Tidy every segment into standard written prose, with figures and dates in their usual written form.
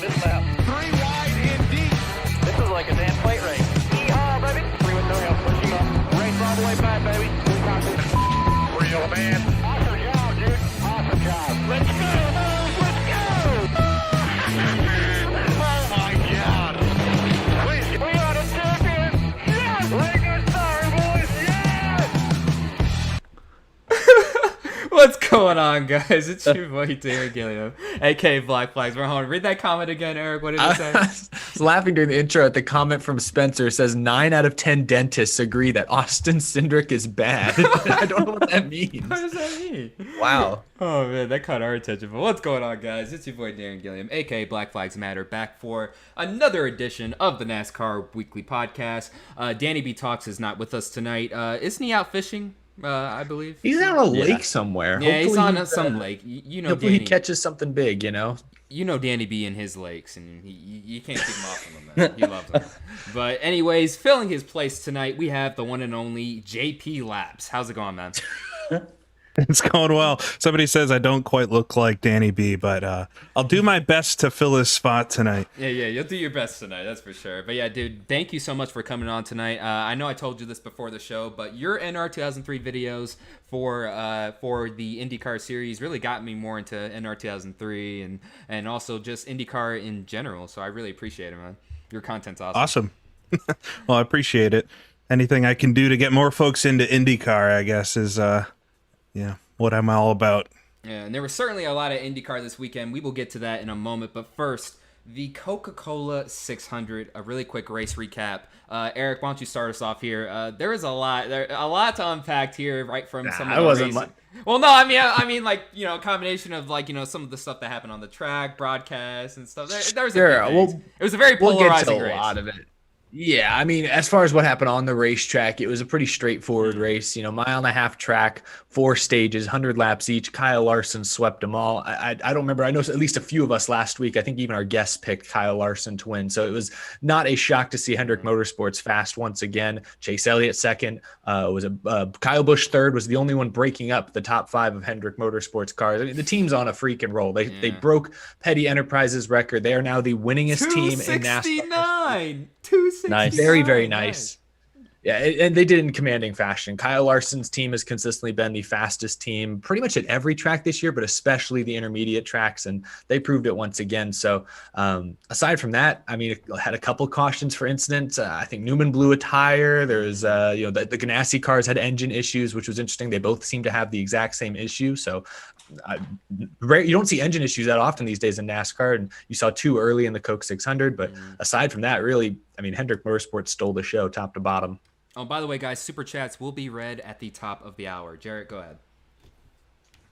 this lap. 3 wide Indy. This is like a damn plate race. Yeehaw, baby. 3 with 3, I'll push him up. Race all the way back, baby. Real man. Awesome job, dude. Awesome job. Let's go, Bulls. Let's go. Oh my God. Please. We got a champion. Yes. Lincoln Star, boys. Yes. What's going on, guys? It's your boy Darren Gilliam, aka Black Flags. We're home. Read that comment again, Eric. What did it say? I was laughing during the intro at the comment from Spencer. It says 9 out of 10 dentists agree that Austin Cindric is bad. I don't know what that means. What does that mean? Wow. Oh man, that caught our attention. But what's going on, guys? It's your boy Darren Gilliam, aka Black Flags Matter, back for another edition of the NASCAR Weekly Podcast. Danny B Talks is not with us tonight. Isn't he out fishing? I believe He's on a lake somewhere. Yeah, he's Hopefully on some lake. You know, hopefully Danny, he catches something big, you know? you know Danny B and his lakes, and you can't keep him off of them, man. He loves them. But anyways, filling his place tonight, we have the one and only GPLaps. How's it going, man? It's going well. Somebody says I don't quite look like Danny B, but I'll do my best to fill his spot tonight. Yeah, you'll do your best tonight, that's for sure. But yeah, dude, thank you so much for coming on tonight. I know I told you this before the show, but your NR 2003 videos for the IndyCar series really got me more into NR 2003 and also just IndyCar in general. So I really appreciate it, man. Your content's awesome. Awesome. Well, I appreciate it. Anything I can do to get more folks into IndyCar, I guess, is what I'm all about. Yeah, and there was certainly a lot of IndyCar this weekend. We will get to that in a moment. But first, the Coca-Cola 600, a really quick race recap. Eric, why don't you start us off here? There is a lot to unpack here, right from some of the races. Well, no, I mean, like, you know, a combination of, like, you know, some of the stuff that happened on the track, broadcasts and stuff. There was it was a very polarizing a race. lot of it. Yeah, I mean, as far as what happened on the racetrack, it was a pretty straightforward race. You know, 1.5-mile track, 4 stages, 100 laps each. Kyle Larson swept them all. I don't remember. I know at least a few of us last week, I think even our guests picked Kyle Larson to win. So it was not a shock to see Hendrick Motorsports fast once again. Chase Elliott second. Kyle Busch third, was the only one breaking up the top 5 of Hendrick Motorsports cars. I mean, the team's on a freaking roll. They broke Petty Enterprises' record. They are now the winningest team in NASCAR. 269. Nice. Very, very nice. Yeah, and they did it in commanding fashion. Kyle Larson's team has consistently been the fastest team pretty much at every track this year, but especially the intermediate tracks, and they proved it once again. So aside from that, I mean, it had a couple cautions for incidents. I think Newman blew a tire. There's, the Ganassi cars had engine issues, which was interesting. They both seem to have the exact same issue. So you don't see engine issues that often these days in NASCAR, and you saw 2 early in the Coke 600. But aside from that, really, I mean, Hendrick Motorsports stole the show top to bottom. Oh, by the way, guys, super chats will be read at the top of the hour. Jarrett, go ahead.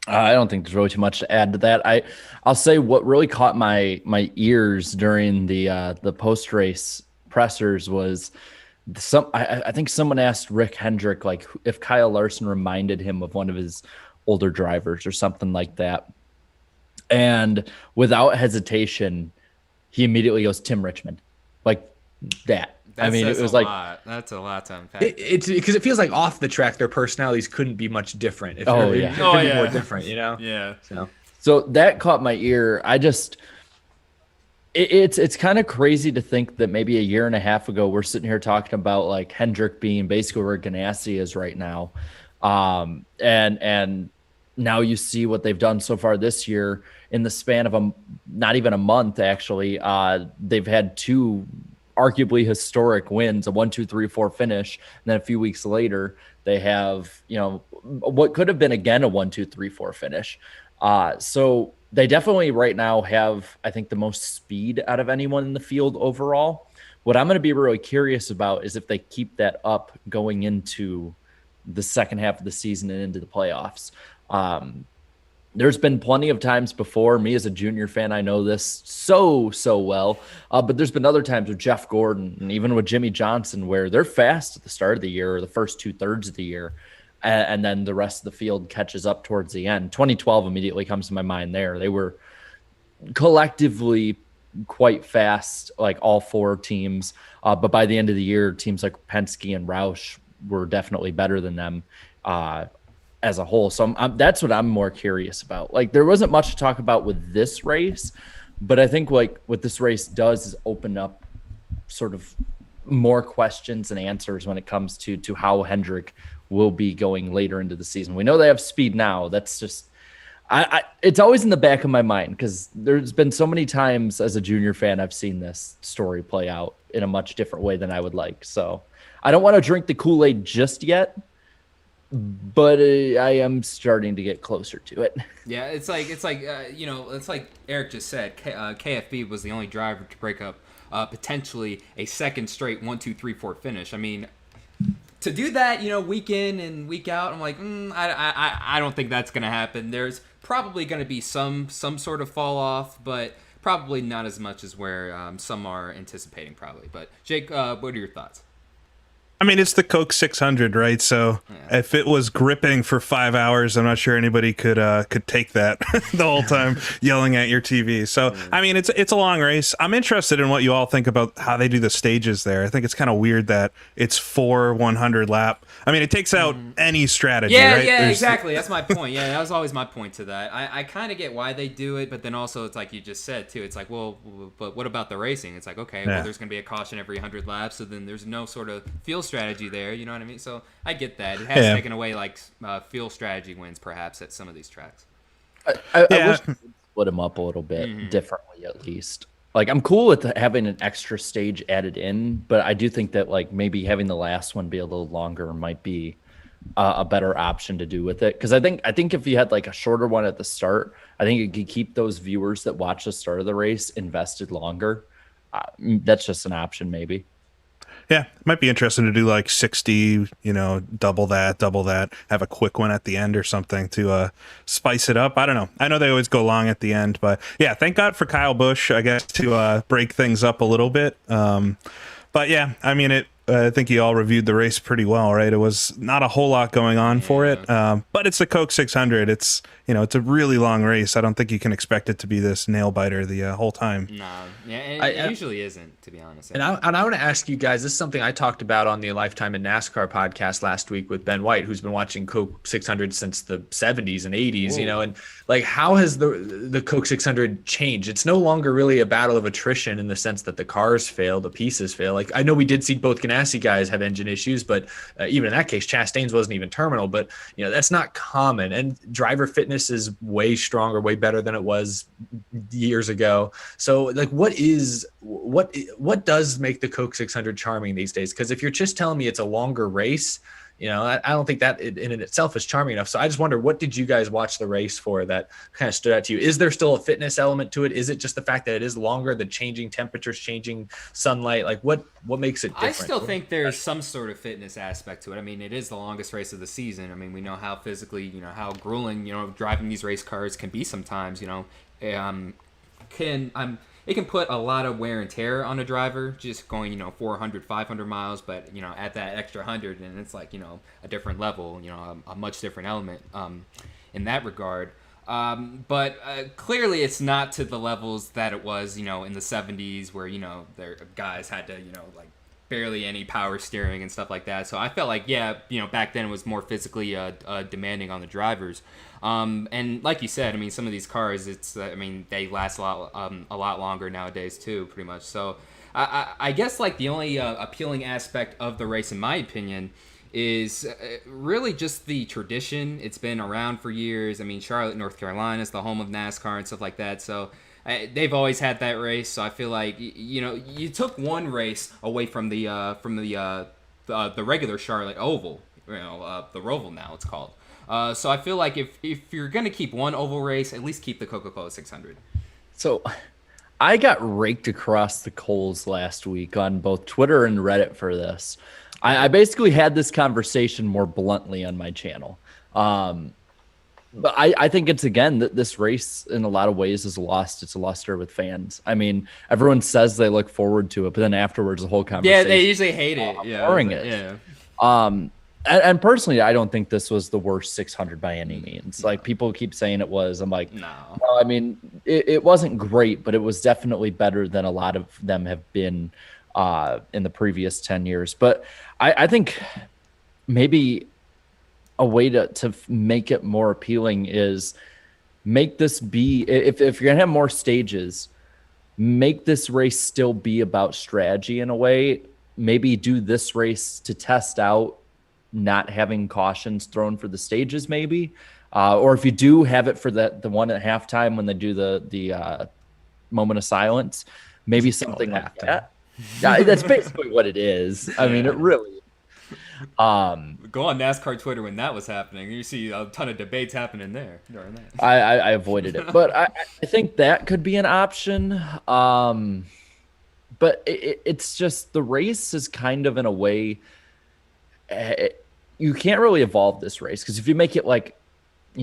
I don't think there's really too much to add to that. I'll say what really caught my ears during the post race pressers was I think someone asked Rick Hendrick like if Kyle Larson reminded him of one of his older drivers or something like that, and without hesitation, he immediately goes Tim Richmond, like that. I mean, it was like that's a lot to unpack. It's because it feels like off the track, their personalities couldn't be much different. It could be more different, you know? Yeah. So that caught my ear. It's kind of crazy to think that maybe a year and a half ago, we're sitting here talking about like Hendrick being basically where Ganassi is right now. And now you see what they've done so far this year in the span of not even a month, actually. They've had 2 arguably historic wins, a 1, 2, 3, 4 finish. And then a few weeks later, they have, what could have been again a 1, 2, 3, 4 finish. So they definitely right now have, I think, the most speed out of anyone in the field overall. What I'm going to be really curious about is if they keep that up going into the second half of the season and into the playoffs. There's been plenty of times before, me as a junior fan, I know this so well, but there's been other times with Jeff Gordon and even with Jimmy Johnson where they're fast at the start of the year or the first 2/3 of the year, and then the rest of the field catches up towards the end. 2012 immediately comes to my mind there. They were collectively quite fast, like all 4 teams, but by the end of the year, teams like Penske and Roush were definitely better than them as a whole. So that's what I'm more curious about. Like, there wasn't much to talk about with this race, But I think like what this race does is open up sort of more questions and answers when it comes to how Hendrick will be going later into the season. We know they have speed now. That's just it's always in the back of my mind because there's been so many times as a junior fan I've seen this story play out in a much different way than I would like. So I don't want to drink the Kool-Aid just yet, but I am starting to get closer to it. Yeah, it's like Eric just said. KFB was the only driver to break up potentially a second straight 1, 2, 3, 4 finish. I mean, to do that, week in and week out, I'm like, I don't think that's gonna happen. There's probably gonna be some sort of fall off, but probably not as much as where some are anticipating. Probably. But Jake, what are your thoughts? I mean, it's the Coke 600, right? So if it was gripping for 5 hours, I'm not sure anybody could take that the whole time yelling at your TV. So, I mean, it's a long race. I'm interested in what you all think about how they do the stages there. I think it's kind of weird that it's 4 100 lap. I mean, it takes out any strategy, right? Yeah, exactly. That's my point. Yeah, that was always my point to that. I kind of get why they do it, but then also it's like you just said, too. It's like, well, but what about the racing? It's like, okay, well, there's going to be a caution every 100 laps, so then there's no sort of field strategy there, you know what I mean? So I get that. It has taken away like field strategy wins perhaps at some of these tracks. I wish we could split them up a little bit differently at least. Like I'm cool with having an extra stage added in, but I do think that like maybe having the last one be a little longer might be a better option to do with it. Because I think if you had like a shorter one at the start, I think it could keep those viewers that watch the start of the race invested longer. That's just an option maybe. Yeah, it might be interesting to do like 60, double that, have a quick one at the end or something to spice it up. I don't know. I know they always go long at the end, but yeah, thank God for Kyle Busch, I guess, to break things up a little bit. But yeah, I mean, I think you all reviewed the race pretty well, right? It was not a whole lot going on for it, but it's the Coke 600. It's it's a really long race. I don't think you can expect it to be this nail biter the whole time. No, yeah, it usually isn't, to be honest. And I want to ask you guys, this is something I talked about on the Lifetime in NASCAR podcast last week with Ben White, who's been watching Coke 600 since the 70s and 80s, and like how has the Coke 600 changed? It's no longer really a battle of attrition in the sense that the cars fail, the pieces fail. Like I know we did see both Ganassi guys have engine issues, but even in that case, Chastain's wasn't even terminal, but that's not common. And driver fitness is way stronger, way better than it was years ago. So like what does make the Coke 600 charming these days? Because if you're just telling me it's a longer race, I don't think that in itself is charming enough. So I just wonder, what did you guys watch the race for that kind of stood out to you? Is there still a fitness element to it? Is it just the fact that it is longer, the changing temperatures, changing sunlight? Like what makes it different? I still think there's some sort of fitness aspect to it. I mean, it is the longest race of the season. I mean, we know how physically, how grueling, driving these race cars can be sometimes, it can put a lot of wear and tear on a driver just going 400 500 miles, but at that extra 100, and it's like a different level, a much different element in that regard. But clearly it's not to the levels that it was in the 70s where their guys had to like barely any power steering and stuff like that. So I felt like back then it was more physically demanding on the drivers. And like you said, I mean, some of these cars, they last a lot longer nowadays too, pretty much. So I guess like the only appealing aspect of the race, in my opinion, is really just the tradition. It's been around for years. I mean, Charlotte, North Carolina is the home of NASCAR and stuff like that. So they've always had that race. So I feel like you took one race away from the regular Charlotte Oval, the Roval now it's called. So I feel like if you're going to keep one oval race, at least keep the Coca-Cola 600. So I got raked across the coals last week on both Twitter and Reddit for this. I basically had this conversation more bluntly on my channel. But I think it's, again, that this race in a lot of ways is lost its luster with fans. I mean, everyone says they look forward to it, but then afterwards the whole conversation. Yeah, they usually hate it. Boring it. Yeah. And personally, I don't think this was the worst 600 by any means. Like people keep saying it was. I'm like, no. Well, I mean, it wasn't great, but it was definitely better than a lot of them have been in the previous 10 years. But I think maybe a way to make it more appealing is make this be, if you're gonna have more stages, make this race still be about strategy in a way. Maybe do this race to test out not having cautions thrown for the stages, maybe. Or if you do have it for the one at halftime when they do the moment of silence, maybe something like that. Yeah, that's basically what it is. I mean, it really. Go on NASCAR Twitter when that was happening. You see a ton of debates happening there during that. I avoided it, but I think that could be an option. But it's just the race is kind of in a way. You can't really evolve this race because if you make it like, I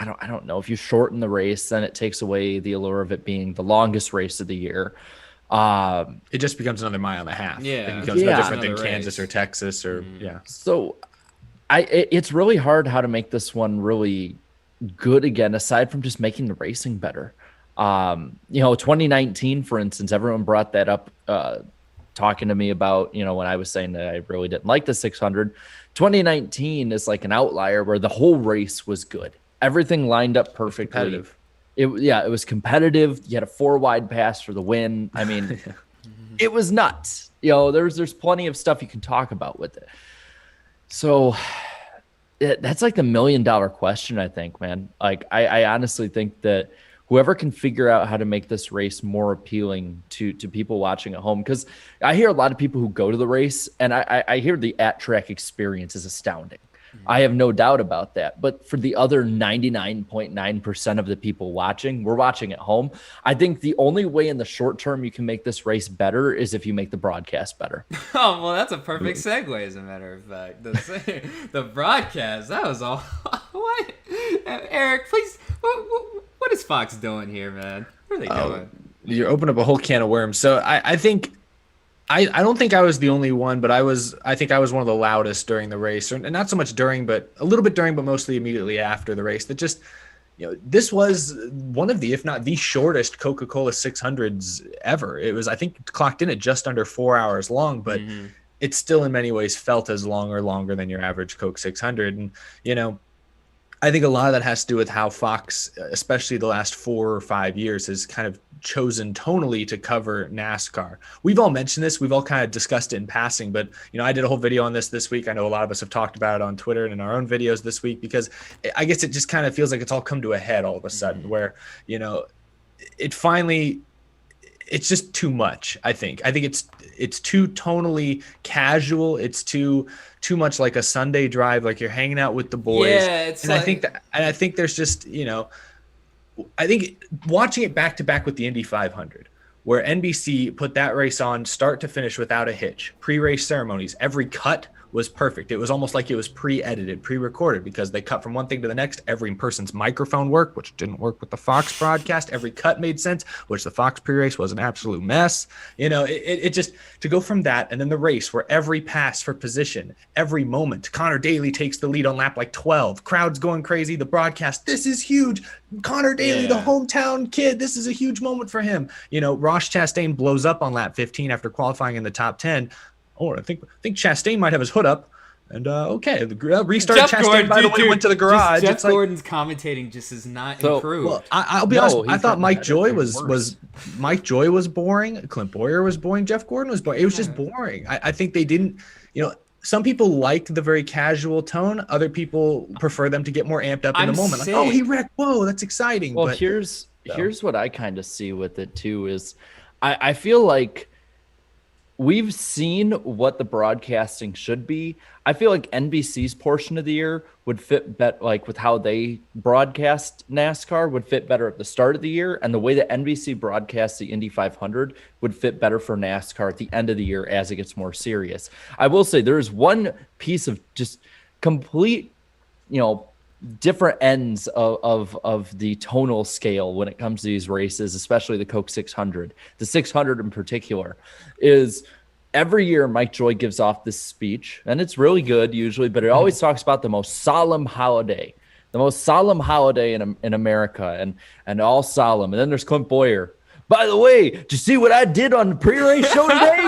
don't know, if you shorten the race, then it takes away the allure of it being the longest race of the year. It just becomes another mile and a half. Yeah, it becomes no different than another Kansas race. or Texas or So, it's really hard how to make this one really good again, aside from just making the racing better. 2019, for instance, everyone brought that up, talking to me about when I was saying that I really didn't like the 600. 2019 is like an outlier where the whole race was good. Everything lined up perfectly. It was competitive. You had a 4-wide pass for the win. I mean, it was nuts. There's plenty of stuff you can talk about with it. So that's like the $1 million question, I think, man. Like, I honestly think that whoever can figure out how to make this race more appealing to people watching at home, because I hear a lot of people who go to the race, and I hear the at-track experience is astounding. I have no doubt about that. But for the other 99.9% of the people watching, we're watching at home. I think the only way in the short term you can make this race better is if you make the broadcast better. Oh, well, that's a perfect segue, as a matter of fact. The broadcast, that was all. What? Eric, please, what is Fox doing here, man? What are they doing? You're opening up a whole can of worms. So I think I don't think I was the only one, but I think I was one of the loudest during the race, and not so much during, but a little bit during, but mostly immediately after the race. That just, this was one of the, if not the shortest Coca-Cola 600s ever. It was, I think, clocked in at just under 4 hours long, but it still in many ways felt as long or longer than your average Coke 600. And, I think a lot of that has to do with how Fox, especially the last 4 or 5 years, has kind of chosen tonally to cover NASCAR. We've all mentioned this. We've all kind of discussed it in passing, but, I did a whole video on this week. I know a lot of us have talked about it on Twitter and in our own videos this week, because I guess it just kind of feels like it's all come to a head all of a sudden where, it finally, it's just too much. I think it's too tonally casual. It's too much like a Sunday drive, like you're hanging out with the boys. Yeah, I think there's just, I think watching it back to back with the Indy 500, where NBC put that race on start to finish without a hitch, pre-race ceremonies, every cut was perfect. It was almost like it was pre-edited, pre-recorded, because they cut from one thing to the next. Every person's microphone worked, which didn't work with the Fox broadcast. Every cut made sense, which the Fox pre-race was an absolute mess. It just, to go from that, and then the race where every pass for position, every moment, Connor Daly takes the lead on lap like 12, crowd's going crazy, the broadcast, this is huge. Connor Daly, the hometown kid, this is a huge moment for him. Ross Chastain blows up on lap 15 after qualifying in the top 10. Oh, I think Chastain might have his hood up. And restart Jeff Chastain, Gordon, by the way, went to the garage. Jeff Gordon's commentating just has not improved. Well, I'll be honest. I thought Mike Joy was boring. Clint Boyer was boring. Jeff Gordon was boring. It was just boring. I think they didn't. Some people liked the very casual tone. Other people prefer them to get more amped up in the moment. Like, oh, he wrecked. Whoa, that's exciting. Well, here's what I kind of see with it too is, I feel like we've seen what the broadcasting should be. I feel like NBC's portion of the year would fit better, like with how they broadcast NASCAR would fit better at the start of the year. And the way that NBC broadcasts the Indy 500 would fit better for NASCAR at the end of the year as it gets more serious. I will say there is one piece of just complete, different ends of the tonal scale when it comes to these races, especially the Coke 600. The 600 in particular is every year Mike Joy gives off this speech, and it's really good usually, but it always talks about the most solemn holiday in America, and all solemn. And then there's Clint Boyer. By the way, did you see what I did on the pre-race show today?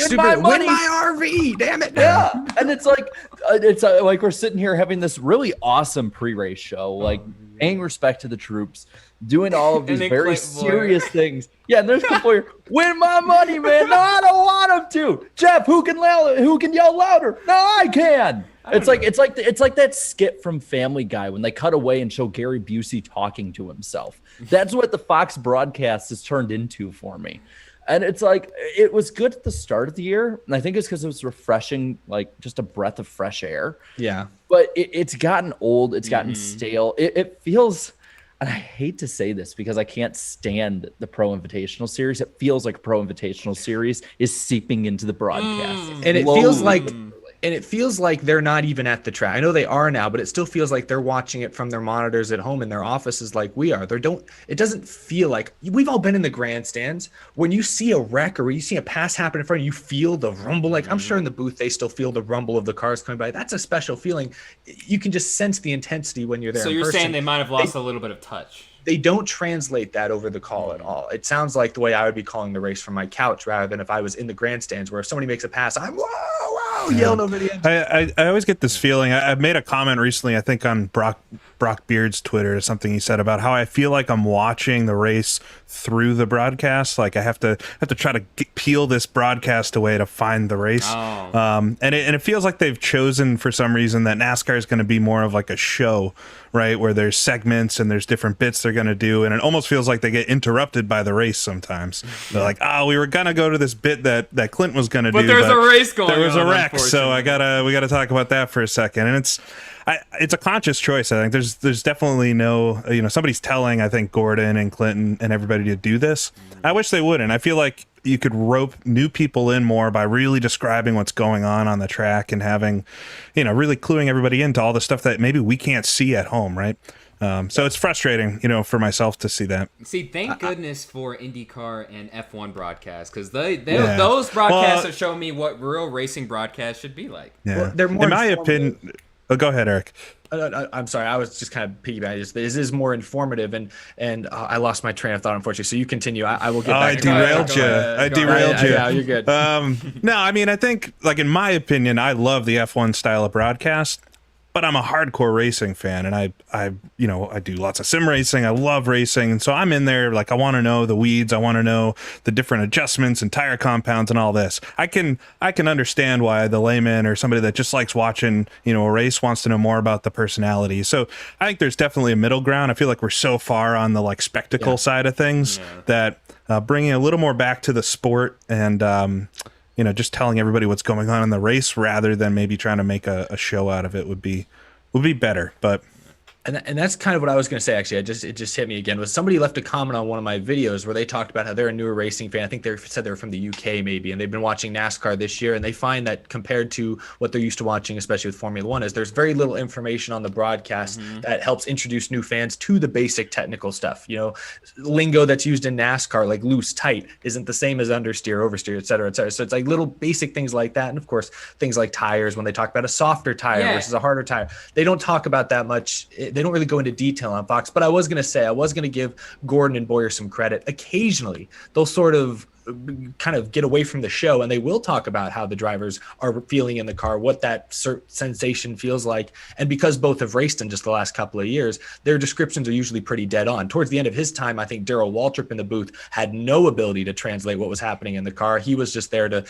Win my money. Win my RV. Damn it. Yeah, and it's like we're sitting here having this really awesome pre-race show, like paying respect to the troops, doing all of these very serious things. Yeah, and there's Clint Boyer, win my money, man. No, I don't want him to. Jeff, who can yell louder? No, I can. It's like that skit from Family Guy when they cut away and show Gary Busey talking to himself. That's what the Fox broadcast has turned into for me. And it's like, it was good at the start of the year. And I think it's because it was refreshing, like just a breath of fresh air. Yeah. But it's gotten old. It's gotten stale. It feels, and I hate to say this because I can't stand the Pro Invitational Series. It feels like Pro Invitational Series is seeping into the broadcast. And it feels like they're not even at the track. I know they are now, but it still feels like they're watching it from their monitors at home in their offices like we are. It doesn't feel like we've all been in the grandstands. When you see a wreck or when you see a pass happen in front of you, you feel the rumble. Like I'm sure in the booth, they still feel the rumble of the cars coming by. That's a special feeling. You can just sense the intensity when you're there. So you're saying they might have lost a little bit of touch. They don't translate that over the call at all. It sounds like the way I would be calling the race from my couch rather than if I was in the grandstands where if somebody makes a pass, I'm yelling over the end. I always get this feeling. I made a comment recently, I think on Brock Beard's Twitter or something. He said about how I feel like I'm watching the race through the broadcast. Like I have to try to peel this broadcast away to find the race. And it feels like they've chosen for some reason that NASCAR is going to be more of like a show, right? Where there's segments and there's different bits they're going to do. And it almost feels like they get interrupted by the race sometimes. They're like, we were going to go to this bit that Clint was going to do. But there's a race going on. There was a wreck. So we got to talk about that for a second. And it's a conscious choice. I think there's definitely no, somebody's telling, I think, Gordon and Clinton and everybody to do this. I wish they wouldn't. I feel like you could rope new people in more by really describing what's going on the track and having, really cluing everybody into all the stuff that maybe we can't see at home, right? So it's frustrating, for myself to see that. See, thank goodness for IndyCar and F1 broadcasts because those broadcasts have shown me what real racing broadcasts should be like. Yeah, well, they're more in my opinion. Oh, go ahead, Eric. I'm sorry. I was just kind of piggybacking. This is more informative, and I lost my train of thought, unfortunately. So you continue. I will get back. I derailed you. Yeah, you're good. No, I mean, I think, like, in my opinion, I love the F1 style of broadcast, but I'm a hardcore racing fan, and I do lots of sim racing. I love racing, and so I'm in there. Like, I want to know the weeds. I want to know the different adjustments and tire compounds and all this. I can understand why the layman or somebody that just likes watching, a race wants to know more about the personality. So I think there's definitely a middle ground. I feel like we're so far on the spectacle side of things that bringing a little more back to the sport and just telling everybody what's going on in the race rather than maybe trying to make a show out of it would be better. But and that's kind of what I was going to say. Actually, it just hit me again. Was somebody left a comment on one of my videos where they talked about how they're a newer racing fan. I think they said they were from the UK maybe, and they've been watching NASCAR this year, and they find that compared to what they're used to watching, especially with Formula One, is there's very little information on the broadcast that helps introduce new fans to the basic technical stuff. Lingo that's used in NASCAR, like loose, tight, isn't the same as understeer, oversteer, et cetera, et cetera. So it's like little basic things like that, and of course things like tires. When they talk about a softer tire versus a harder tire, they don't talk about that much. They don't really go into detail on Fox, but I was going to give Gordon and Boyer some credit. Occasionally, they'll sort of kind of get away from the show, and they will talk about how the drivers are feeling in the car, what that sensation feels like. And because both have raced in just the last couple of years, their descriptions are usually pretty dead on. Towards the end of his time, I think Darrell Waltrip in the booth had no ability to translate what was happening in the car. He was just there to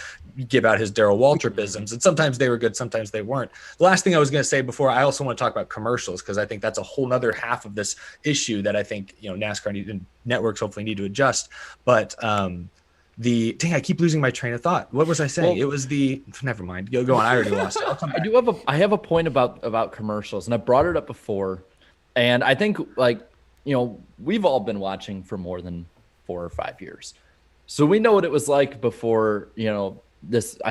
give out his Darrell Waltripisms, and sometimes they were good, sometimes they weren't. The last thing I was going to say before, I also want to talk about commercials, because I think that's a whole nother half of this issue that I think NASCAR and networks hopefully need to adjust. But I keep losing my train of thought. What was I saying? It was never mind. Go on. I already lost it. I have a point about commercials, and I brought it up before. And I think we've all been watching for more than 4 or 5 years. So we know what it was like before, I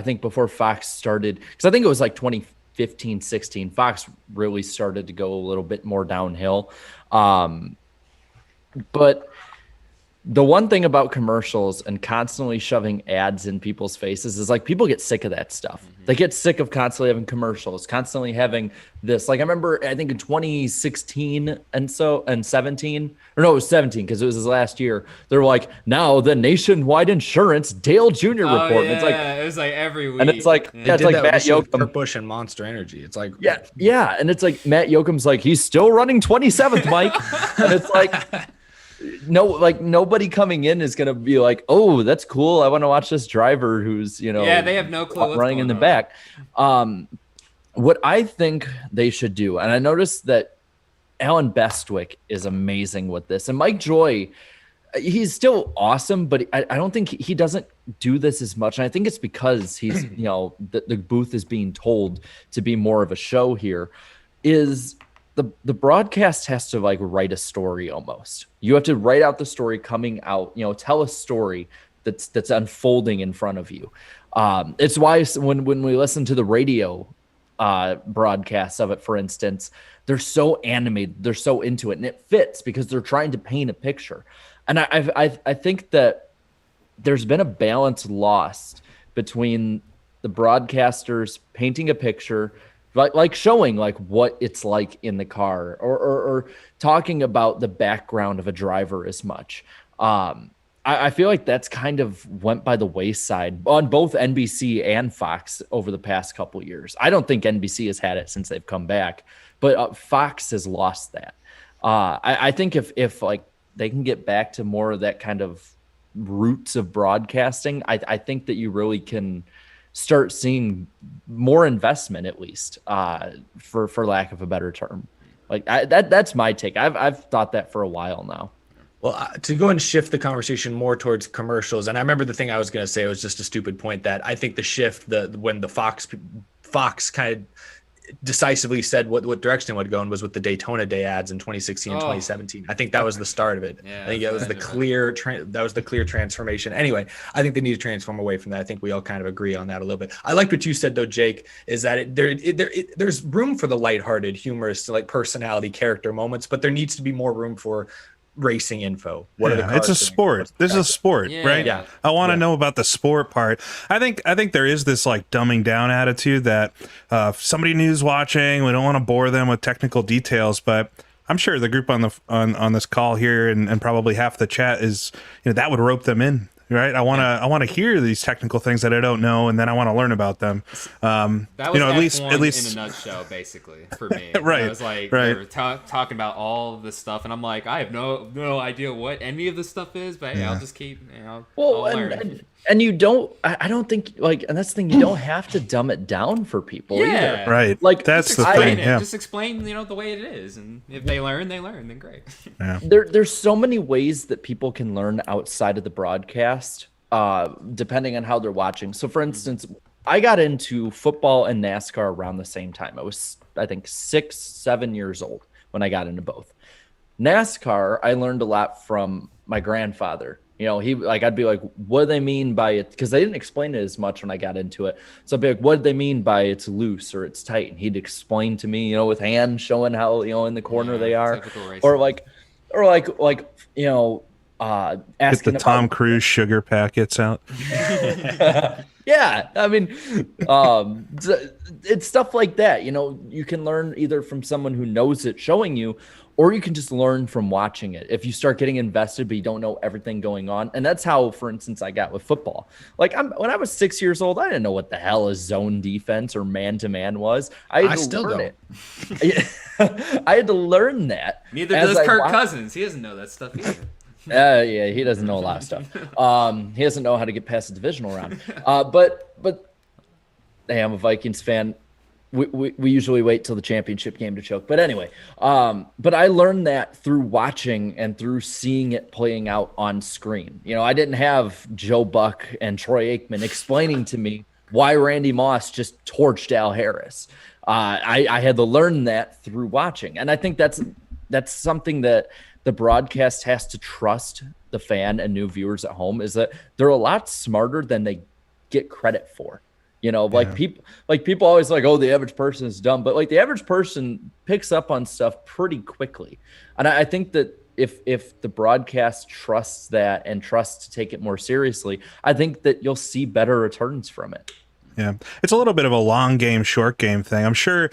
think before Fox started, because I think it was like 2015, 16, Fox really started to go a little bit more downhill. But The one thing about commercials and constantly shoving ads in people's faces is like people get sick of that stuff. They get sick of constantly having commercials, constantly having this. Like I remember, I think in 2016 and 17, or no, it was 17 because it was his last year. They're like, now the nationwide insurance Dale Jr. report. Yeah, And it's like, it was like every week. and it's like, yeah. yeah, it's Did like that Matt with Yoakum. Busch and Monster Energy. It's like, Yeah. And it's like Matt Yoakum's like, he's still running 27th, Mike. And it's like, no, like nobody coming in is gonna be like, oh, that's cool. I want to watch this driver who's, you know, Yeah, they have no clue what's running in the going on. back. What I think they should do, and I noticed that Alan Bestwick is amazing with this, and Mike Joy, he's still awesome, but I don't think he doesn't do this as much. And I think it's because he's, you know, the booth is being told to be more of a show here. Is the broadcast has to like write a story almost. You have to write out the story coming out, you know, tell a story that's unfolding in front of you. It's why when we listen to the radio broadcasts of it, for instance, they're so animated, they're so into it, and it fits because they're trying to paint a picture. And I think that there's been a balance lost between the broadcasters painting a picture, like showing like what it's like in the car, or talking about the background of a driver as much. I feel like that's kind of went by the wayside on both NBC and Fox over the past couple of years. I don't think NBC has had it since they've come back, but Fox has lost that. I think if like they can get back to more of that kind of roots of broadcasting, I think that you really can start seeing more investment, at least, for lack of a better term. Like that's my take. I've thought that for a while now. Well, to go and shift the conversation more towards commercials, and I remember the thing I was going to say was just a stupid point, that I think the shift, when the Fox kind of decisively said what direction it would go in, was with the Daytona Day ads in 2016 and 2017. I think that was the start of it. Yeah, I think that was the clear transformation. Anyway, I think they need to transform away from that. I think we all kind of agree on that a little bit. I liked what you said though, Jake, is that there's room for the lighthearted, humorous, like personality character moments, but there needs to be more room for racing info. It's a sport. This is a sport, right? Yeah. I want to know about the sport part. I think there is this like dumbing down attitude that if somebody new's watching, we don't want to bore them with technical details, but I'm sure the group on this call here and probably half the chat is, you know, that would rope them in. Right, I want to hear these technical things that I don't know, and then I want to learn about them. That was, you know, at in least a nutshell, basically, for me. Right, I was like, right. they were talking about all of this stuff, and I'm like, I have no idea what any of this stuff is, but hey, I'll just keep, you know, I'll learn. And you don't, I don't think, like, and that's the thing, you don't have to dumb it down for people either. Right. Like, that's the Explain thing. it. Yeah. Just explain, you know, the way it is, and if they learn, then great. Yeah. There's so many ways that people can learn outside of the broadcast, depending on how they're watching. So for instance, I got into football and NASCAR around the same time. I was, I think, 6-7 years old when I got into both. NASCAR, I learned a lot from my grandfather. You know, I'd be like, what do they mean by it? Because they didn't explain it as much when I got into it. So I'd be like, what do they mean by it's loose or it's tight? And he'd explain to me, you know, with hands showing how, you know, in the corner they are. Or like, you know, asking Get the Tom Cruise sugar packets out. Yeah, I mean, it's stuff like that. You know, you can learn either from someone who knows it showing you, or you can just learn from watching it. If you start getting invested, but you don't know everything going on. And that's how, for instance, I got with football. Like when I was 6 years old, I didn't know what the hell a zone defense or man-to-man was. I still don't. I had to learn that. Neither does Kirk Cousins. He doesn't know that stuff either. Yeah, he doesn't know a lot of stuff. He doesn't know how to get past the divisional round. But hey, I'm a Vikings fan. We usually wait till the championship game to choke. But anyway, but I learned that through watching and through seeing it playing out on screen. You know, I didn't have Joe Buck and Troy Aikman explaining to me why Randy Moss just torched Al Harris. I had to learn that through watching. And I think that's something that the broadcast has to trust the fan and new viewers at home, is that they're a lot smarter than they get credit for. You know, people always like, oh, the average person is dumb, but like the average person picks up on stuff pretty quickly. And I think that if the broadcast trusts that and trusts to take it more seriously, I think that you'll see better returns from it. Yeah, it's a little bit of a long game, short game thing. I'm sure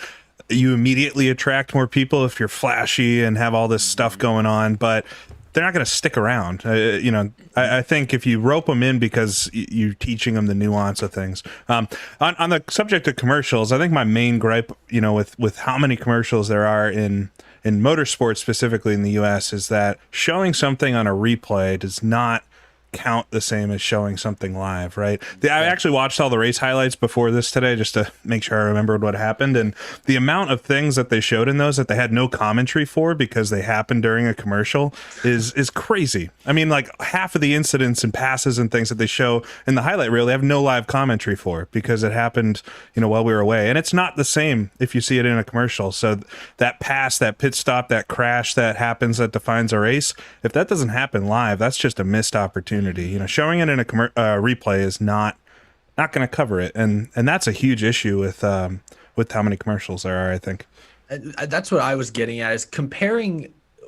you immediately attract more people if you're flashy and have all this stuff going on, but they're not going to stick around. I think if you rope them in because you're teaching them the nuance of things. On the subject of commercials, I think my main gripe, with how many commercials there are in motorsports, specifically in the US, is that showing something on a replay does not count the same as showing something live, right? I actually watched all the race highlights before this today just to make sure I remembered what happened, and the amount of things that they showed in those that they had no commentary for because they happened during a commercial is crazy. I mean, like half of the incidents and passes and things that they show in the highlight reel, they have no live commentary for because it happened, while we were away, and it's not the same if you see it in a commercial. So that pass, that pit stop, that crash that happens that defines a race, if that doesn't happen live, that's just a missed opportunity. Showing it in a replay is not going to cover it, and that's a huge issue with how many commercials there are, I think. That's what I was getting at, is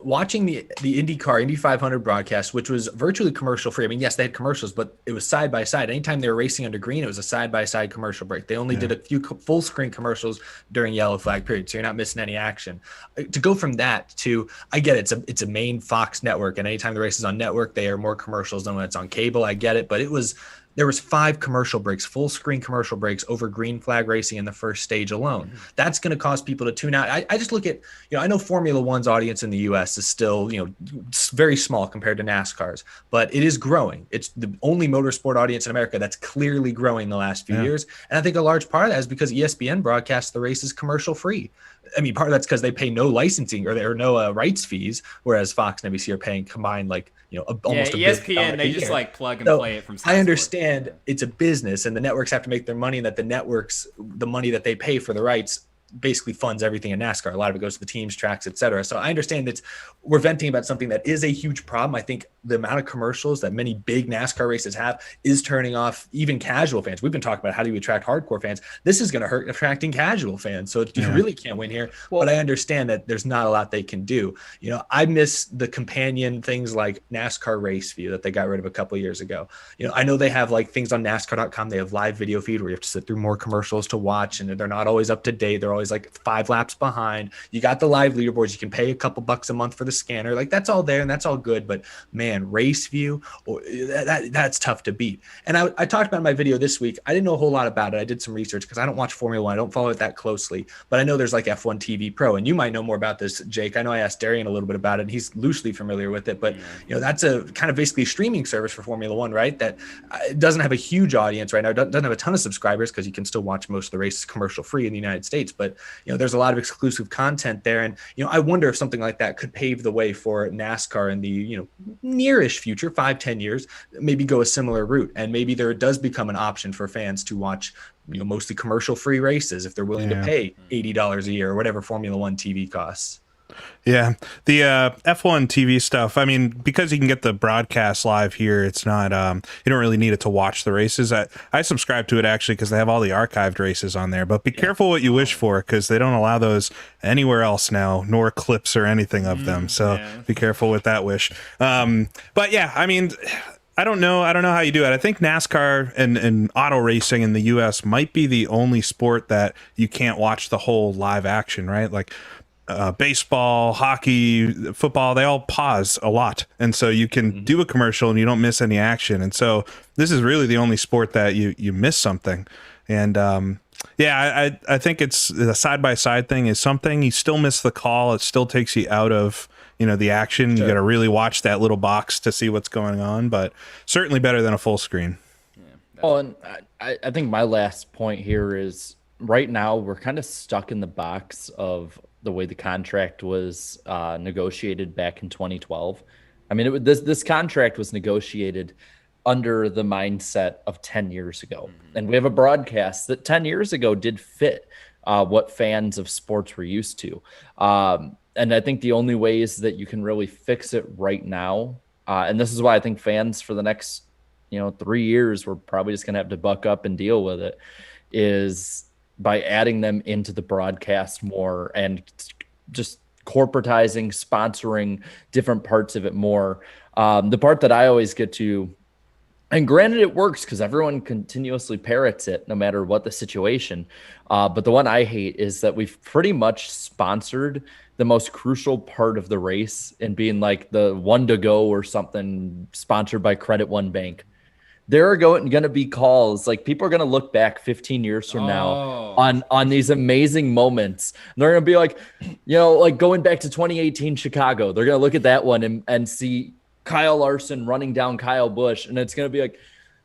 watching the Indy 500 broadcast, which was virtually commercial free. I mean, yes, they had commercials, but it was side by side. Anytime they were racing under green, it was a side by side commercial break. They only did a few full screen commercials during yellow flag period, so you're not missing any action. To go from that to, I get it, it's a main Fox network, and anytime the race is on network, they air more commercials than when it's on cable. I get it, but there was 5 commercial breaks, full screen commercial breaks over green flag racing in the first stage alone. That's going to cause people to tune out. I just look at, I know Formula One's audience in the US is still, very small compared to NASCAR's, but it is growing. It's the only motorsport audience in America that's clearly growing the last few years. And I think a large part of that is because ESPN broadcasts the races commercial free. I mean, part of that's because they pay no licensing or no rights fees, whereas Fox and NBC are paying combined almost ESPN, they just plug and play it from Sky I understand it's a business and the networks have to make their money, and that the money that they pay for the rights basically funds everything in NASCAR. A lot of it goes to the teams, tracks, etc. So I understand that we're venting about something that is a huge problem. I think the amount of commercials that many big NASCAR races have is turning off even casual fans. We've been talking about how do you attract hardcore fans. This is going to hurt attracting casual fans. So you really can't win here. But I understand that there's not a lot they can do. I miss the companion things like NASCAR Race View that they got rid of a couple of years ago. I know they have things on NASCAR.com. They have live video feed where you have to sit through more commercials to watch, and they're not always up to date. They're always 5 laps behind. You got the live leaderboards. You can pay a couple bucks a month for the scanner. That's all there and that's all good. But man, Race View, that's tough to beat. And I talked about in my video this week. I didn't know a whole lot about it. I did some research because I don't watch Formula One. I don't follow it that closely. But I know there's F1 TV Pro, and you might know more about this, Jake. I know I asked Darian a little bit about it, and he's loosely familiar with it. But that's a kind of basically streaming service for Formula One, right? That doesn't have a huge audience right now. Doesn't have a ton of subscribers because you can still watch most of the races commercial free in the United States. But there's a lot of exclusive content there. And, I wonder if something like that could pave the way for NASCAR in the, nearish future, 5-10 years, maybe go a similar route. And maybe there does become an option for fans to watch, mostly commercial free races if they're willing to pay $80 a year or whatever Formula One TV costs. Yeah, the F1 TV stuff, I mean, because you can get the broadcast live here, it's not, you don't really need it to watch the races. I subscribe to it actually because they have all the archived races on there, but be careful what you wish for because they don't allow those anywhere else now, nor clips or anything of them. So be careful with that wish. But yeah, I mean, I don't know how you do it. I think NASCAR and auto racing in the US might be the only sport that you can't watch the whole live action, right? Baseball, hockey, football, they all pause a lot. And so you can do a commercial and you don't miss any action. And so this is really the only sport that you miss something. And I think it's the side-by-side thing is something. You still miss the call. It still takes you out of, the action. Sure. You got to really watch that little box to see what's going on, but certainly better than a full screen. And I think my last point here is right now we're kind of stuck in the box of the way the contract was negotiated back in 2012. I mean, this contract was negotiated under the mindset of 10 years ago. And we have a broadcast that 10 years ago did fit what fans of sports were used to. And I think the only ways that you can really fix it right now, and this is why I think fans for the next 3 years, we're probably just going to have to buck up and deal with it, is by adding them into the broadcast more and just corporatizing, sponsoring different parts of it more. The part that I always get to, and granted it works because everyone continuously parrots it no matter what the situation. But the one I hate is that we've pretty much sponsored the most crucial part of the race and being like the one to go or something sponsored by Credit One Bank. There are going to be calls, like people are going to look back 15 years from now on these amazing moments. And they're going to be like, like going back to 2018 Chicago, they're going to look at that one and see Kyle Larson running down Kyle Busch. And it's going to be like,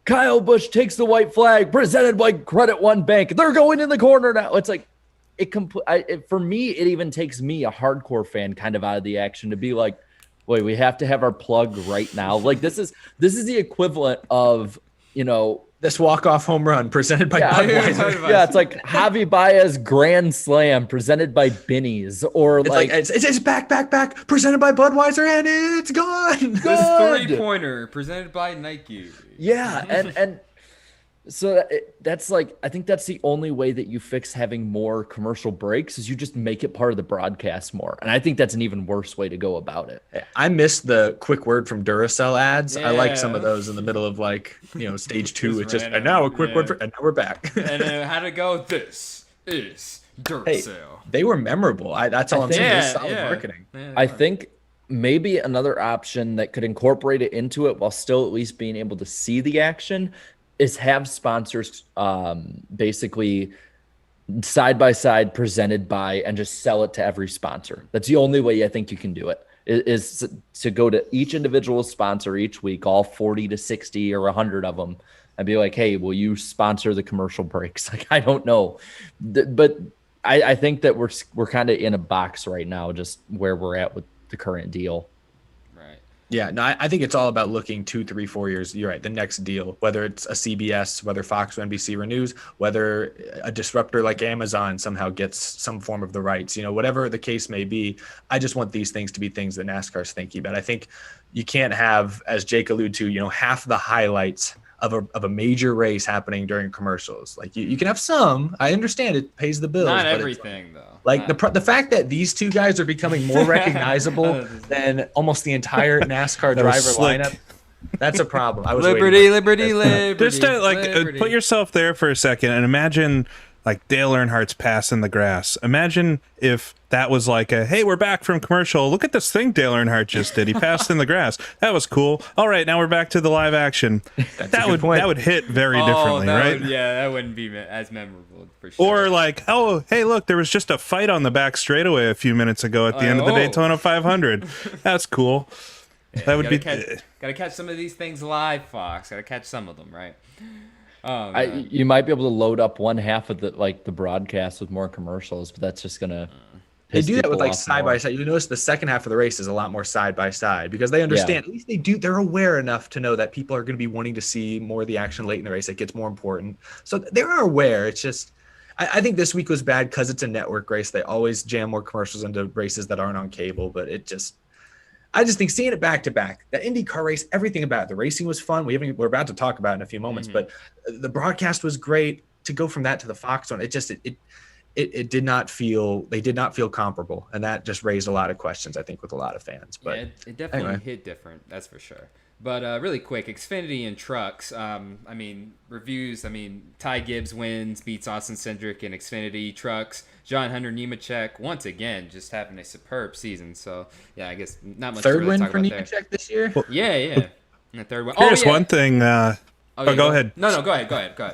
Kyle Busch takes the white flag presented by Credit One Bank. They're going in the corner now. It's like, for me, it even takes me, a hardcore fan, kind of out of the action to be like, wait, we have to have our plug right now. Like this is the equivalent of, this walk-off home run presented by Budweiser. Yeah, it's like Javi Baez grand slam presented by Binny's, or it's back presented by Budweiser, and it's gone. This three-pointer presented by Nike. Yeah, and so that's like, I think that's the only way that you fix having more commercial breaks is you just make it part of the broadcast more. And I think that's an even worse way to go about it. I miss the quick word from Duracell ads. Yeah. I like some of those in the middle of stage 2. It's just, and now a quick word and now we're back. And how to go, this is Duracell. Hey, they were memorable. That's all I'm saying. It's solid marketing. Yeah, I think maybe another option that could incorporate it into it while still at least being able to see the action is have sponsors basically side by side presented by, and just sell it to every sponsor. That's the only way I think you can do it, is to go to each individual sponsor each week, all 40 to 60 or 100 of them, and be like, hey, will you sponsor the commercial breaks? Like, I don't know. But I think that we're kind of in a box right now, just where we're at with the current deal. Yeah, no, I think it's all about looking 2, 3, 4 years. You're right. The next deal, whether it's a CBS, whether Fox or NBC renews, whether a disruptor like Amazon somehow gets some form of the rights, whatever the case may be. I just want these things to be things that NASCAR's thinking about. I think you can't have, as Jake alluded to, half the highlights of a major race happening during commercials. Like you can have some. I understand it pays the bills. Not everything though. Like the fact that these two guys are becoming more recognizable than almost the entire NASCAR driver lineup, that's a problem. I was liberty. Just to put yourself there for a second and imagine like Dale Earnhardt's pass in the grass. Imagine if that was like hey, we're back from commercial. Look at this thing Dale Earnhardt just did. He passed in the grass. That was cool. All right, now we're back to the live action. That would hit very differently, right? That wouldn't be as memorable for sure. Or like, oh, hey, look, there was just a fight on the back straightaway a few minutes ago at the end of the Daytona 500. That's cool. Yeah, that would be. Gotta catch some of these things live, Fox. Gotta catch some of them, right? You might be able to load up one half of the broadcast with more commercials, but that's just gonna. They do that with like side by side. You notice the second half of the race is a lot more side by side because they understand. At least they're aware enough to know that people are going to be wanting to see more of the action late in the race. It gets more important, so they are aware. It's just, I think this week was bad because it's a network race. They always jam more commercials into races that aren't on cable, but I just think seeing it back to back, that IndyCar race, everything about it. The racing was fun. We're about to talk about it in a few moments, but the broadcast was great. To go from that to the Fox one, it did not feel comparable, and that just raised a lot of questions, I think, with a lot of fans. But yeah, it definitely hit different, that's for sure. But really quick, Xfinity and Trucks. Reviews. Ty Gibbs wins, beats Austin Cindric in Xfinity. Trucks. John Hunter Nemechek once again just having a superb season. So yeah, I guess not much. Third to really win talk for about Nemechek there. this year. Yeah. And the third one. Here's one thing. Go ahead. No, go ahead.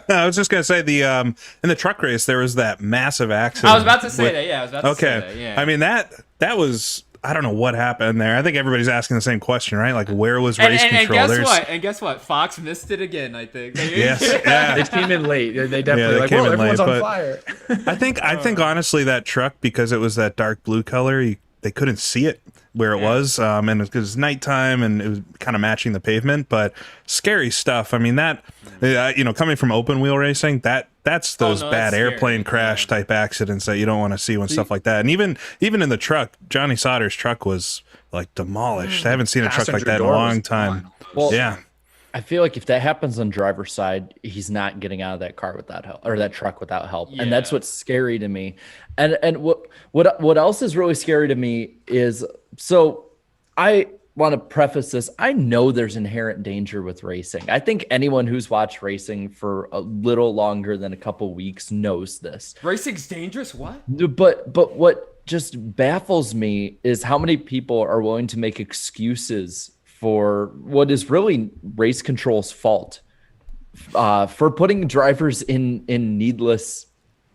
No, I was just gonna say in the truck race there was that massive accident. I was about to say that. Yeah, I was about to say that. Yeah. That was, I don't know what happened there. I think everybody's asking the same question, right? Like, where was race control? And guess what? Fox missed it again, I think. Yes. Yeah. They came in late. They definitely came in everyone's late, on fire. I think honestly that truck, because it was that dark blue color, they couldn't see it where it was, and it was nighttime and it was kind of matching the pavement, but scary stuff. That coming from open wheel racing, that's those bad airplane crash type accidents that you don't want to see when stuff like that. And even in the truck, Johnny Sauter's truck was like demolished. I haven't seen a truck like that in a long time. Well, yeah. I feel like if that happens on driver's side, he's not getting out of that car without help, or that truck without help. Yeah. And that's what's scary to me. And what what else is really scary to me is, so I want to preface this. I know there's inherent danger with racing. I think anyone who's watched racing for a little longer than a couple weeks knows this. Racing's dangerous? What? But what just baffles me is how many people are willing to make excuses for what is really race control's fault, for putting drivers in needless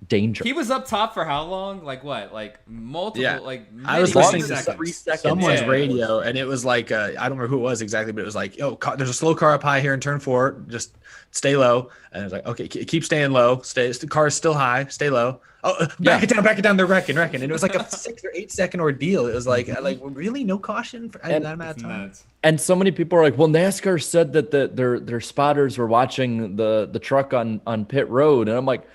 danger. He was up top for how long? Like what? Like multiple? Like I was many listening to seconds. 3 seconds. someone's radio, and it was like I don't remember who it was exactly, but it was like, "Oh, there's a slow car up high here in turn 4. Just stay low." And it was like, "Okay, keep staying low. The car is still high. Stay low. Oh, back it down. They're wrecking." And it was like a 6 or 8 second ordeal. It was like really no caution for that amount of time. And so many people are like, "Well, NASCAR said that their spotters were watching the truck on pit road," and I'm like,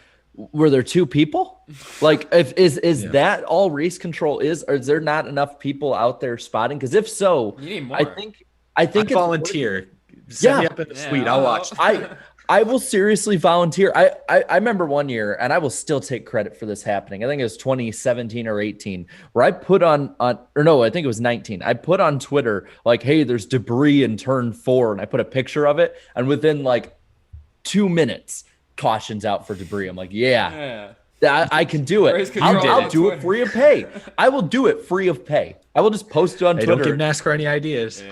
were there 2 people? Like, is that all race control is, or is there not enough people out there spotting? Because if so, You need more. I think I'd it's volunteer. Set me Yeah. up in the suite. I'll watch. I will seriously volunteer. I remember one year, and I will still take credit for this happening. I think it was 2017 or 18, where I put on or no, I think it was 19. I put on Twitter like, "Hey, there's debris in turn 4," and I put a picture of it, and within like 2 minutes, cautions out for debris. I'm like, yeah. I can do Race it. control I'll on do it Twitter. free of pay. I will do it free of pay. I will just post it on Hey, don't Twitter. give NASCAR any ideas.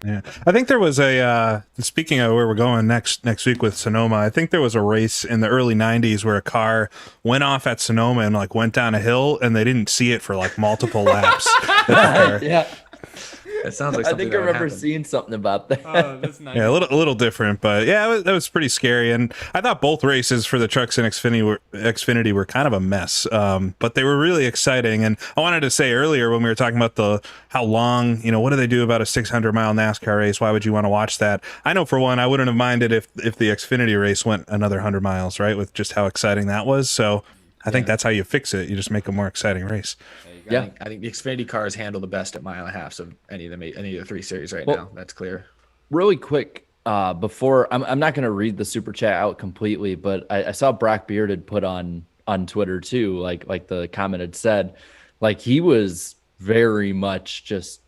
Yeah, I think there was a. Speaking of where we're going next week with Sonoma, I think there was a race in the early '90s where a car went off at Sonoma and like went down a hill, and they didn't see it for like multiple laps. Yeah. It sounds like I something think I that would remember happen. seeing something about that. Oh, that's nice. Yeah, a little different, but yeah, that was pretty scary. And I thought both races for the trucks and Xfinity were kind of a mess, but they were really exciting. And I wanted to say earlier when we were talking about how long, what do they do about a 600-mile NASCAR race? Why would you want to watch that? I know for one, I wouldn't have minded if the Xfinity race went another 100 miles, right? With just how exciting that was. So I think that's how you fix it. You just make a more exciting race. Yeah. I think the Xfinity cars handle the best at mile and a half of any of the 3 series right Well, now. That's clear. Really quick, before I'm not going to read the super chat out completely, but I saw Brock Beard had put on Twitter too, like the comment had said, like he was very much just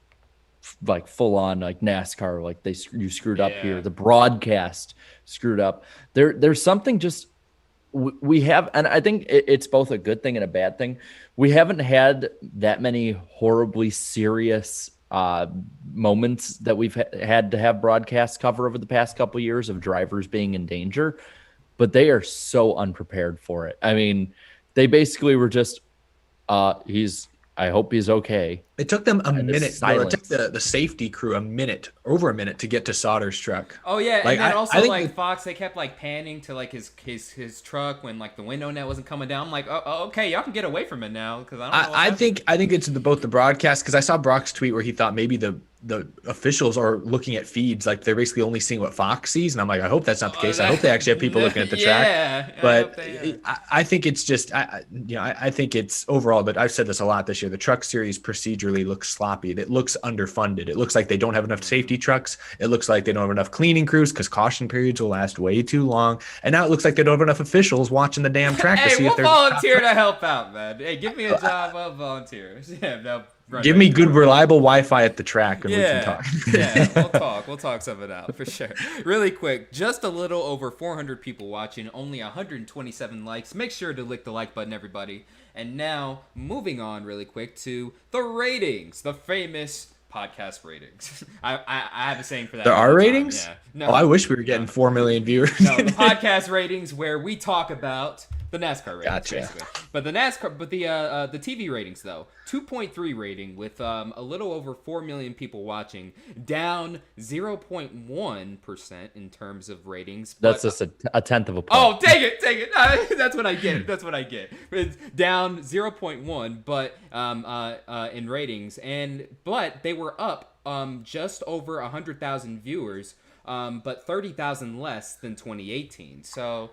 like full on like NASCAR, like you screwed up here. The broadcast screwed up. There's something just we have, and I think it's both a good thing and a bad thing. We haven't had that many horribly serious moments that we've had to have broadcasts cover over the past couple of years of drivers being in danger, but they are so unprepared for it. I mean, they basically were just, I hope he's okay. It took them a minute. Bro. It took silence. the safety crew over a minute to get to Sauter's truck. Oh yeah, Like, and then I also think like Fox, they kept like panning to like his truck when like the window net wasn't coming down. I'm like, oh, okay, y'all can get away from it now because I don't know. I think it's both the broadcast, because I saw Brock's tweet where he thought maybe the officials are looking at feeds, like they're basically only seeing what Fox sees, and I'm like, I hope that's not the case. I hope they actually have people looking at the track. But I think it's just I think it's overall, but I've said this a lot this year, the truck series procedurally looks sloppy. It looks underfunded. It looks like they don't have enough safety trucks. It looks like they don't have enough cleaning crews because caution periods will last way too long. And now it looks like they don't have enough officials watching the damn track to see Hey, if we'll they're volunteer to help out, man. Hey, give me a job. I'll volunteer. Yeah, no. Right, Give me good, reliable Wi-Fi at the track, and we can talk. Yeah, we'll talk something out for sure. Really quick, just a little over 400 people watching, only 127 likes. Make sure to lick the like button, everybody. And now, moving on really quick to the ratings, the famous podcast ratings. I have a saying for that. There are ratings? Yeah. No, Oh, I wish we were getting 4 million viewers. no, the podcast ratings where we talk about the NASCAR ratings, Gotcha. basically. But the TV ratings though, 2.3 rating with a little over 4 million people watching, down 0.1% in terms of ratings. That's but, just a tenth of a point. Oh, take it. That's what I get. It's down 0.1, but in ratings, but they were up just over 100,000 viewers, but 30,000 less than 2018. So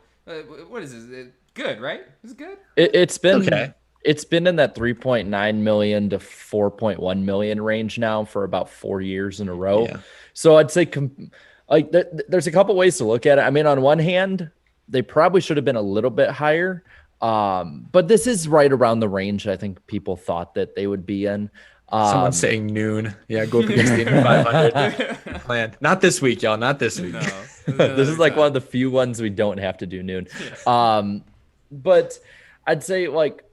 what is this? Good, right? Is it good? It's been okay. It's been in that 3.9 million to 4.1 million range now for about 4 years in a row. Yeah. So I'd say there's a couple ways to look at it. I mean, on one hand, they probably should have been a little bit higher. But this is right around the range I think people thought that they would be in. Someone's saying noon. Yeah, go up against the Indy 500 plan. Not this week, y'all. Not this week. No, this is like one of the few ones we don't have to do noon. But I'd say like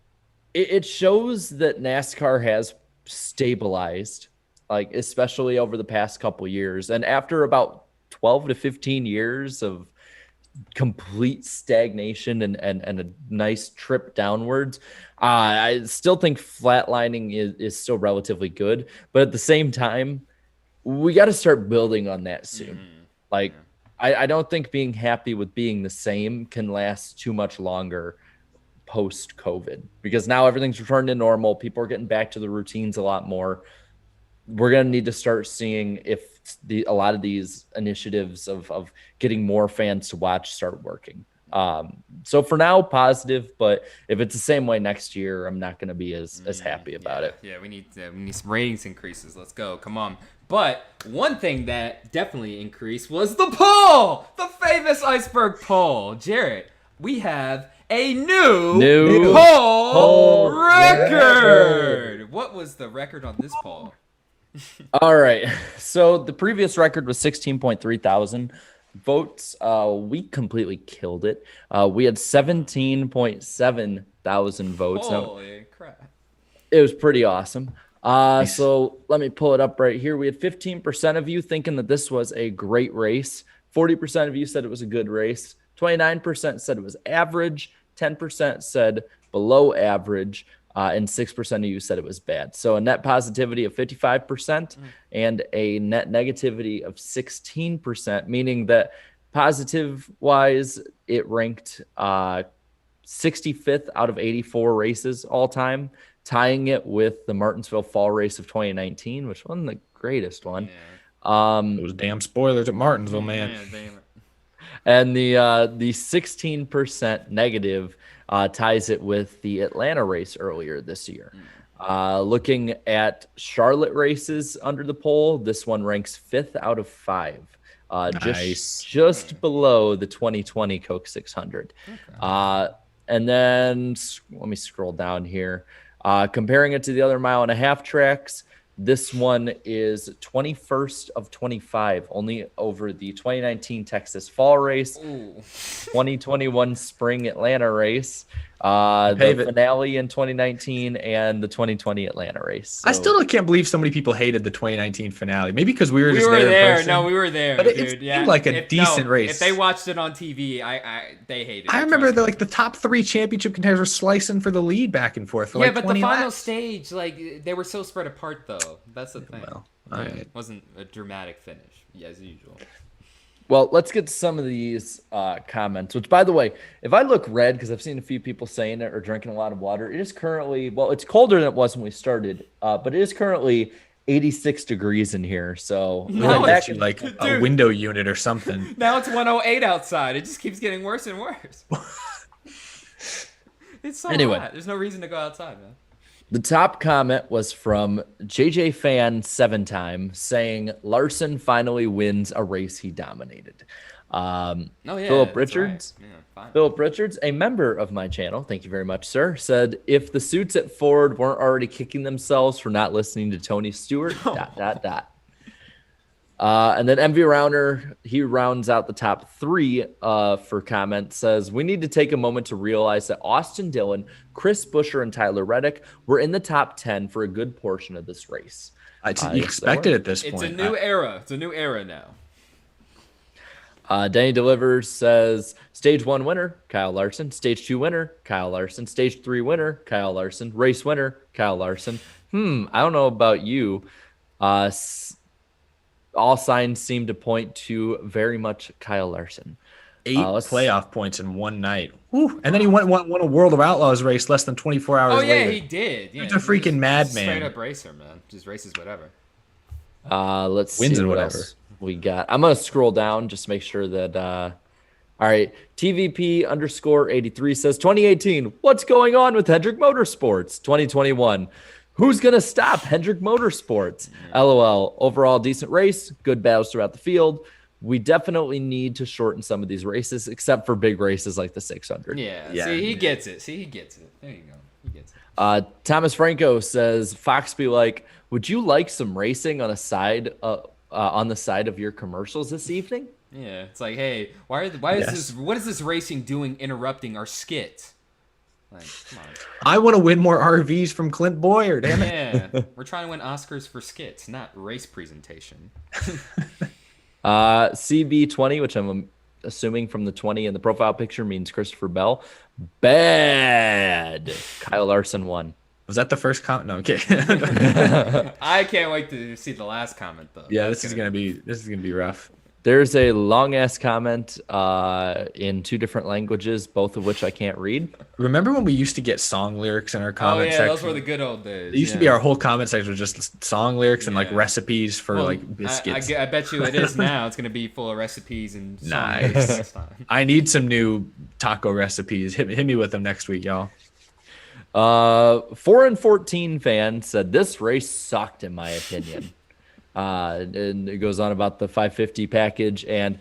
it shows that NASCAR has stabilized, like especially over the past couple years. And after about 12 to 15 years of complete stagnation and a nice trip downwards, I still think flatlining is still relatively good. But at the same time, we got to start building on that soon. Like, I don't think being happy with being the same can last too much longer post-COVID, because now everything's returned to normal. People are getting back to the routines a lot more. We're going to need to start seeing if a lot of these initiatives of getting more fans to watch start working. So for now, positive, but if it's the same way next year, I'm not going to be as happy about it. Yeah, we need some ratings increases. Let's go. Come on. But one thing that definitely increased was the poll, the famous iceberg poll. Jarrett, we have a new poll record. What was the record on this poll? All right. So the previous record was 16.3 thousand votes. We completely killed it. We had 17.7 thousand votes. Holy crap. It was pretty awesome. So let me pull it up right here. We had 15% of you thinking that this was a great race. 40% of you said it was a good race. 29% said it was average. 10% said below average. And 6% of you said it was bad. So a net positivity of 55% and a net negativity of 16%, meaning that positive-wise, it ranked 65th out of 84 races all time, tying it with the Martinsville Fall Race of 2019, which wasn't the greatest one. Yeah. Those damn spoilers at Martinsville, man. Yeah, damn it. And the 16% negative ties it with the Atlanta race earlier this year. Looking at Charlotte races under the poll, this one ranks 5th out of 5. Just below the 2020 Coke 600. Okay. And then let me scroll down here. Comparing it to the other mile and a half tracks, this one is 21st of 25, only over the 2019 Texas Fall Race, 2021 Spring Atlanta Race, the finale in 2019, and the 2020 Atlanta race. So, I still can't believe so many people hated the 2019 finale. Maybe because we were We just were there. there. No, we were there. But dude. it seemed like a decent race. If they watched it on TV, they hated it. I remember the top 3 championship contenders were slicing for the lead back and forth. For yeah, like but 20 the final laps. stage, like they were so spread apart, though. That's the thing. Well, It wasn't a dramatic finish, as usual. well, let's get to some of these comments, which, by the way, if I look red, because I've seen a few people saying it or drinking a lot of water, it is currently, well, it's colder than it was when we started, but it is currently 86 degrees in here. So No, Actually, like a window unit or something. Now it's 108 outside. It just keeps getting worse and worse. It's so hot. There's no reason to go outside, man. The top comment was from JJ Fan 7-time saying Larson finally wins a race he dominated. Philip Richards, Philip Richards, a member of my channel, thank you very much, sir, said if the suits at Ford weren't already kicking themselves for not listening to Tony Stewart, ... And then MV Rounder, he rounds out the top 3 for comments, says, we need to take a moment to realize that Austin Dillon, Chris Buescher, and Tyler Reddick were in the top 10 for a good portion of this race. You expected at this point. It's a new era. It's a new era now. Danny Delivers says, stage 1 winner, Kyle Larson. Stage 2 winner, Kyle Larson. Stage 3 winner, Kyle Larson. Race winner, Kyle Larson. I don't know about you. All signs seem to point to very much Kyle Larson. 8 playoff points in one night. Woo. And then he won a World of Outlaws race less than 24 hours later. Oh, yeah, he did. Yeah, He's a freaking madman. Straight up racer, man. Just races whatever. Let's Wins see and what whatever. else we got. I'm going to scroll down just to make sure that... all right, TVP_83 says, 2018, what's going on with Hendrick Motorsports? 2021, who's going to stop Hendrick Motorsports? LOL. Overall, decent race. Good battles throughout the field. we definitely need to shorten some of these races, except for big races like the 600. Yeah. Yeah. See, he gets it. There you go. He gets it. Thomas Franco says, Fox be like, would you like some racing on on the side of your commercials this evening? Yeah. It's like, hey, why is this? What is this racing doing interrupting our skit? Like, come on. I want to win more RVs from Clint Boyer, damn it. Yeah. We're trying to win Oscars for skits, not race presentation. CB20, which I'm assuming from the 20 in the profile picture means Christopher Bell. Bad. Kyle Larson won. Was that the first comment? No, okay. I can't wait to see the last comment though. Yeah, this is gonna be rough. There's a long ass comment in 2 different languages, both of which I can't read. Remember when we used to get song lyrics in our Oh comment yeah, section? those were the good old days. It used to be our whole comment section was just song lyrics and like recipes for like biscuits. I bet you it is now. It's gonna be full of recipes and song Nice. lyrics next time. I need some new taco recipes. Hit me with them next week, y'all. 4 and 14 fan said this race sucked in my opinion. And it goes on about the 550 package, and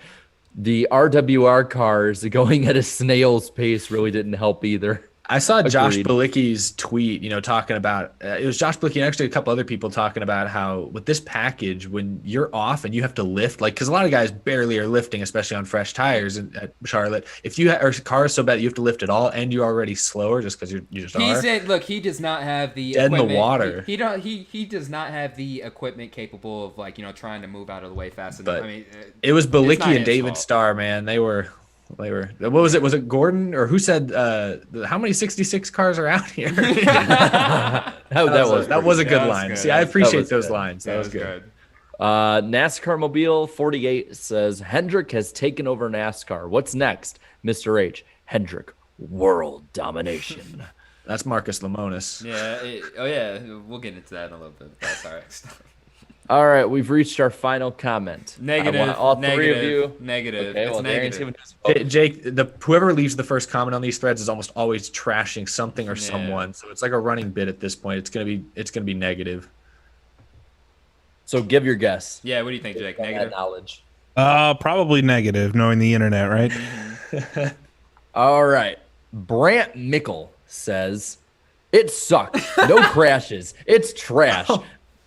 the RWR cars going at a snail's pace really didn't help either. I saw Josh Agreed. Balicki's tweet, talking about it was Josh Balicki and actually a couple other people talking about how with this package, when you're off and you have to lift, like because a lot of guys barely are lifting, especially on fresh tires at Charlotte. If you or car is so bad that you have to lift at all and you're already slower just because you just He are. said, "Look, he does not have the Dead in the equipment. water. He does not have the equipment capable of trying to move out of the way fast enough. But I mean, it was it's not Balicki and his David fault. Starr, man. They were. What was it? Was it Gordon or who said? How many 66 cars are out here? that was a good was line. good. See, I That appreciate was those good. lines. That was good. NASCAR Mobile 48 says Hendrick has taken over NASCAR. What's next, Mr. H? Hendrick, world domination. That's Marcus Lemonis. Yeah. We'll get into that in a little bit. That's all right. Stuff. All right, we've reached our final comment. Negative. I want all 3 of you. Negative. Okay, It's well, Darian's negative. giving his vote. Jake, whoever leaves the first comment on these threads is almost always trashing something or someone. So it's like a running bit at this point. It's gonna be negative. So give your guess. Yeah. What do you think, Jake? That Negative. knowledge. Probably negative, knowing the internet, right? All right. Brant Mickle says, it sucked. No crashes. It's trash.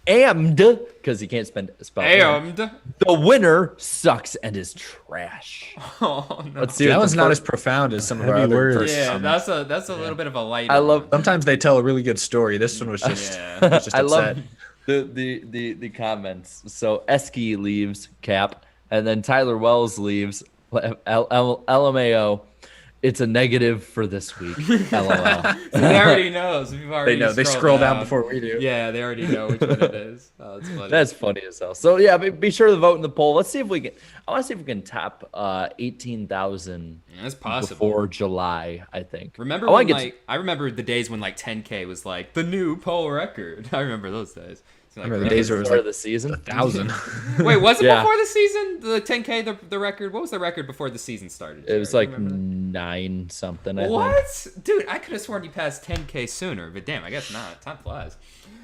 And, because he can't spell And. the winner sucks and is trash. Oh no. Let's see. That what one's the not first- as profound as some of our Heavy other words. first Yeah, comments. that's a little bit of a light. I love Sometimes they tell a really good story. This one was just, Yeah. was just I upset. love the comments. So Esky leaves cap, and then Tyler Wells leaves LMAO. It's a negative for this week. LOL. They already knows. We've already They know. They scrolled scroll down before we do. Yeah, they already know which one it is. Oh, that's funny. That's funny as hell. So yeah, be sure to vote in the poll. Let's see if we can. I want to see if we can top 18,000 That's possible. before July. I think. Remember I wanna when get I remember the days when 10K was like the new poll record. I remember those days. It's like, I remember the to days where it was start like of the season. 1,000. Wait, was it Yeah. before the season? The 10K, the record. What was the record before the season started? It was Jared? like You remember that? 9 something. I think. What? Dude, I could have sworn you passed 10K sooner, but damn, I guess not. Time flies.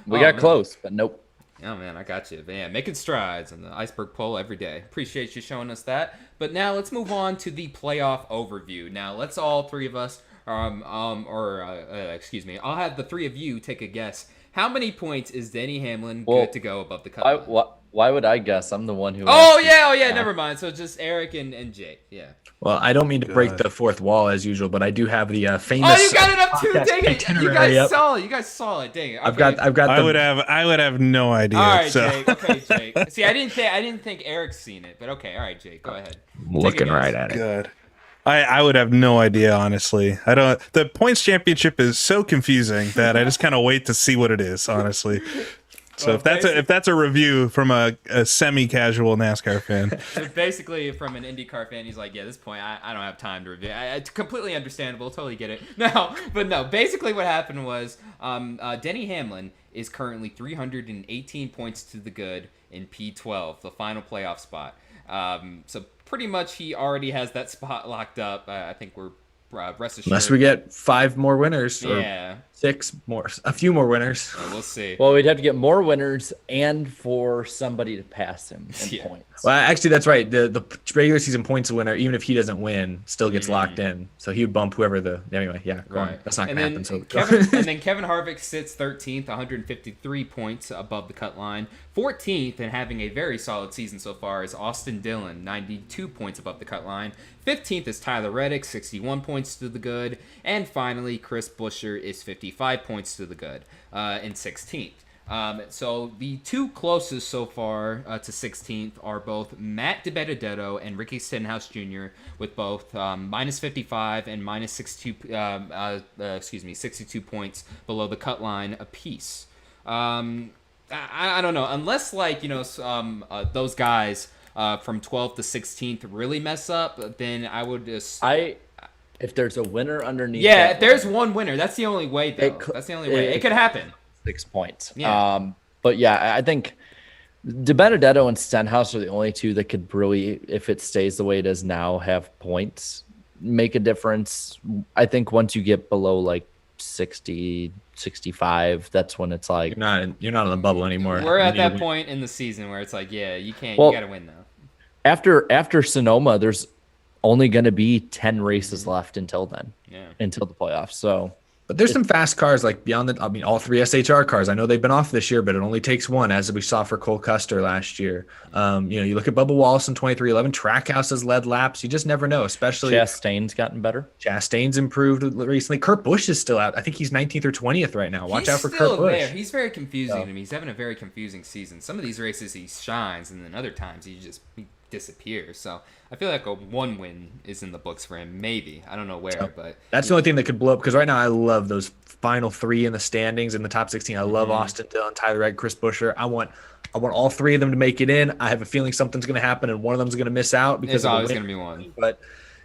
We Oh, got man. close, but nope. Oh man, I got you. Man, making strides in the iceberg poll every day. Appreciate you showing us that. But now let's move on to the playoff overview. Now let's all 3 of us, excuse me, I'll have the 3 of you take a guess. How many points is Denny Hamlin Well, good to go above the cut? Why would I guess? I'm the one who. Oh asked yeah, you. never mind. So just Eric and Jake. Yeah. Well, I don't mean to break God. the fourth wall as usual, but I do have the famous. Oh, you got it up too. podcast Dang it! You itinerary guys up. saw it. You guys saw it. Dang it. I've got the. I would have no idea. All right, so. Jake. Okay, Jake. See, I didn't think Eric's seen it, but okay. All right, Jake. Go ahead. looking Take a right guess. at it. Good. I would have no idea, honestly. I don't. The points championship is so confusing that I just kind of wait to see what it is, honestly. So Well, if that's a review from a semi-casual NASCAR fan, So basically, from an IndyCar fan, he's like, "Yeah, at this point, I don't have time to review. It's completely understandable. Totally get it." No. Basically, what happened was, Denny Hamlin is currently 318 points to the good in P12, the final playoff spot. So pretty much, he already has that spot locked up. I think we're rest assured. Unless we get 5 more winners or Yeah. 6 more, a few more winners. We'll see. Well, we'd have to get more winners and for somebody to pass him in Yeah. points. Well, actually, that's right. The regular season points winner, even if he doesn't win, still gets locked in. So he would bump whoever anyway. Yeah, go on. That's not and gonna then happen. So Kevin Harvick sits 13th, 153 points above the cut line. 14th and having a very solid season so far is Austin Dillon, 92 points above the cut line. 15th is Tyler Reddick, 61 points to the good. And finally, Chris Buescher is 55 points to the good in 16th. So the two closest so far to 16th are both Matt DiBenedetto and Ricky Stenhouse Jr. with both minus 55 and minus 62 points below the cut line apiece. I don't know, unless those guys from 12th to 16th really mess up, then I would just. If there's a winner underneath. Yeah, if there's one winner, that's the only way though. That's the only way it could happen. 6 points. Yeah. But yeah, I think DiBenedetto and Stenhouse are the only two that could really, if it stays the way it is now, have points, make a difference. I think once you get below like 60, 65, that's when it's like you're not on the bubble anymore. We're at that point in the season where it's like, yeah, you can't. Well, you got to win now. After Sonoma, there's only going to be 10 races left until then. Yeah. Until the playoffs. So. But there's some fast cars like beyond that. I mean, all 3 SHR cars. I know they've been off this year, but it only takes one, as we saw for Cole Custer last year. You look at Bubba Wallace in 2311. Trackhouse has led laps. You just never know, especially Chastain's gotten better. Chastain's improved recently. Kurt Busch is still out. I think he's 19th or 20th right now. Watch out for Kurt Busch. There. He's very confusing to me. He's having a very confusing season. Some of these races he shines, and then other times he disappears. So I feel like a 1 win is in the books for him. Maybe, I don't know where, but that's the only thing that could blow up. Because right now I love those final 3 in the standings in the top 16. I love Austin Dillon, Tyler Reddick, Chris Buescher. I want all 3 of them to make it in. I have a feeling something's going to happen and one of them's going to miss out because there's always going to be one. But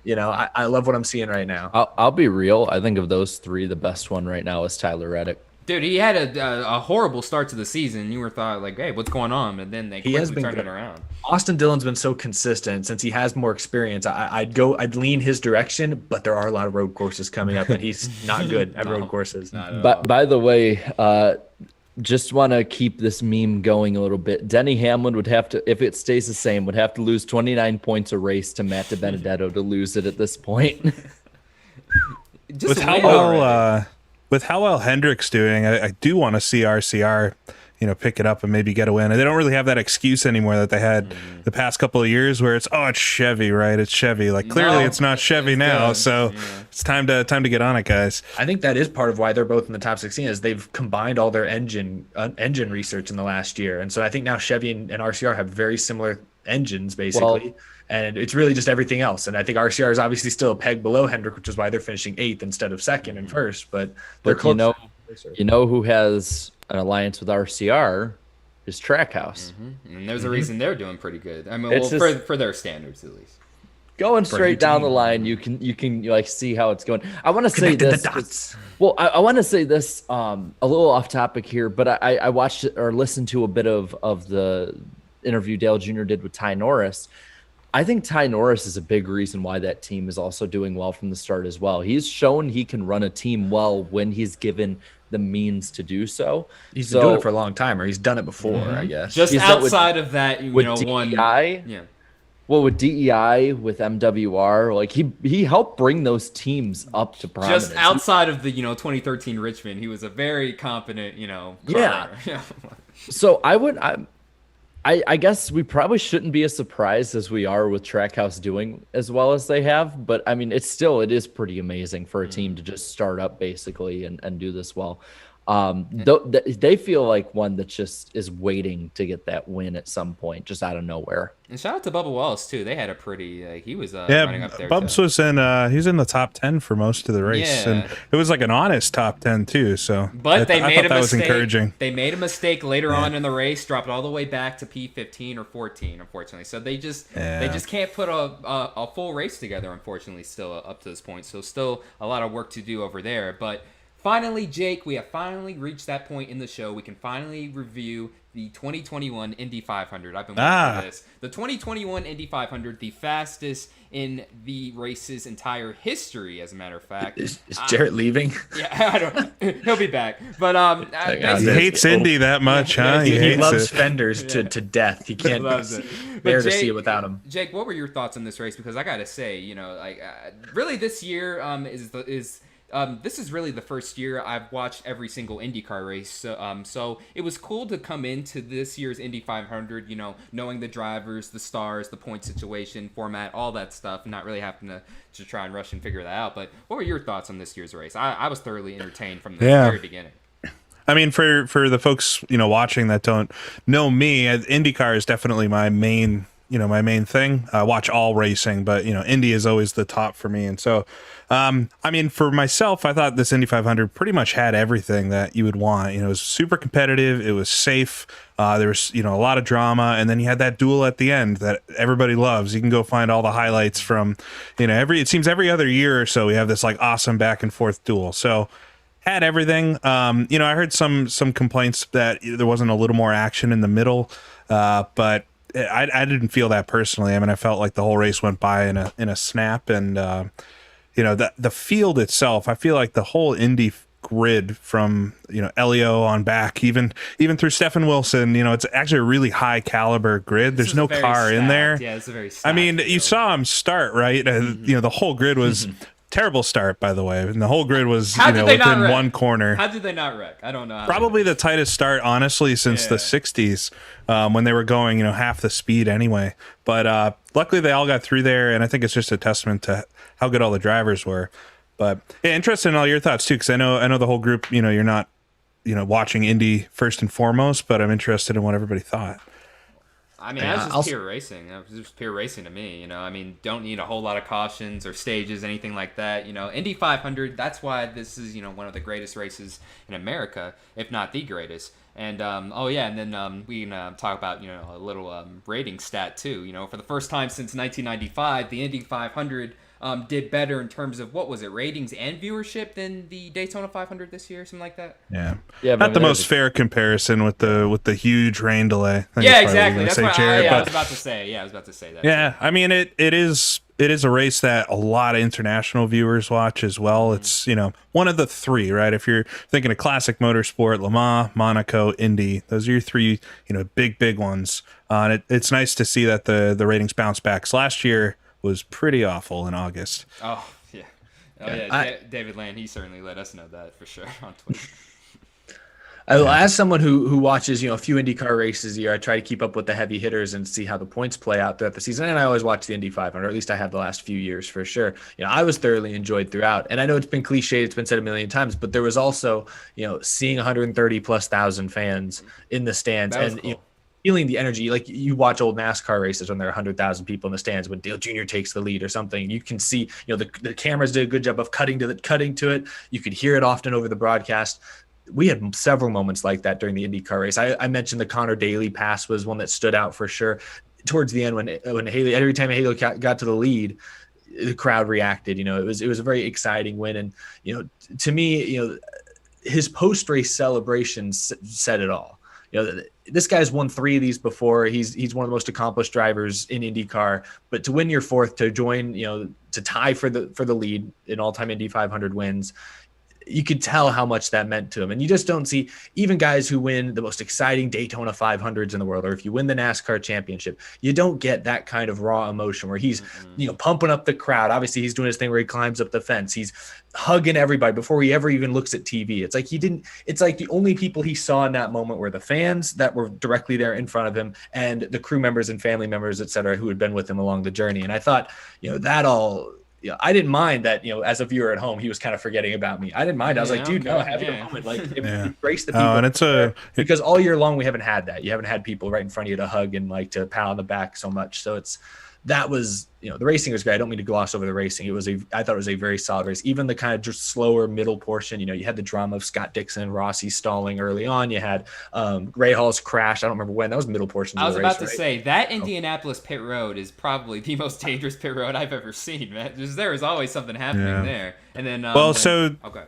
I love what I'm seeing right now. I'll be real. I think of those 3, the best one right now is Tyler Reddick. Dude, he had a horrible start to the season. You were thought like, hey, what's going on? And then they quickly turned it around. Austin Dillon's been so consistent since he has more experience. I'd lean his direction, but there are a lot of road courses coming up, and he's not good at road courses. But by the way, just want to keep this meme going a little bit. Denny Hamlin would have to, if it stays the same, would have to lose 29 points a race to Matt DiBenedetto to lose it at this point. With how well Hendrick's doing, I do want to see RCR, pick it up and maybe get a win. And they don't really have that excuse anymore that they had the past couple of years where it's Chevy, right? It's Chevy. Like clearly it's not Chevy now, so it's time to get on it, guys. I think that is part of why they're both in the top 16 is they've combined all their engine research in the last year, and so I think now Chevy and RCR have very similar engines basically. And it's really just everything else. And I think RCR is obviously still a peg below Hendrick, which is why they're finishing 8th instead of 2nd and 1st. But they're close. You know who has an alliance with RCR is Trackhouse. And there's a reason they're doing pretty good. I mean, for their standards at least. Going straight down the line, you can like see how it's going. I want to say this. Well, I want to say this a little off topic here, but I watched or listened to a bit of the interview Dale Jr. did with Ty Norris. I think Ty Norris is a big reason why that team is also doing well from the start as well. He's shown he can run a team well when he's given the means to do so. He's been doing it for a long time, or he's done it before, I guess. Just outside of that, one. DEI, Well, with DEI, with MWR, like he helped bring those teams up to prominence. Just outside of the 2013 Richmond, he was a very competent Yeah. So I guess we probably shouldn't be as surprised as we are with Trackhouse doing as well as they have, but I mean, it is pretty amazing for a team to just start up basically and do this well. They feel like one that just is waiting to get that win at some point, just out of nowhere. And shout out to Bubba Wallace too. They had a pretty he was running up there. Bubs was in he's in the top 10 for most of the race, and it was like an honest top 10 too. So, but they made a mistake. Was encouraging. They made a mistake later on in the race, dropped all the way back to P15 or 14, unfortunately. So they just can't put a full race together, unfortunately, still up to this point. So still a lot of work to do over there, but. Finally, Jake, we have finally reached that point in the show. We can finally review the 2021 Indy 500. I've been waiting for this. The 2021 Indy 500, the fastest in the race's entire history, as a matter of fact. Is Jarrett leaving? Yeah, I don't. He'll be back. But he hates Indy that much, huh? He loves fenders to death. He can't bear to see it without him. Jake, what were your thoughts on this race? Because I gotta say, really this year this is really the first year I've watched every single IndyCar race. So it was cool to come into this year's Indy 500, knowing the drivers, the stars, the point situation, format, all that stuff, and not really having to try and rush and figure that out. But what were your thoughts on this year's race? I was thoroughly entertained from the very beginning. I mean, for the folks, watching that don't know me, IndyCar is definitely my main thing. I watch all racing, but Indy is always the top for me. And so, I mean, for myself, I thought this Indy 500 pretty much had everything that you would want. It was super competitive. It was safe. There was, a lot of drama. And then you had that duel at the end that everybody loves. You can go find all the highlights from, it seems every other year or so we have this like awesome back and forth duel. So had everything. I heard some complaints that there wasn't a little more action in the middle, but I didn't feel that personally. I mean, I felt like the whole race went by in a snap, and the field itself. I feel like the whole Indy grid from Elio on back, even through Stephen Wilson. It's actually a really high caliber grid. There's no car in there. Yeah, it's a very. I mean, you saw him start right. The whole grid was. Terrible start, by the way. And the whole grid was, within one corner. How did they not wreck? I don't know. Probably the tightest start, honestly, since the 60s, when they were going, half the speed anyway. But luckily, they all got through there, and I think it's just a testament to how good all the drivers were. But interested in all your thoughts too, because I know the whole group. You're not, watching Indy first and foremost, but I'm interested in what everybody thought. I mean, that's just pure racing. It was just pure racing to me, I mean, don't need a whole lot of cautions or stages, anything like that. Indy 500, that's why this is, one of the greatest races in America, if not the greatest. And, and then we can talk about, a little rating stat, too. For the first time since 1995, the Indy 500 did better in terms of, what was it, ratings and viewership than the Daytona 500 this year, something like that? Yeah. Not the most fair comparison with the huge rain delay. Yeah, exactly. That's what I was about to say. Yeah, I was about to say that. Yeah, I mean, it is a race that a lot of international viewers watch as well. It's, one of the three, right? If you're thinking of classic motorsport, Le Mans, Monaco, Indy, those are your three, big ones. And it's nice to see that the ratings bounce back. Last year was pretty awful in August. Oh, yeah. David Land, he certainly let us know that for sure on Twitter. As someone who watches, a few IndyCar races a year, I try to keep up with the heavy hitters and see how the points play out throughout the season. And I always watch the Indy 500, or at least I have the last few years for sure. I was thoroughly enjoyed throughout. And I know it's been cliched, it's been said a million times, but there was also, seeing 130,000+ fans in the stands and cool. Feeling the energy. Like you watch old NASCAR races when there are 100,000 people in the stands when Dale Jr. takes the lead or something. You can see, the cameras did a good job of cutting to it. You could hear it often over the broadcast. We had several moments like that during the IndyCar race. I mentioned the Connor Daly pass was one that stood out for sure. Towards the end, when Haley, every time Haley got to the lead, the crowd reacted. It was a very exciting win, and to me, his post race celebrations said it all. This guy's won 3 of these before. He's one of the most accomplished drivers in IndyCar. But to win your 4th, to join, to tie for the lead in all-time Indy 500 wins, you could tell how much that meant to him. And you just don't see even guys who win the most exciting Daytona 500s in the world, or if you win the NASCAR championship, you don't get that kind of raw emotion where he's, pumping up the crowd. Obviously he's doing his thing where he climbs up the fence. He's hugging everybody before he ever even looks at TV. It's like the only people he saw in that moment were the fans that were directly there in front of him and the crew members and family members, et cetera, who had been with him along the journey. And I thought, that all, I didn't mind that, as a viewer at home, he was kind of forgetting about me. I didn't mind. I was like, dude, no, have your moment. Like, embrace the people. And because all year long we haven't had that. You haven't had people right in front of you to hug and like to pat on the back so much. So that was, the racing was great. I don't mean to gloss over the racing. I thought it was a very solid race. Even the kind of just slower middle portion, you had the drama of Scott Dixon and Rossi stalling early on. You had Ray Hall's crash. I don't remember when. That was middle portion. I was about to say that Indianapolis pit road is probably the most dangerous pit road I've ever seen, man. There is always something happening there. And then, okay.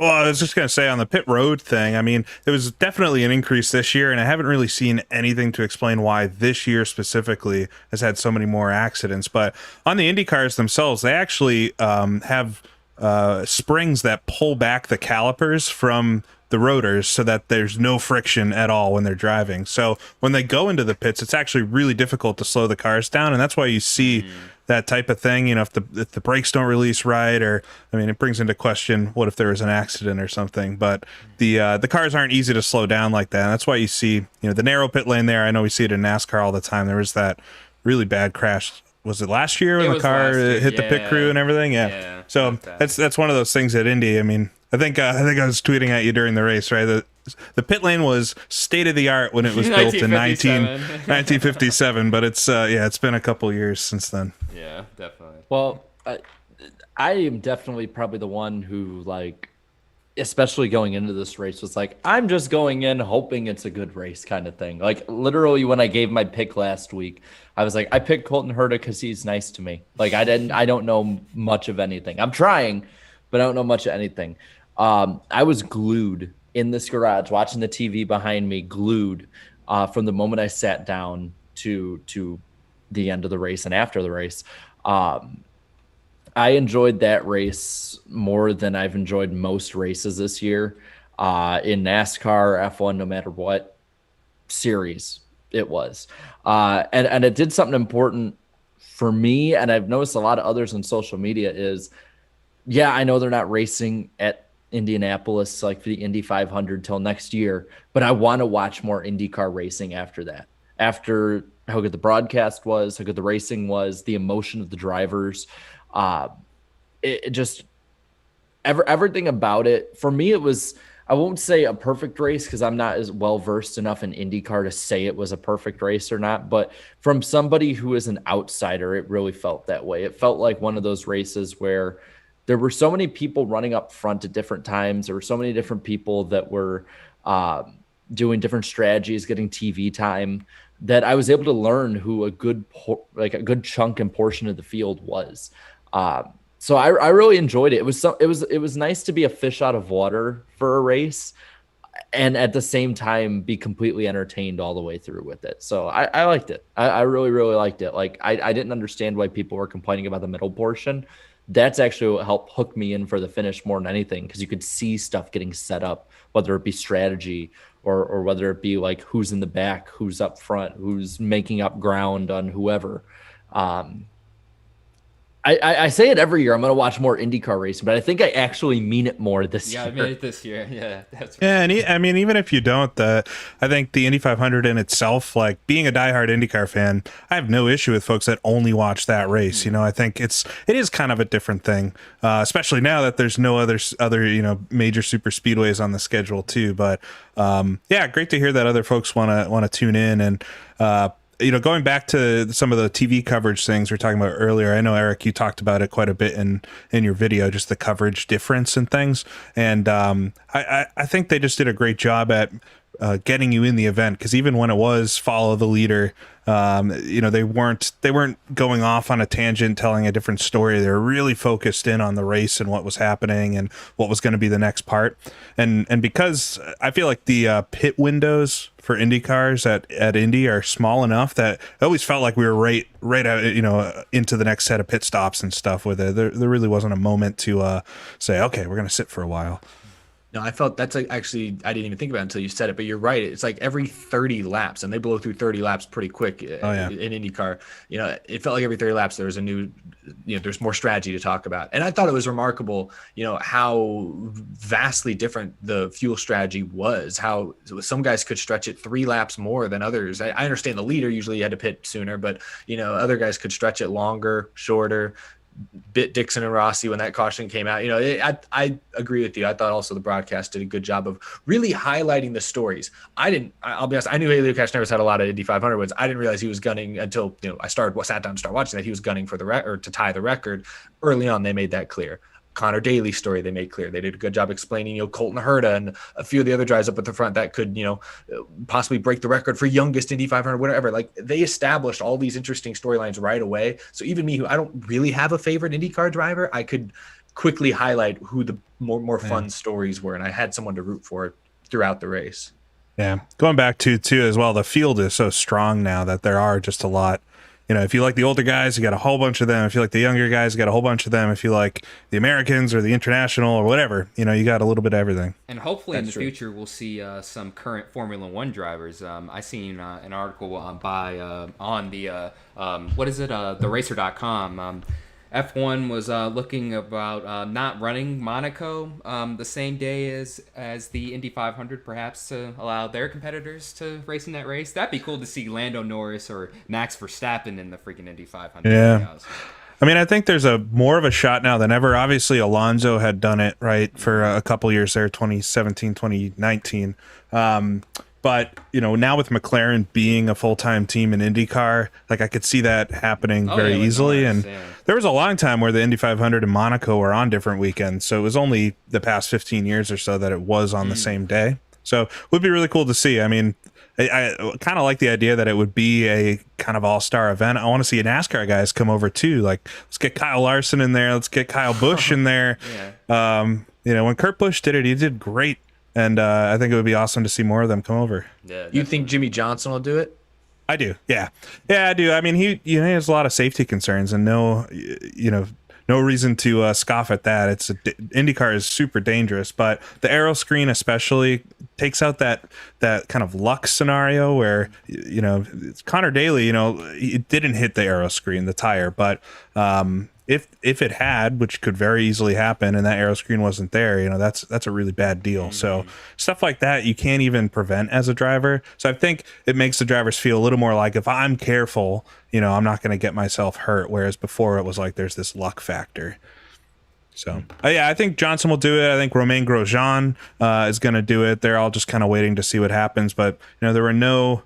Well, I was just going to say on the pit road thing, I mean, it was definitely an increase this year, and I haven't really seen anything to explain why this year specifically has had so many more accidents. But on the Indy cars themselves, they actually have springs that pull back the calipers from the rotors so that there's no friction at all when they're driving. So when they go into the pits, it's actually really difficult to slow the cars down, and that's why you see that type of thing. You know, if the brakes don't release right, or I mean, it brings into question what if there was an accident or something. But the cars aren't easy to slow down like that. And that's why you see, you know, the narrow pit lane there. I know we see it in NASCAR all the time. There was that really bad crash. Was it last year when the car hit the pit crew and everything? Yeah. So that's one of those things at Indy. I mean, I think I was tweeting at you during the race, right? The pit lane was state of the art when it was built in 1957, but it's been a couple years since then. Yeah, definitely. Well, I am definitely probably the one who, like, especially going into this race, was like, I'm just going in hoping it's a good race kind of thing. Like, literally when I gave my pick last week, I was like, I picked Colton Herta because he's nice to me. Like, I don't know much of anything. I'm trying, but I don't know much of anything. I was glued in this garage, watching the TV behind me, glued from the moment I sat down to the end of the race and after the race. I enjoyed that race more than I've enjoyed most races this year in NASCAR, F1, no matter what series it was. And it did something important for me, and I've noticed a lot of others on social media is, yeah, I know they're not racing at Indianapolis like for the Indy 500 till next year, but I want to watch more IndyCar racing after that. After how good the broadcast was, how good the racing was, the emotion of the drivers, it just everything about it. For me, it was, I won't say a perfect race because I'm not as well versed enough in IndyCar to say it was a perfect race or not, but from somebody who is an outsider, it really felt that way. It felt like one of those races where there were so many people running up front at different times. There were so many different people that were doing different strategies, getting TV time, that I was able to learn who a good chunk and portion of the field was. So I really enjoyed it. It was nice to be a fish out of water for a race, and at the same time be completely entertained all the way through with it. So I liked it. I really, really liked it. Like I didn't understand why people were complaining about the middle portion. That's actually what helped hook me in for the finish more than anything, because you could see stuff getting set up, whether it be strategy or whether it be like who's in the back, who's up front, who's making up ground on whoever. I say it every year. I'm going to watch more IndyCar racing, but I think I actually mean it more this year. Yeah, I mean it this year. Yeah, that's right. Yeah, and I mean, even if you don't, I think the Indy 500 in itself, like being a diehard IndyCar fan, I have no issue with folks that only watch that race. You know, I think it is kind of a different thing, especially now that there's no other major super speedways on the schedule too. But yeah, great to hear that other folks want to tune in. And going back to some of the TV coverage things we were talking about earlier, I know, Eric, you talked about it quite a bit in your video, just the coverage difference and things. And I think they just did a great job at getting you in the event, because even when it was follow the leader, they weren't going off on a tangent telling a different story. They were really focused in on the race and what was happening and what was going to be the next part. And because I feel like the pit windows for Indy cars at Indy are small enough that it always felt like we were right out, into the next set of pit stops and stuff with it. There really wasn't a moment to say, okay, we're going to sit for a while. No, I felt that's actually, I didn't even think about it until you said it, but you're right. It's like every 30 laps, and they blow through 30 laps pretty quick in IndyCar. It felt like every 30 laps there was a new, there's more strategy to talk about. And I thought it was remarkable, how vastly different the fuel strategy was, how some guys could stretch it 3 laps more than others. I understand the leader usually had to pit sooner, but, other guys could stretch it longer, shorter. Bit Dixon and Rossi when that caution came out. I agree with you. I thought also the broadcast did a good job of really highlighting the stories. I'll be honest, I knew Helio Castroneves had a lot of Indy 500 wins. I didn't realize he was gunning until I sat down to start watching that he was gunning for the record, to tie the record. Early on, they made that clear. Connor Daly's story they made clear. They did a good job explaining, Colton Herta and a few of the other drives up at the front that could, possibly break the record for youngest Indy 500, whatever. Like, they established all these interesting storylines right away. So even me, who I don't really have a favorite IndyCar driver, I could quickly highlight who the more fun stories were, and I had someone to root for throughout the race. Yeah, going back to too as well, the field is so strong now that there are just a lot. You know, if you like the older guys, you got a whole bunch of them. If you like the younger guys, you got a whole bunch of them. If you like the Americans or the international or whatever, you know, you got a little bit of everything. And hopefully in the future, we'll see some current Formula One drivers. I seen an article on the the Racer.com. F1 was looking about not running Monaco the same day as the Indy 500, perhaps to allow their competitors to race in that race. That'd be cool to see Lando Norris or Max Verstappen in the freaking Indy 500. Yeah. I mean, I think there's more of a shot now than ever. Obviously, Alonso had done it, right, for a couple years there, 2017, 2019. But, you know, now with McLaren being a full-time team in IndyCar, like I could see that happening very easily. Norris, and there was a long time where the Indy 500 and Monaco were on different weekends. So it was only the past 15 years or so that it was on the same day. So it would be really cool to see. I mean, I kind of like the idea that it would be a kind of all-star event. I want to see NASCAR guys come over too. Like, let's get Kyle Larson in there. Let's get Kyle Busch in there. You know, when Kurt Busch did it, he did great. And I think it would be awesome to see more of them come over. Yeah, you think Jimmy Johnson will do it? I do. Yeah, I do. I mean, he has a lot of safety concerns and no reason to scoff at that. IndyCar is super dangerous, but the aero screen especially takes out that kind of luck scenario where, you know, Connor Daly, you know, it didn't hit the aero screen, the tire, but if it had, which could very easily happen, and that aero screen wasn't there, you know, that's a really bad deal. So stuff like that you can't even prevent as a driver. So I think it makes the drivers feel a little more like, if I'm careful, you know, I'm not going to get myself hurt. Whereas before it was like there's this luck factor. So yeah, I think Johnson will do it. I think Romain Grosjean is going to do it. They're all just kind of waiting to see what happens. But you know, there were no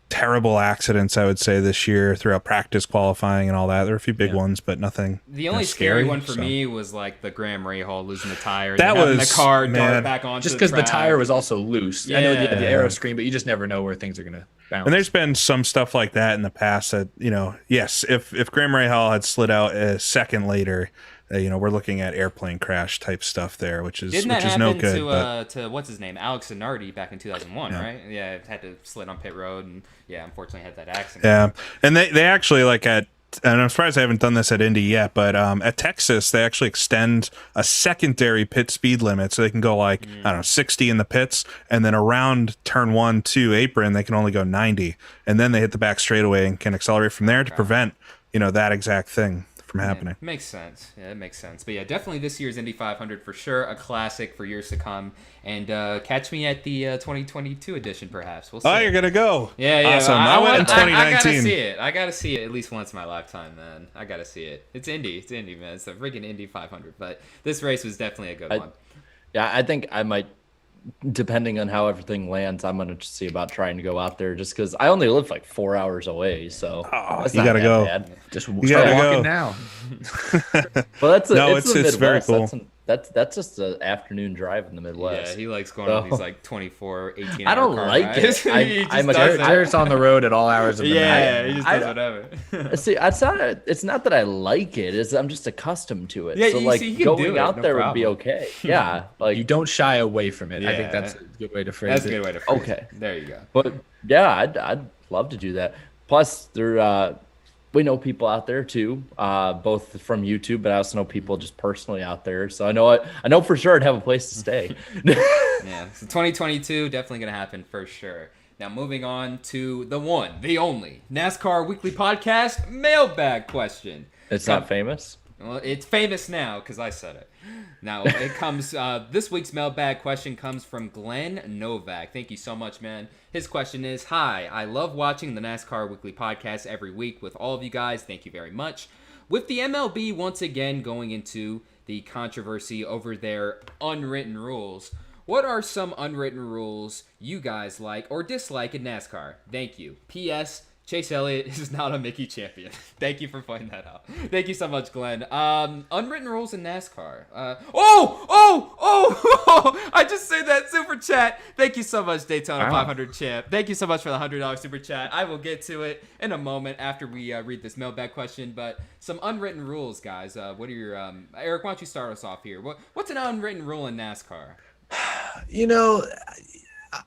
terrible accidents, I would say, this year throughout practice, qualifying, and all that. There were a few big ones, but nothing. The only scary one for me was like the Graham Rahal losing the tire. That was the car dart back onto just because the tire was also loose. I know the aero screen, but you just never know where things are going to bounce. And there's been some stuff like that in the past that, you know, yes, if Graham Rahal had slid out a second later, you know, we're looking at airplane crash type stuff there, which is no good. To what's his name, Alex Zanardi, back in 2001, right? Yeah, had to slid on pit road, and unfortunately had that accident. Yeah, and they actually and I'm surprised I haven't done this at Indy yet, but at Texas they actually extend a secondary pit speed limit, so they can go like I don't know 60 in the pits, and then around turn 1 2 apron they can only go 90, and then they hit the back straightaway and can accelerate from there to prevent that exact thing from happening. Makes sense. Yeah, it makes sense. But yeah, definitely this year's Indy 500 for sure, a classic for years to come. And catch me at the 2022 edition, perhaps. We'll see. Oh, you're gonna go? Yeah. Awesome. I went in 2019. I gotta see it. I gotta see it at least once in my lifetime, man. I gotta see it. It's Indy, man. It's the freaking Indy 500. But this race was definitely a good one. Yeah, I think I might. Depending on how everything lands, I'm gonna see about trying to go out there just because I only live like 4 hours away, so you gotta go. Bad. Just you start gotta walking go now. Well, that's it's very cool. That's just an afternoon drive in the Midwest. Yeah, he likes going on these like 24, 18 I don't hour car like rides. it. Jared's on the road at all hours of the night. Yeah, he just does whatever. See, it's not that I like it. I'm just accustomed to it. Yeah, so you like see, you can going do it, out no there would problem. be okay. Yeah, like You don't shy away from it. I think Yeah. that's a good way to phrase That's a it. good way to phrase Okay. it. There you go. But yeah, I'd love to do that. Plus, we know people out there too, both from YouTube, but I also know people just personally out there. So I know for sure I'd have a place to stay. Yeah, so 2022 definitely gonna happen for sure. Now moving on to the one, the only NASCAR Weekly Podcast mailbag question. It's not famous. Well, it's famous now because I said it. Now it comes. This week's mailbag question comes from Glenn Novak. Thank you so much, man. His question is: Hi, I love watching the NASCAR Weekly Podcast every week with all of you guys. Thank you very much. With the MLB once again going into the controversy over their unwritten rules, what are some unwritten rules you guys like or dislike in NASCAR? Thank you. P.S. Chase Elliott is not a Mickey champion. Thank you for pointing that out. Thank you so much, Glenn. Unwritten rules in NASCAR. I just saved that super chat. Thank you so much, Daytona 500 champ. Thank you so much for the $100 super chat. I will get to it in a moment after we read this mailbag question. But some unwritten rules, guys. What are your Eric? Why don't you start us off here? What's an unwritten rule in NASCAR?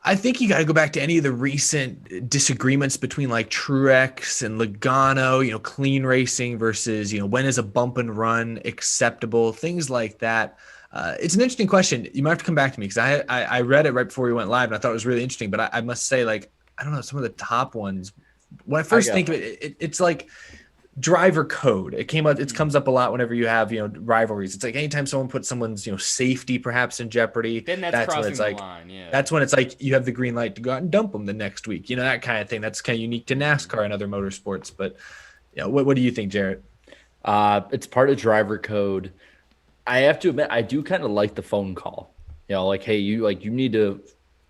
I think you got to go back to any of the recent disagreements between like Truex and Logano, clean racing versus, when is a bump and run acceptable, things like that. It's an interesting question. You might have to come back to me because I read it right before we went live and I thought it was really interesting, but I must say, like, I don't know, some of the top ones, when I first think of it, it's like driver code. It comes up a lot whenever you have, rivalries. It's like anytime someone puts someone's, safety perhaps in jeopardy, then that's when it's like, line, yeah. That's when it's like you have the green light to go out and dump them the next week, that kind of thing. That's kind of unique to NASCAR and other motorsports. But what do you think, Jarrett? It's part of driver code. I have to admit, I do kind of like the phone call, like, hey, you need to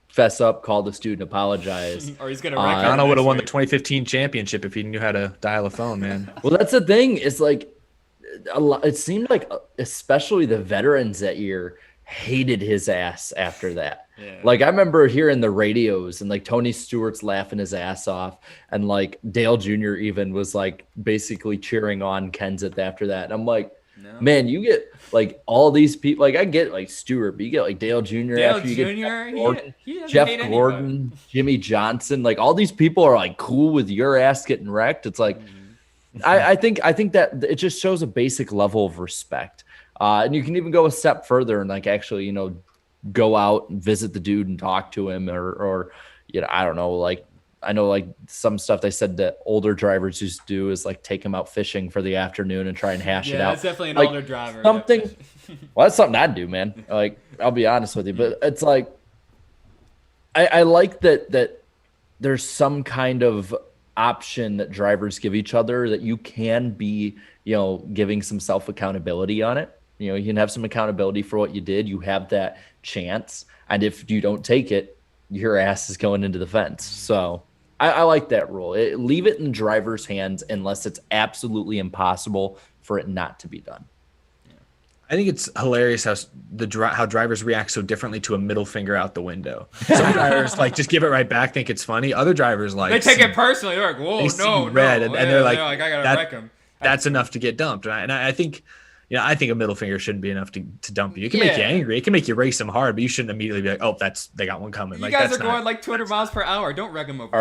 fess up, call the student, apologize. Or he's gonna. Donald would have won the 2015 championship if he knew how to dial a phone, man. Well, that's the thing. It's like it seemed like especially the veterans that year hated his ass after that. Yeah. Like I remember hearing the radios and like Tony Stewart's laughing his ass off, and like Dale Jr. even was like basically cheering on Kenseth after that. And I'm like, no. Man, you get like all these people. Like I get like Stewart, but you get like Dale Jr. after you get Jeff Gordon, Jimmy Johnson. Like all these people are like cool with your ass getting wrecked. It's like I think that it just shows a basic level of respect. And you can even go a step further and like actually go out and visit the dude and talk to him or I don't know, like. I know like some stuff they said that older drivers used to do is like take him out fishing for the afternoon and try and hash it out. Yeah, that's definitely an like, older driver. Something. Well, that's something I'd do, man. Like, I'll be honest with you, but it's like, I like that there's some kind of option that drivers give each other that you can be, giving some self-accountability on it. You can have some accountability for what you did. You have that chance. And if you don't take it, your ass is going into the fence. So I like that rule. Leave it in drivers' hands unless it's absolutely impossible for it not to be done. I think it's hilarious how drivers react so differently to a middle finger out the window. Some drivers like just give it right back, think it's funny. Other drivers like they take it personally. They're like, "Whoa, no, red," no. and they're like, "I gotta wreck him." That's enough to get dumped, right? And I think. I think a middle finger shouldn't be enough to dump you. It can make you angry. It can make you race them hard, but you shouldn't immediately be like, "Oh, they got one coming." You guys are going like 200 miles per hour. Don't wreck them over.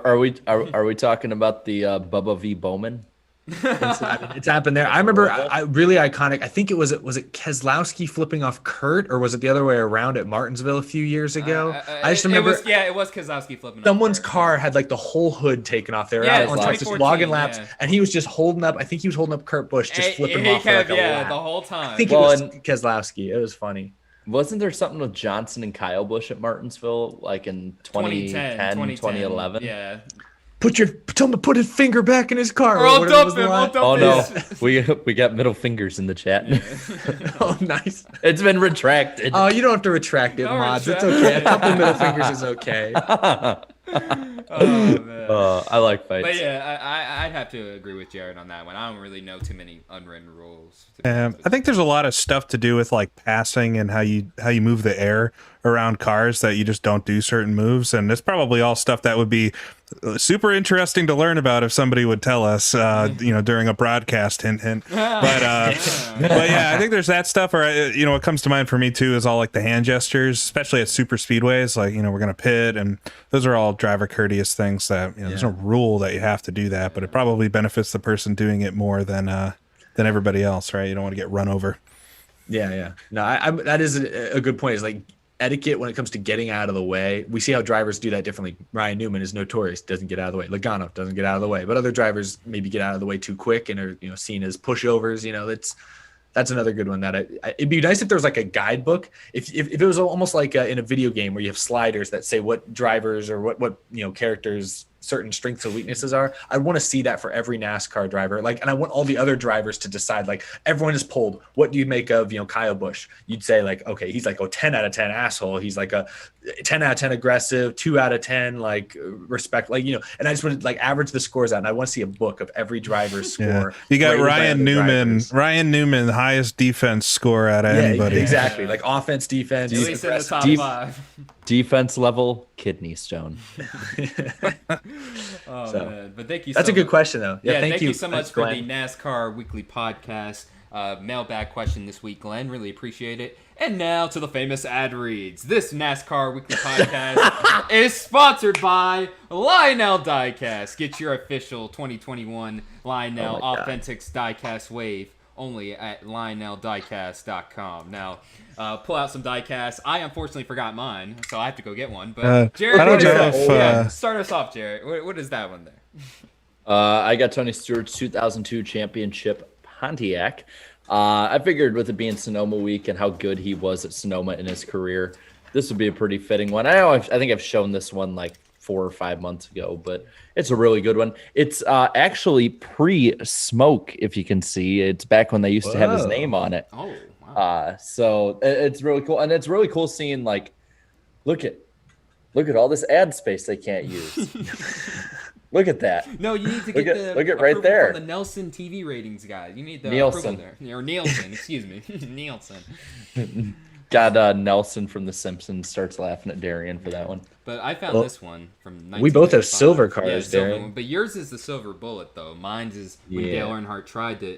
Are we talking about the Bubba v. Bowman? It's happened there. I remember really iconic. I think it was Keselowski flipping off Kurt, or was it the other way around at Martinsville a few years ago? I just remember. It was Keselowski flipping. Someone's car had like the whole hood taken off. They were out on track just logging laps, and he was just holding up. I think he was holding up Kurt Busch, just flipping him off for like a lap. The whole time. I think it was Keselowski. It was funny. Wasn't there something with Johnson and Kyle Busch at Martinsville, like in 2010, 2011? Yeah. Tell him to put his finger back in his car. Or I'll dump him. Oh no, we got middle fingers in the chat. Yeah. Oh, nice. It's been retracted. Oh, you don't have to retract it, mods. It's okay. A couple middle fingers is okay. Oh man. I like fights. But yeah, I'd have to agree with Jared on that one. I don't really know too many unwritten rules. I think there's a lot of stuff to do with like passing and how you move the air around cars that you just don't do certain moves, and it's probably all stuff that would be super interesting to learn about if somebody would tell us, during a broadcast. Hint. But yeah, I think there's that stuff. Or what comes to mind for me too is all like the hand gestures, especially at super speedways. Like we're gonna pit, and those are all driver courteous things that there's no rule that you have to do that, but it probably benefits the person doing it more than everybody else, right? You don't want to get run over. Yeah. No, that is a good point. Is like etiquette when it comes to getting out of the way. We see how drivers do that differently. Ryan Newman is notorious, doesn't get out of the way. Logano doesn't get out of the way, but other drivers maybe get out of the way too quick and are seen as pushovers. That's another good one. That it'd be nice if there was like a guidebook. If it was almost like in a video game where you have sliders that say what drivers or what characters certain strengths and weaknesses are. I want to see that for every NASCAR driver. Like, and I want all the other drivers to decide, like, everyone is polled. What do you make of, Kyle Busch? You'd say, like, okay, he's like 10 out of 10 asshole. He's like a 10 out of 10 aggressive, 2 out of 10, like, respect, like, and I just want to like average the scores out. And I want to see a book of every driver's score. You got rated by Ryan other Newman. drivers. Ryan Newman, the highest defense score out of anybody. Exactly. Like offense, defense, At least in the top Deep- 5. Defense level, kidney stone. Oh, So, man. But thank you That's so a good much. question, though. Yeah, thank you so much Thanks, for Glenn. the NASCAR Weekly Podcast mailbag question this week, Glenn. Really appreciate it. And now to the famous ad reads. This NASCAR Weekly Podcast is sponsored by Lionel Diecast. Get your official 2021 Lionel Authentics Diecast Wave only at LionelDiecast.com. Now, pull out some diecast. I unfortunately forgot mine, so I have to go get one. But Jared, I don't what is know that? if, Yeah, start us off, Jared. What is that one there? I got Tony Stewart's 2002 championship Pontiac. I figured with it being Sonoma week and how good he was at Sonoma in his career, this would be a pretty fitting one. I think I've shown this one like 4 or 5 months ago, but it's a really good one. It's actually pre-smoke, if you can see. It's back when they used to have his name on it. Oh, wow. So it's really cool, and it's really cool seeing like, look at all this ad space they can't use. Look at that. No, you need to Look get at- the look at right approval there. from the Nelson TV ratings guy. You need the Nielsen. approval there. Or Nielsen, excuse me. Nielsen. God, Nelson from The Simpsons starts laughing at Darian for that one. But I found this one from we both have 1995. silver cars, yeah, silver Darren. one. But yours is the silver bullet, though. Mine's is when Yeah. Dale Earnhardt tried to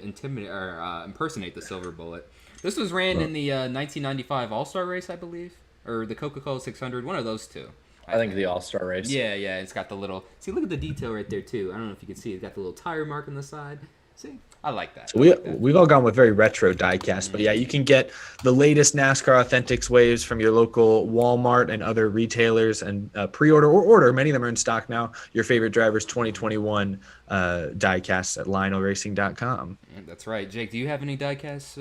impersonate the silver bullet. This was ran in the 1995 All-Star race, I believe, or the Coca-Cola 600. One of those two. I think the All-Star race. Yeah, it's got the little. See, look at the detail right there too. I don't know if you can see. It's got the little tire mark on the side. See, I like that. We've all gone with very retro diecast, but yeah, you can get the latest NASCAR Authentics waves from your local Walmart and other retailers, and pre-order or order. Many of them are in stock now. Your favorite drivers 2021 diecasts at LionelRacing.com. Yeah, that's right, Jake. Do you have any diecasts?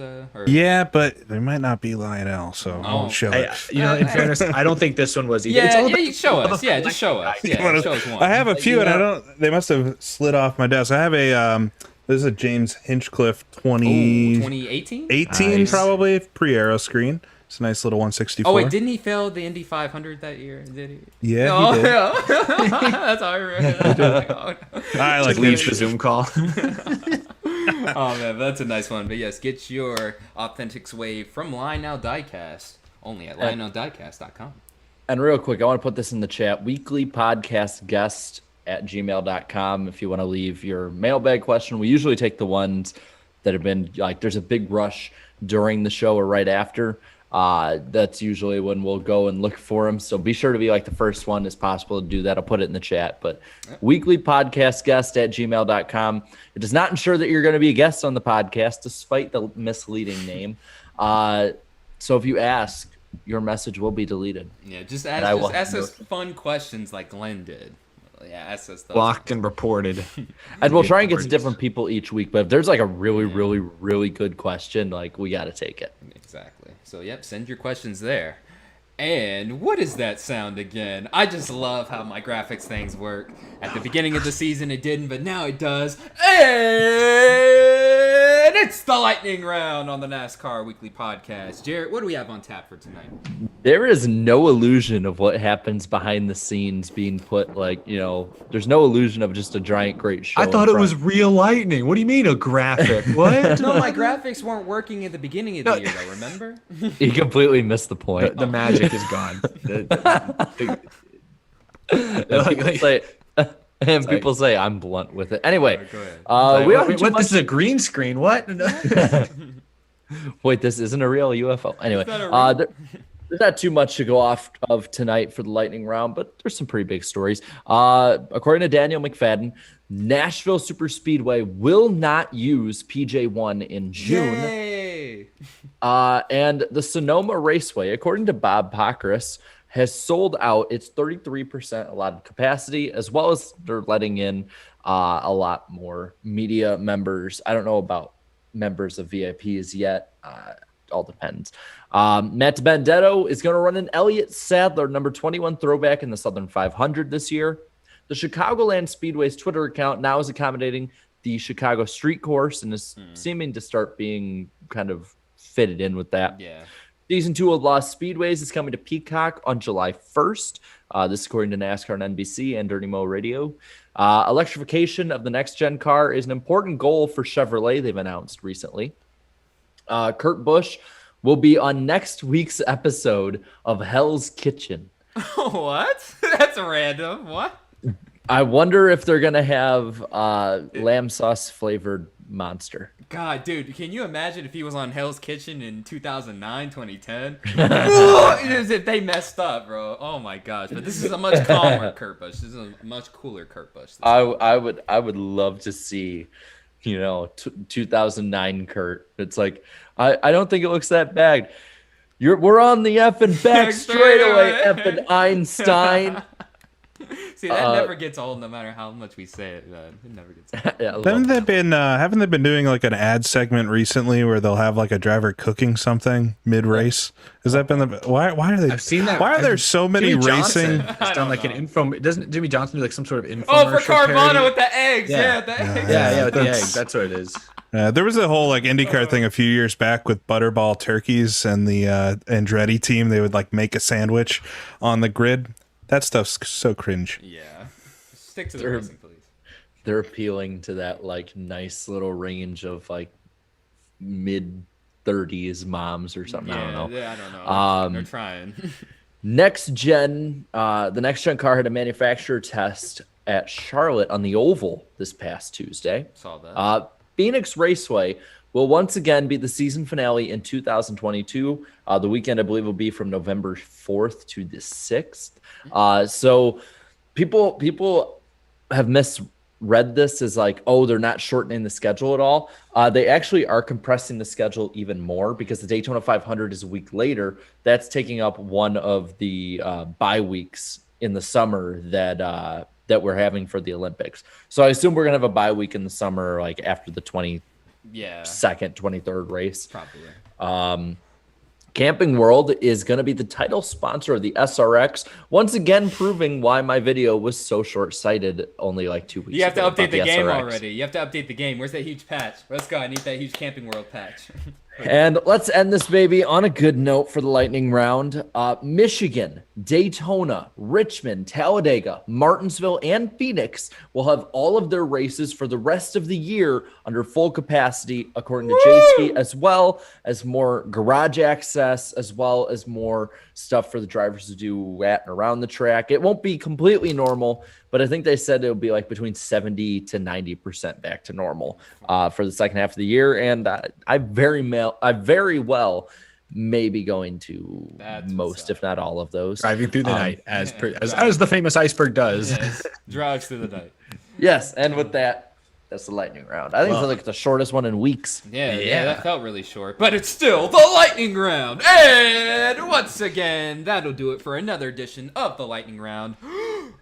Yeah, but they might not be Lionel, so I Oh. won't show Hey, it. in fairness, I don't think this one was either. It's all Yeah, you show us. Yeah, just show us. Yeah, show us one. I have a few, and I don't. They must have slid off my desk. I have a. This is a James Hinchcliffe 2018? 18 Nice. probably pre-aero screen. It's a nice little 164. Oh wait, didn't he fail the Indy 500 that year? Did he? Yeah, Oh, he did. yeah. That's how I remember. I like leaves it. the Zoom call. Oh man, that's a nice one. But yes, get your Authentics wave from Lionel Diecast only at LionelDiecast.com. And real quick, I want to put this in the chat. Weekly podcast guest at gmail.com if you want to leave your mailbag question. We usually take the ones that have been like, there's a big rush during the show or right after. That's usually when we'll go and look for them. So be sure to be like the first one as possible to do that. I'll put it in the chat. But weekly podcast guest at gmail.com. It does not ensure that you're going to be a guest on the podcast, despite the misleading name. So if you ask, your message will be deleted. Yeah, just And I will ask have us fun questions like Glenn did. Yeah, ask us those. Blocked and reported. And we'll try and get to different people each week. But if there's like a really, really, really good question, like we got to take it. Exactly. So, yep, send your questions there. And what is that sound again? I just love how my graphics things work. At the beginning of the season, it didn't, but now it does. And it's the lightning round on the NASCAR Weekly Podcast. Jarrett, what do we have on tap for tonight? There is no illusion of what happens behind the scenes being put, like, you know, there's no illusion of just a giant, great show. I thought in it was front. real lightning. What do you mean a graphic? What? No, my graphics weren't working at the beginning of the year, though, remember? You completely missed the point. The magic is gone. People say I'm blunt with it. Anyway, Go ahead. we don't Wait, have too what? much- This is a green screen. What? Wait, this isn't a real UFO. Anyway, not a there's not too much to go off of tonight for the lightning round, but there's some pretty big stories. According to Daniel McFadden, Nashville Superspeedway will not use PJ1 in June. Yay! And the Sonoma Raceway, according to Bob Pockrass, has sold out its 33% allotted capacity, as well as they're letting in a lot more media members. I don't know about members of VIPs yet. All depends. Matt Benedetto is going to run an Elliott Sadler number 21 throwback in the Southern 500 this year. The Chicagoland Speedway's Twitter account now is accommodating the Chicago street course and is seeming to start being kind of fitted in with that. Yeah. Season 2 of Lost Speedways is coming to Peacock on July 1st. This is according to NASCAR and NBC and Dirty Mo Radio. Electrification of the next-gen car is an important goal for Chevrolet, they've announced recently. Kurt Busch will be on next week's episode of Hell's Kitchen. What? That's random. What? I wonder if they're going to have lamb sauce-flavored monster. God, dude, can you imagine if he was on Hell's Kitchen in 2009, 2010? As if they messed up, bro. Oh my gosh. But this is a much calmer Kurt Busch. This is a much cooler Kurt Busch. I would love to see, 2009 Kurt. It's like, I don't think it looks that bad. We're on the effing back straightaway, effing Einstein. See, that never gets old, no matter how much we say it. It never gets old. Yeah, haven't they been doing like an ad segment recently where they'll have like a driver cooking something mid race? Has that been why are they? I've seen that. Why are there so many Jimmy racing? Johnson has done like an info. Doesn't Jimmy Johnson do like some sort of infomercial? Oh, for Carvana parody? with the eggs. Yeah. The eggs. Yeah, with the eggs. That's what it is. There was a whole like IndyCar thing a few years back with Butterball turkeys and the Andretti team. They would like make a sandwich on the grid. That stuff's so cringe. Yeah. Stick to the racing, please. They're appealing to that like nice little range of like mid 30s moms or something. I don't know. Yeah, I don't know. They're trying. The next gen car had a manufacturer test at Charlotte on the Oval this past Tuesday. Saw that. Phoenix Raceway will once again be the season finale in 2022. The weekend, I believe, will be from November 4th to the 6th. So people have misread this as like, oh, they're not shortening the schedule at all. They actually are compressing the schedule even more because the Daytona 500 is a week later. That's taking up one of the bye weeks in the summer that we're having for the Olympics. So I assume we're gonna have a bye week in the summer, like after the 22nd, 23rd race. Probably. Camping World is going to be the title sponsor of the SRX, once again proving why my video was so short-sighted only like 2 weeks ago. You have to update the game SRX. already. You have to update the game. Where's that huge patch? Let's go. I need that huge Camping World patch. And let's end this baby on a good note for the lightning round. Michigan, Daytona, Richmond, Talladega, Martinsville, and Phoenix will have all of their races for the rest of the year under full capacity, according to JSP, as well as more garage access, as well as more stuff for the drivers to do at and around the track. It won't be completely normal, but I think they said it'll be like between 70 to 90% back to normal for the second half of the year. And I very well may be going to most, if not all of those. Driving through the night, as the famous iceberg does. Yes. Drives through the night. Yes, and with that, that's the lightning round. I think it's like the shortest one in weeks. Yeah, that felt really short, but it's still the lightning round. And once again, that'll do it for another edition of the lightning round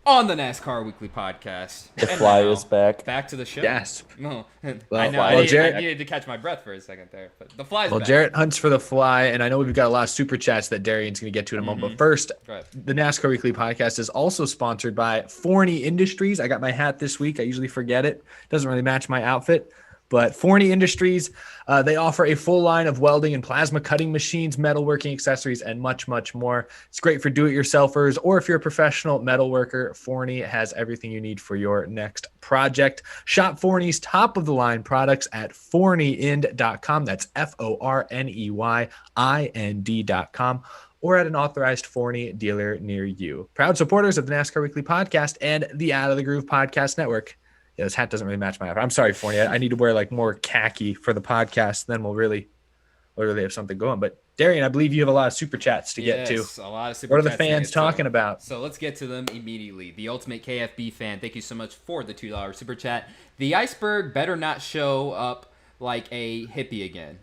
on the NASCAR Weekly Podcast. The fly is back. Back to the show. Yes. No, Well, I know. well, I Jarrett- needed to catch my breath for a second there, but the fly's Well, back. Jarrett hunts for the fly, and I know we've got a lot of super chats that Darian's going to get to in a moment. But first, Right. the NASCAR Weekly Podcast is also sponsored by Forney Industries. I got my hat this week. I usually forget it. Doesn't really match my outfit. But Forney Industries, they offer a full line of welding and plasma cutting machines, metalworking accessories, and much, much more. It's great for do-it-yourselfers, or if you're a professional metal worker, Forney has everything you need for your next project. Shop Forney's top-of-the-line products at forneyInd.com. That's FORNEYIND.com. Or at an authorized Forney dealer near you. Proud supporters of the NASCAR Weekly Podcast and the Out of the Groove Podcast Network. Yeah, this hat doesn't really match my outfit. I'm sorry, Forney. I need to wear like more khaki for the podcast. Then we'll really have something going. But Darian, I believe you have a lot of super chats to get to. A lot of super What are the chats to fans get to. talking about? So let's get to them immediately. The Ultimate KFB fan, thank you so much for the $2 super chat. The iceberg better not show up like a hippie again.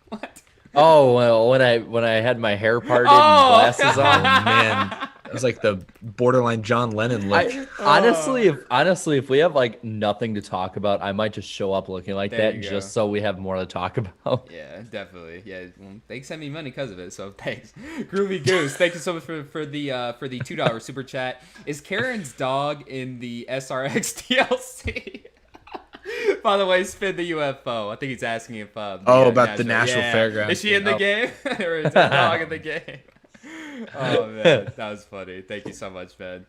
What? Oh, well, when I had my hair parted and glasses on, Man, That was like the borderline John Lennon look. Honestly, if we have like nothing to talk about, I might just show up looking like There that you go. just so we have more to talk about. Yeah, definitely. Yeah, well, they sent me money because of it, so thanks. Groovy Goose, thank you so much for the $2 super chat. Is Karen's dog in the SRX DLC? By the way, spin the UFO. I think he's asking if about the National Fairgrounds. Is she in the game, or is her dog in the game? Oh man, that was funny. Thank you so much, man.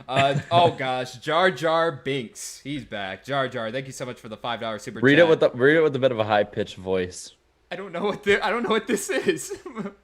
Oh gosh, Jar Jar Binks, he's back. Jar Jar, thank you so much for the $5 super chat. Read it with a bit of a high pitched voice. I don't know what this is.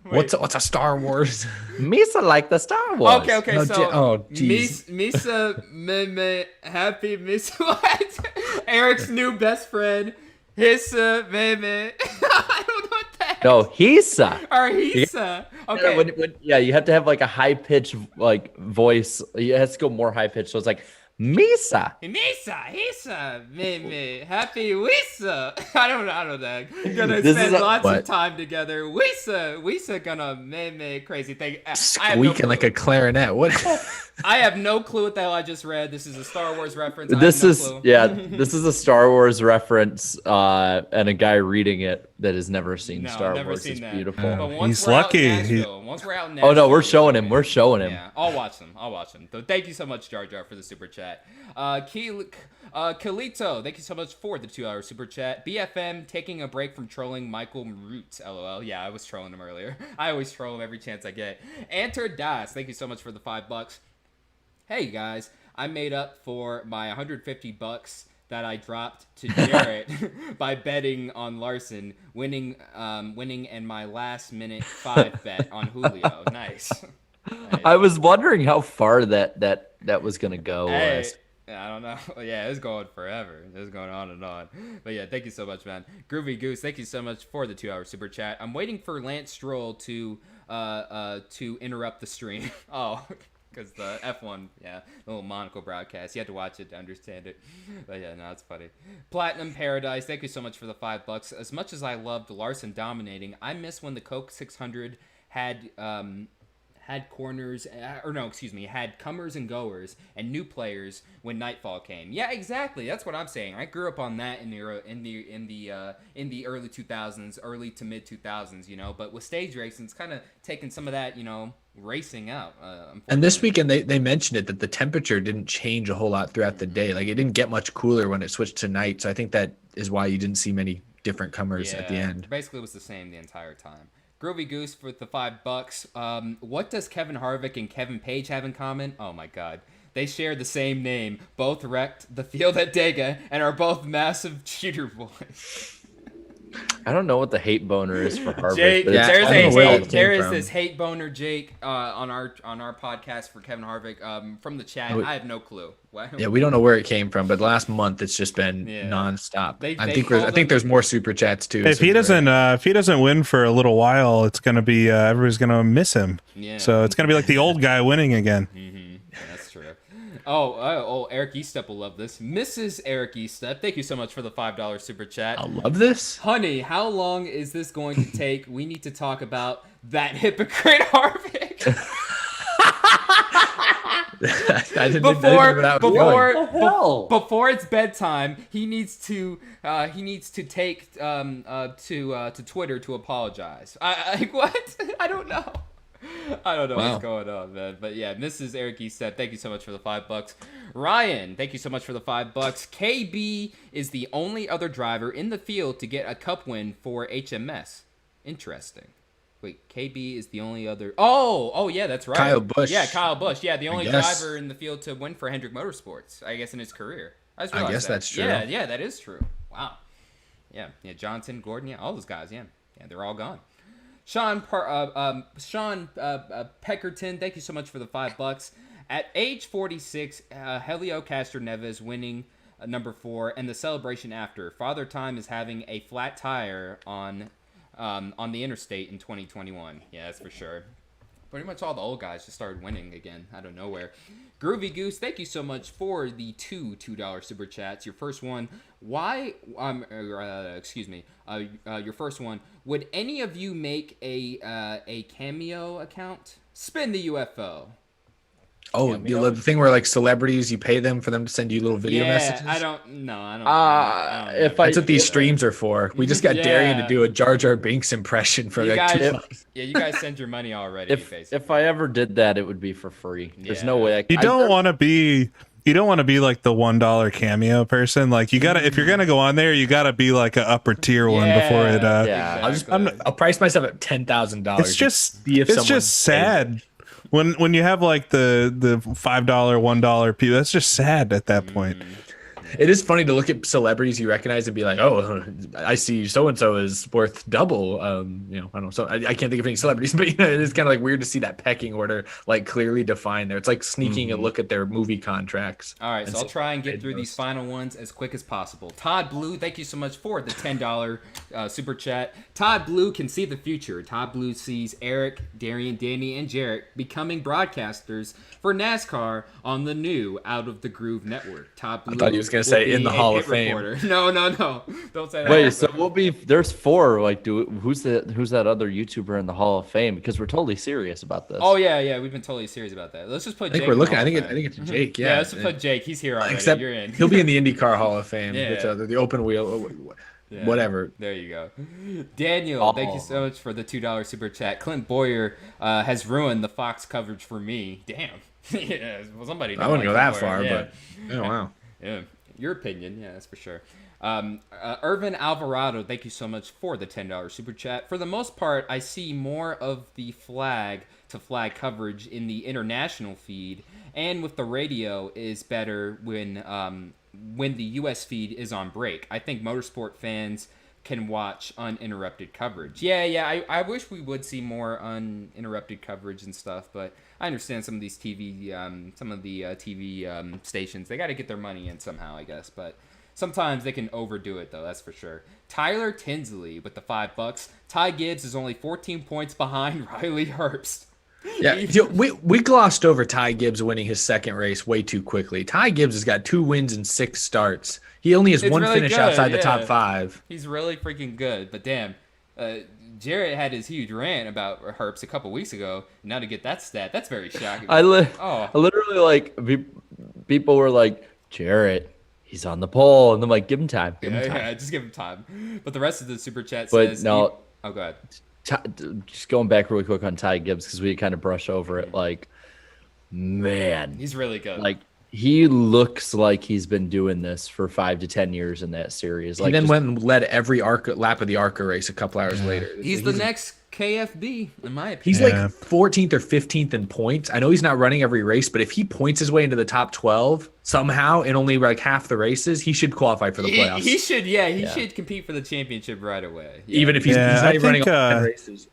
What's a Star Wars? Misa like the Star Wars. Okay. No, So, geez. Misa, me, happy Misa. What? Eric's new best friend. Hissa, me. I don't know what that is. No, Hisa. Or Hissa. Okay. You have to have like a high pitched like voice. You have to go more high pitched. So it's like Misa. Hissa, me, happy Wisa. I don't know that. Gonna This spend is lots of what? time together. Wisa gonna me crazy thing. I have no Squeaking like clue. a clarinet. What? I have no clue what the hell I just read. This is a Star Wars reference. This I have is no clue. this is a Star Wars reference, and a guy reading it that has never seen No, Star never Wars. seen It's that. beautiful. But once He's we're lucky. Out in Nashville, once we're out in Nashville, Oh no, we're we'll showing show him. We're showing him. Yeah, I'll watch them. So thank you so much, Jar Jar, for the super chat. Kalito, thank you so much for the $2 super chat. BFM taking a break from trolling Michael Root. LOL. Yeah, I was trolling him earlier. I always troll him every chance I get. Anter Das, thank you so much for the $5. Hey guys, I made up for my $150 that I dropped to Jarrett by betting on Larson, winning in my last minute 5 bet on Julio. Nice. I was wondering how far that was gonna go. Hey, I don't know. Yeah, it's going forever. It's going on and on. But yeah, thank you so much, man. Groovy Goose, thank you so much for the $2 super chat. I'm waiting for Lance Stroll to interrupt the stream. Oh, because the F1, the little Monaco broadcast. You had to watch it to understand it. But yeah, no, it's funny. Platinum Paradise, thank you so much for the $5. As much as I loved Larson dominating, I miss when the Coke 600 had corners, had comers and goers and new players when nightfall came. Yeah, exactly. That's what I'm saying. I grew up on that in the early 2000s, early to mid 2000s, But with stage racing, it's kind of taking some of that, racing out. And this weekend they mentioned it that the temperature didn't change a whole lot throughout the day. Like it didn't get much cooler when it switched to night. So I think that is why you didn't see many different comers at the end. Basically, it was the same the entire time. Groovy Goose with the $5. What does Kevin Harvick and Kevin Page have in common? Oh my God. They share the same name, both wrecked the field at Dega, and are both massive cheater boys. I don't know what the hate boner is for Harvick. Jake, but it's I don't know where it came there is from. this hate boner, Jake, on our podcast for Kevin Harvick from the chat. I have no clue. Yeah, we don't know where it came from, but last month it's just been nonstop. I think there's more super chats too. If he doesn't win for a little while, it's gonna be everybody's gonna miss him. Yeah. So it's gonna be like the old guy winning again. Yeah, that's true. Oh, Eric Eastep will love this. Mrs. Eric Eastep, thank you so much for the $5 super chat. I love this. Honey, how long is this going to take? We need to talk about that hypocrite Harvick. Before it's bedtime, he needs to take to Twitter to apologize. What? I don't know. What's going on, man. But yeah, Mrs. Eric said, thank you so much for the $5. Ryan, thank you so much for the $5. KB is the only other driver in the field to get a cup win for HMS. Interesting. Wait, KB is the only other. Oh, yeah, that's right. Kyle Busch. Yeah, Kyle Busch. Yeah, the only guess. driver in the field to win for Hendrick Motorsports, I guess, in his career. I guess that's true. Yeah, that is true. Wow. Yeah, Johnson, Gordon, yeah, all those guys, yeah, they're all gone. Sean Peckerton, thank you so much for the $5. At age 46, Helio Castroneves winning number 4, and the celebration after. Father Time is having a flat tire on the interstate in 2021. Yeah, that's for sure. Pretty much all the old guys just started winning again out of nowhere. Groovy Goose, thank you so much for the $2 super chats. Your first one, your first one. Would any of you make a Cameo account? Spin the UFO. Oh, the thing where like celebrities, you pay them for them to send you little video messages. I don't. No, I don't. That's what these streams are for. We just got Darian to Yeah. do a Jar Jar Binks impression for You like guys, $2. you guys send your money already. If I ever did that, it would be for free. There's no Yeah. way. You don't want to be like the $1 cameo person. Like you gotta, if you're gonna go on there, you gotta be like an upper tier one before it. Yeah. I'll price myself at $10,000. It's just sad when you have like the $5, $1 people. That's just sad at that point. It is funny to look at celebrities you recognize and be like, oh, I see so and so is worth double. I don't know. So I can't think of any celebrities, but it is kind of like weird to see that pecking order like clearly defined there. It's like sneaking a look at their movie contracts. All right, so I'll try and get through these final ones as quick as possible. Todd Blue, thank you so much for the $10 super chat. Todd Blue can see the future. Todd Blue sees Eric, Darian, Danny, and Jarrett becoming broadcasters for NASCAR on the new Out of the Groove network. Todd Blue. I thought he was going to say in the Hall of Fame. Reporter. No. Don't say that. Wait, so we'll be there's 4. Like, who's that other YouTuber in the Hall of Fame? Because we're totally serious about this. Oh yeah, we've been totally serious about that. Let's just put. I think Jake we're in the looking. Hall I think of Fame. it's Jake. Yeah, let's just put Jake. He's here already. Except You're in. he'll be in the IndyCar Hall of Fame. Yeah. Which, the open wheel, Yeah. whatever. There you go. Daniel, thank you so much for the $2 super chat. Clint Boyer has ruined the Fox coverage for me. Damn. Yeah, well, somebody. I wouldn't go Clint that Boyer. far, Yeah. but oh wow. Yeah, your opinion. Yeah, that's for sure. Irvin Alvarado, thank you so much for the $10 super chat. For the most part, I see more of the flag to flag coverage in the international feed, and with the radio is better when the U.S. feed is on break. I think motorsport fans can watch uninterrupted coverage. Yeah, I wish we would see more uninterrupted coverage and stuff, but I understand some of these TV, TV stations, they got to get their money in somehow, I guess, but sometimes they can overdo it, though, that's for sure. Tyler Tinsley with the $5. Ty Gibbs is only 14 points behind Riley Herbst. Yeah, we glossed over Ty Gibbs winning his second race way too quickly. Ty Gibbs has got 2 wins and 6 starts. He only has one really finish good, outside the yeah. top 5. He's really freaking good, but damn, Jarrett had his huge rant about Herbst a couple weeks ago. Now to get that stat, that's very shocking. I literally like people were like, Jarrett, he's on the pole, and I'm like, give him time. Yeah, just give him time. But the rest of the super chat But says, no, oh, go ahead. Just going back really quick on Ty Gibbs because we kind of brush over it. Like, man, He's really good. like he looks like he's been doing this for 5 to 10 years in that series. Like, He then went and led every lap of the ARCA race a couple hours later. He's the next KFB, in my opinion. He's like 14th or 15th in points. I know he's not running every race, but if he points his way into the top 12 somehow in only like half the races, he should qualify for the playoffs. He should, he should compete for the championship right away. Yeah. Even if he's not even running all 10 races.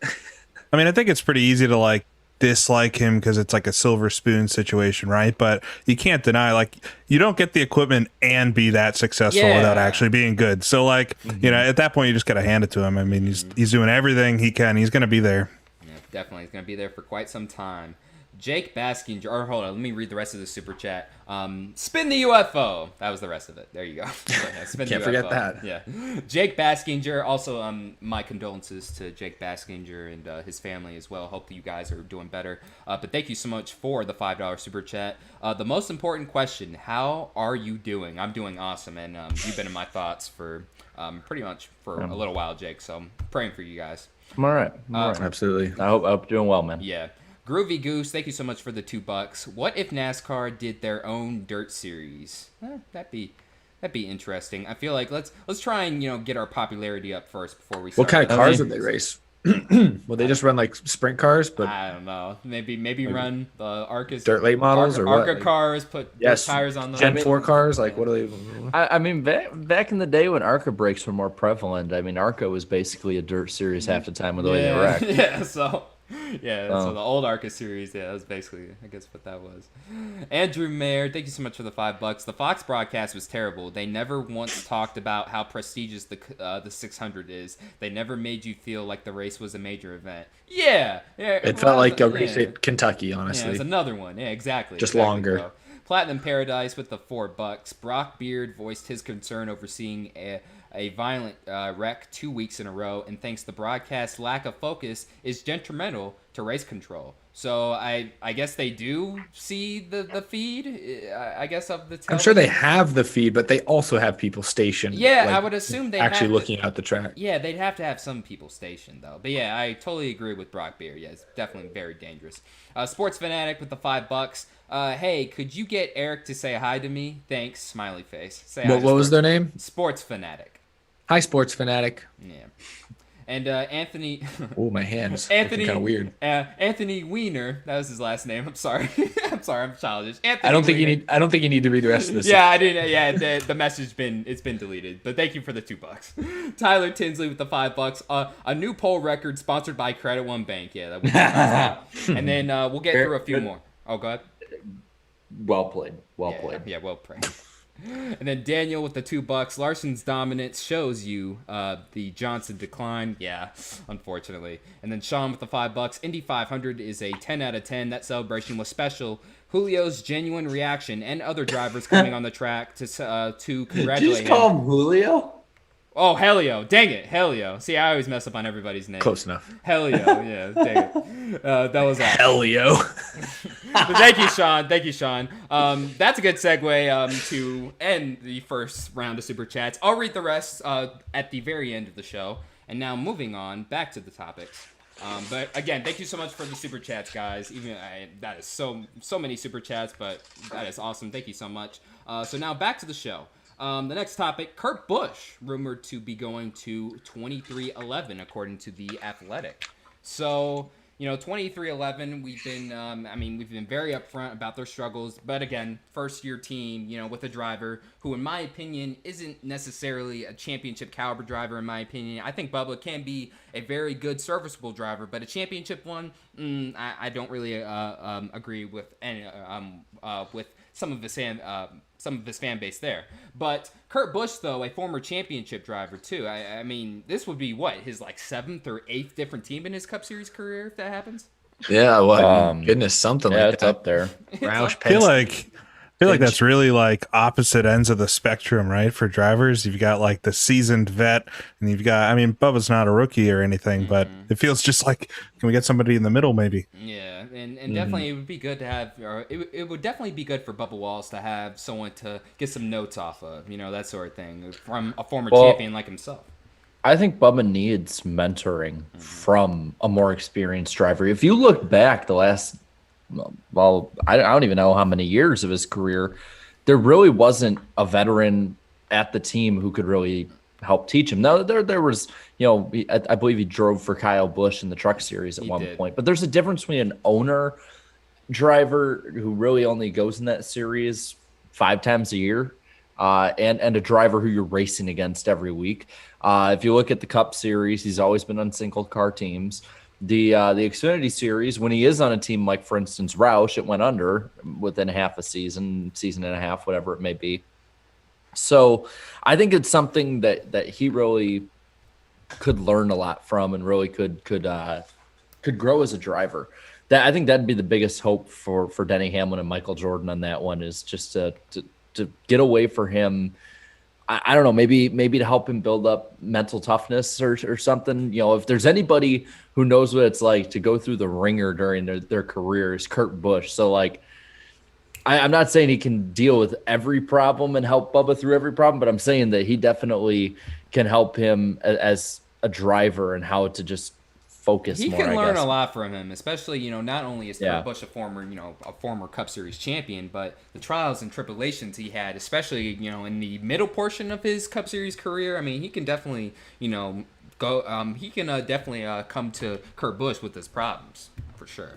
I mean, I think it's pretty easy to like dislike him because it's like a silver spoon situation, right? But you can't deny, like, you don't get the equipment and be that successful without actually being good. So, like, you know, at that point, you just got to hand it to him. I mean, he's doing everything he can. He's going to be there. Yeah, definitely. He's going to be there for quite some time. Jake Baskin, or hold on, let me read the rest of the super chat. Spin the UFO. That was the rest of it. There you go. Spin Can't the forget UFO. that. Yeah. Jake Baskinger. Also, my condolences to Jake Baskinger and his family as well. Hope that you guys are doing better. But thank you so much for the $5 super chat. The most important question: how are you doing? I'm doing awesome, and you've been in my thoughts for pretty much for a little while, Jake. So I'm praying for you guys. I'm all right. Absolutely. I hope you're doing well, man. Yeah. Groovy Goose, thank you so much for the $2. What if NASCAR did their own dirt series? That'd be interesting. I feel like let's try and get our popularity up first before we start. What kind of cars would they race? Will they just run like sprint cars? But I don't know. Maybe run the ARCA dirt late models or what? ARCA cars. Put dirt tires on them. Gen 4 cars. Like what are they? I mean, back in the day when ARCA brakes were more prevalent, I mean, ARCA was basically a dirt series half the time with the way they wrecked. Yeah. So the old ARCA series, that was basically, I guess, what that was. Andrew Mayer, thank you so much for the $5. The Fox broadcast was terrible. They never once talked about how prestigious the 600 is. They never made you feel like the race was a major event. Yeah. It felt like a race at Kentucky, honestly. Yeah, it's another one. Yeah, exactly. Just exactly, longer. Bro. Platinum Paradise with the $4. Brock Beard voiced his concern over seeing a violent wreck 2 weeks in a row, and thinks the broadcast's lack of focus is detrimental to race control. So I guess they do see the feed, I guess, of the television. I'm sure they have the feed, but they also have people stationed. Yeah, I would assume they actually have looking at the track. Yeah, they'd have to have some people stationed, though. But yeah, I totally agree with Brock Beer. Yeah, it's definitely very dangerous. Sports Fanatic with the $5. Hey, could you get Eric to say hi to me? Thanks, smiley face. Say hi. What was their name? Sports Fanatic. Hi, Sports Fanatic. Yeah. And Anthony. Oh, my hands. Anthony. Kind of weird. Anthony Weiner. That was his last name. I'm sorry. I'm childish. Anthony I don't think Weiner. you need to read the rest of this. Yeah, I didn't. Yeah, the message been deleted. But thank you for the $2. Tyler Tinsley with the $5. A new poll record sponsored by Credit One Bank. Yeah, that would be nice. And then we'll get through a few more. Oh, go ahead. Well played. Well played. Yeah, well played. And then Daniel with the $2. Larson's dominance shows you the Johnson decline. Yeah, unfortunately. And then Sean with the $5. Indy 500 is a 10 out of 10. That celebration was special. Julio's genuine reaction and other drivers coming on the track to congratulate Did you just call him Julio? Oh, Helio. Dang it. Helio. See, I always mess up on everybody's name. Close enough. Helio. Yeah, dang it. That was awesome. Helio. But thank you, Sean. Thank you, Sean. That's a good segue to end the first round of Super Chats. I'll read the rest at the very end of the show. And now moving on back to the topics. But again, thank you so much for the Super Chats, guys. That is so many Super Chats, but that is awesome. Thank you so much. So now back to the show. The next topic, Kurt Busch, rumored to be going to 2311, according to The Athletic. So, 2311, we've been very upfront about their struggles. But again, first-year team, with a driver who, in my opinion, isn't necessarily a championship caliber driver, in my opinion. I think Bubba can be a very good, serviceable driver, but a championship one, I don't really agree with with some of his fan base there. But Kurt Busch, though, a former championship driver too. I mean, this would be his 7th or 8th different team in his Cup Series career if that happens. Yeah, goodness, something like that. Yeah, it's up there. Roush, I feel like that's really opposite ends of the spectrum, right? For drivers, you've got the seasoned vet, and you've got, Bubba's not a rookie or anything, but it feels just like, can we get somebody in the middle maybe? Yeah, and definitely it would be good to have, or it would definitely be good for Bubba Wallace to have someone to get some notes off of, that sort of thing, from a former champion like himself. I think Bubba needs mentoring from a more experienced driver. If you look back the last, I don't even know how many years of his career, there really wasn't a veteran at the team who could really help teach him. Now, there was, I believe he drove for Kyle Busch in the Truck Series at one point, but there's a difference between an owner driver who really only goes in that series 5 times a year and a driver who you're racing against every week. If you look at the Cup Series, he's always been on single car teams. The Xfinity Series, when he is on a team like, for instance, Roush, it went under within half a season and a half, whatever it may be. So I think it's something that he really could learn a lot from and really could grow as a driver. I think that'd be the biggest hope for Denny Hamlin and Michael Jordan on that one, is just to get away for him. I don't know, maybe to help him build up mental toughness or something. If there's anybody who knows what it's like to go through the ringer during their career, is Kurt Busch. So I'm not saying he can deal with every problem and help Bubba through every problem, but I'm saying that he definitely can help him as a driver and how to just focus he more. He can learn a lot from him, especially, not only is Kurt Busch a former Cup Series champion, but the trials and tribulations he had, especially, in the middle portion of his Cup Series career. I mean, he can definitely, definitely come to Kurt Busch with his problems, for sure.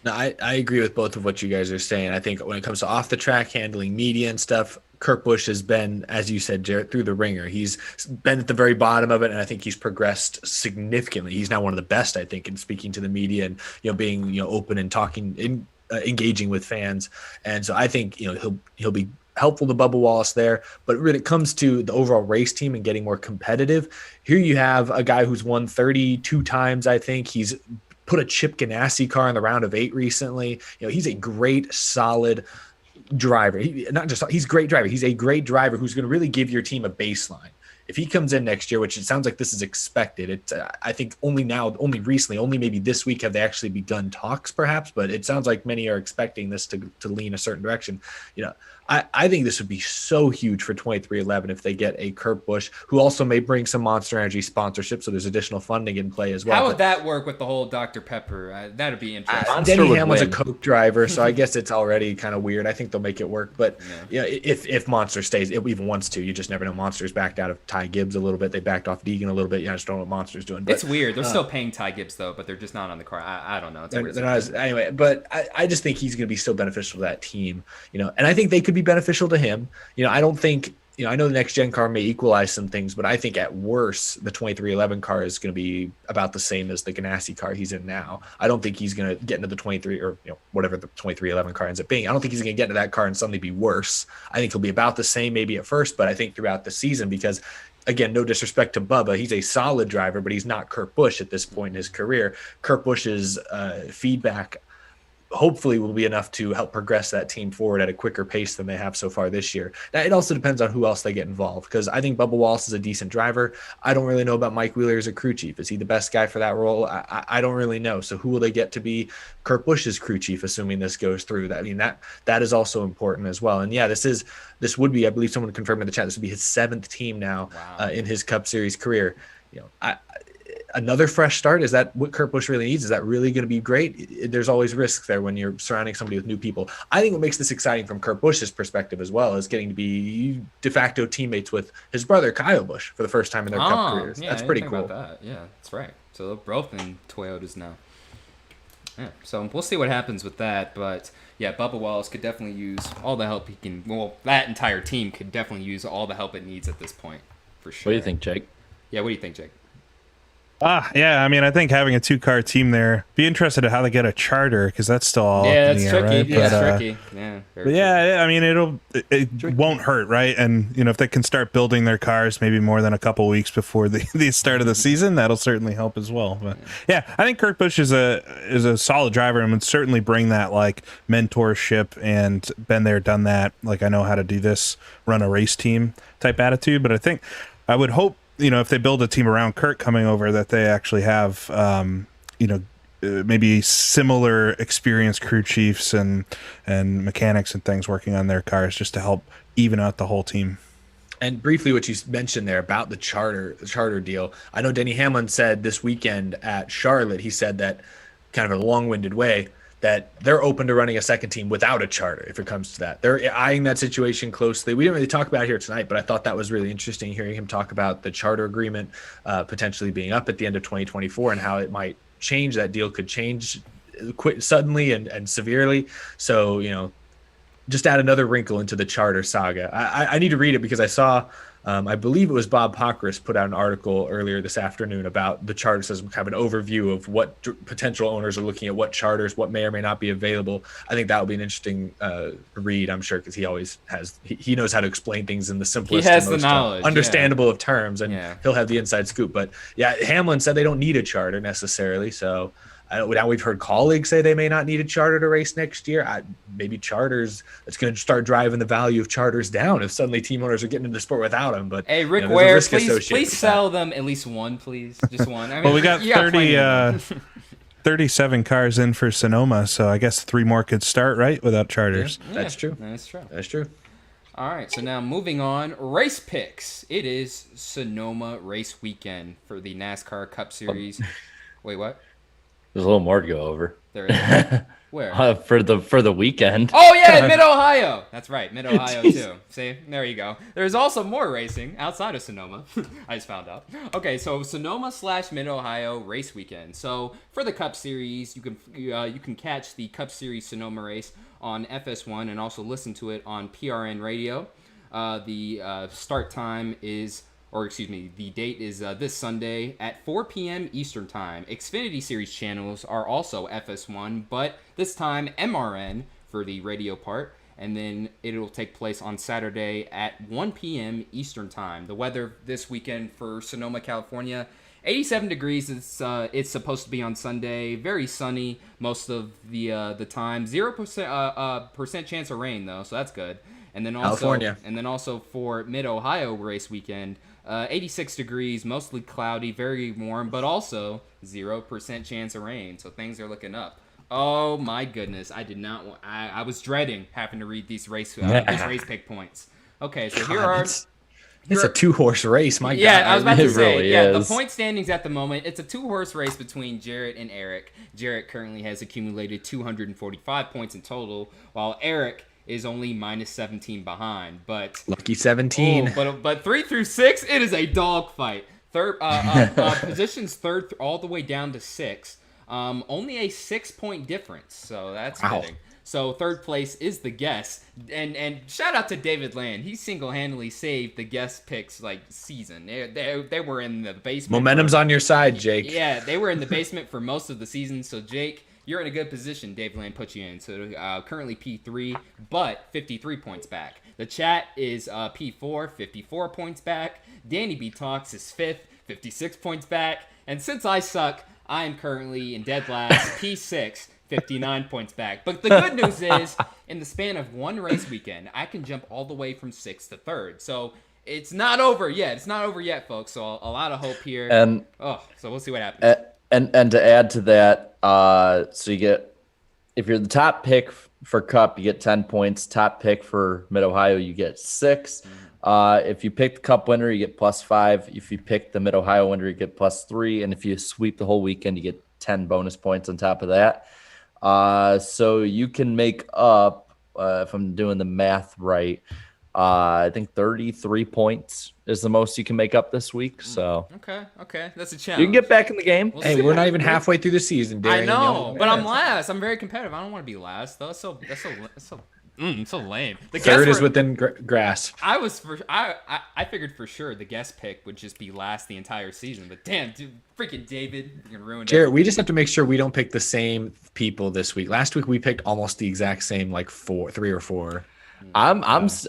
No, I agree with both of what you guys are saying. I think when it comes to off the track, handling media and stuff, Kurt Busch has been, as you said, Jarrett, through the ringer. He's been at the very bottom of it, and I think he's progressed significantly. He's now one of the best, I think, in speaking to the media and being open and talking, engaging with fans. And so I think he'll be helpful to Bubba Wallace there. But when it comes to the overall race team and getting more competitive, here you have a guy who's won 32 times. I think he's put a Chip Ganassi car in the round of 8 recently. He's a great, solid driver. He's a great driver. He's a great driver who's going to really give your team a baseline. if he comes in next year, which it sounds like this is expected, it's I think only recently, only maybe this week have they actually begun talks, perhaps, but it sounds like many are expecting this to lean a certain direction. I think this would be so huge for 23XI if they get a Kurt Busch, who also may bring some Monster Energy sponsorship, so there's additional funding in play as well. How would that work with the whole Dr. Pepper? That'd be interesting. Denny Hamlin's a Coke driver, so I guess it's already kind of weird. I think they'll make it work, but if Monster stays, it even wants to, you just never know. Monster's backed out of Ty Gibbs a little bit. They backed off Deegan a little bit. I just don't know what Monster's doing. But, it's weird. They're still paying Ty Gibbs though, but they're just not on the car. I don't know. It's weird. Anyway, but I just think he's going to be so beneficial to that team, and I think they could be beneficial to him. I don't think, I know the next gen car may equalize some things, but I think at worst, the 23XI car is going to be about the same as the Ganassi car he's in now. I don't think he's going to get into the 23 or whatever the 23XI car ends up being. I don't think he's going to get into that car and suddenly be worse. I think he'll be about the same maybe at first, but I think throughout the season, because again, no disrespect to Bubba, he's a solid driver, but he's not Kurt Busch at this point in his career. Kurt Busch's feedback hopefully will be enough to help progress that team forward at a quicker pace than they have so far this year. Now, it also depends on who else they get involved, because I think Bubba Wallace is a decent driver. I don't really know about Mike Wheeler as a crew chief. Is he the best guy for that role? I don't really know. So who will they get to be Kurt Busch's crew chief, assuming this goes through? That is also important as well. And yeah, this would be, I believe someone confirmed in the chat, this would be his 7th team now. Wow. In his Cup Series career. Another fresh start, is that what Kurt Busch really needs? Is that really going to be great? There's always risks there when you're surrounding somebody with new people. I think what makes this exciting from Kurt Busch's perspective as well is getting to be de facto teammates with his brother Kyle Busch for the first time in their Cup careers. Yeah, that's pretty cool. About that. Yeah, that's right. So they're both in Toyotas now. Yeah, so we'll see what happens with that, but yeah, Bubba Wallace could definitely use all the help he can. Well, that entire team could definitely use all the help it needs at this point, for sure. What do you think, Jake? Yeah, what do you think, Jake? Yeah, I mean, I think having a 2-car team there, be interested in how they get a charter, because that's still all up in the air, right? Yeah, that's tricky. Yeah, but yeah, I mean, it won't hurt, right? And if they can start building their cars maybe more than a couple weeks before the start of the season, that'll certainly help as well. But yeah, I think Kurt Busch is a solid driver and would certainly bring that like mentorship and been there, done that. Like, I know how to do this, run a race team type attitude. But I would hope, if they build a team around Kurt coming over, that they actually have, maybe similar experienced crew chiefs and mechanics and things working on their cars, just to help even out the whole team. And briefly, what you mentioned there about the charter deal, I know Denny Hamlin said this weekend at Charlotte, he said that kind of in a long-winded way, that they're open to running a second team without a charter if it comes to that. They're eyeing that situation closely. We didn't really talk about it here tonight, but I thought that was really interesting, hearing him talk about the charter agreement potentially being up at the end of 2024 and how it might change. That deal could change suddenly and severely. So, just add another wrinkle into the charter saga. I need to read it, because I saw, I believe it was Bob Pockris put out an article earlier this afternoon about the charter system, kind of an overview of what potential owners are looking at, what charters, what may or may not be available. I think that will be an interesting read, I'm sure, because he knows how to explain things in the simplest and most understandable of terms, and he'll have the inside scoop. But yeah, Hamlin said they don't need a charter necessarily, so now we've heard colleagues say they may not need a charter to race next year. Maybe charters, it's going to start driving the value of charters down if suddenly team owners are getting into the sport without them. But hey, Rick Ware, please sell them at least one, please. Just one. I mean, well, we got 37 cars in for Sonoma, so I guess 3 more could start, right, without charters. Yeah, that's true. That's true. All right, so now moving on, race picks. It is Sonoma race weekend for the NASCAR Cup Series. Wait, what? There's a little more to go over. There is. Where? For the weekend. Oh yeah, Mid-Ohio. That's right, Mid-Ohio too. See, there you go. There's also more racing outside of Sonoma. I just found out. Okay, so Sonoma/Mid-Ohio race weekend. So for the Cup Series, you can catch the Cup Series Sonoma race on FS1 and also listen to it on PRN Radio. The start time is. The date is this Sunday at 4 p.m. Eastern Time. Xfinity Series channels are also FS1, but this time MRN for the radio part, and then it'll take place on Saturday at 1 p.m. Eastern Time. The weather this weekend for Sonoma, California, 87 degrees. It's supposed to be on Sunday. Very sunny most of the time. 0% chance of rain though, so that's good. And then also, California. And then also for Mid-Ohio race weekend, 86 degrees, mostly cloudy, very warm, but also 0% chance of rain. So things are looking up. Oh my goodness! I did not want. I was dreading having to read these race pick points. Okay, so here are. It's a 2-horse race, my God. Yeah, I was about to It say. really Yeah, is. the point standings at the moment. It's a 2-horse race between Jarrett and Eric. Jarrett currently has accumulated 245 points in total, while Eric is only minus 17 behind. But Lucky 17. but 3 through 6, it is a dogfight. Third positions third all the way down to 6. Only a 6-point difference, so that's fitting. So third place is the guest, and shout out to David Land. He single-handedly saved the guest picks season. They were in the basement. Momentum's on your side, Jake. Yeah, they were in the basement for most of the season. So Jake, you're in a good position. Dave Land put you in. So currently P3, but 53 points back. The chat is P4, 54 points back. Danny B Talks is 5th, 56 points back. And since I suck, I am currently in dead last, P6, 59 points back. But the good news is, in the span of one race weekend, I can jump all the way from 6th to 3rd. So it's not over yet. It's not over yet, folks. So a lot of hope here. And so we'll see what happens. and to add to that, so you get, if you're the top pick for Cup, you get 10 points. Top pick for Mid Ohio, you get 6. If you pick the Cup winner, you get +5. If you pick the Mid Ohio winner, you get +3. And if you sweep the whole weekend, you get 10 bonus points on top of that. So you can make up, if I'm doing the math right, I think 33 points is the most you can make up this week. So Okay, that's a challenge. you can get back in the game. Hey, we're not even halfway through the season, Darren. I know, but I'm last. I'm very competitive. I don't want to be last, though. So lame. The Third guess is within grasp. I figured for sure the guest pick would just be last the entire season. But damn, dude, freaking David, you're gonna ruin it. Jarrett, we just have to make sure we don't pick the same people this week. Last week we picked almost the exact same, 3 or 4. I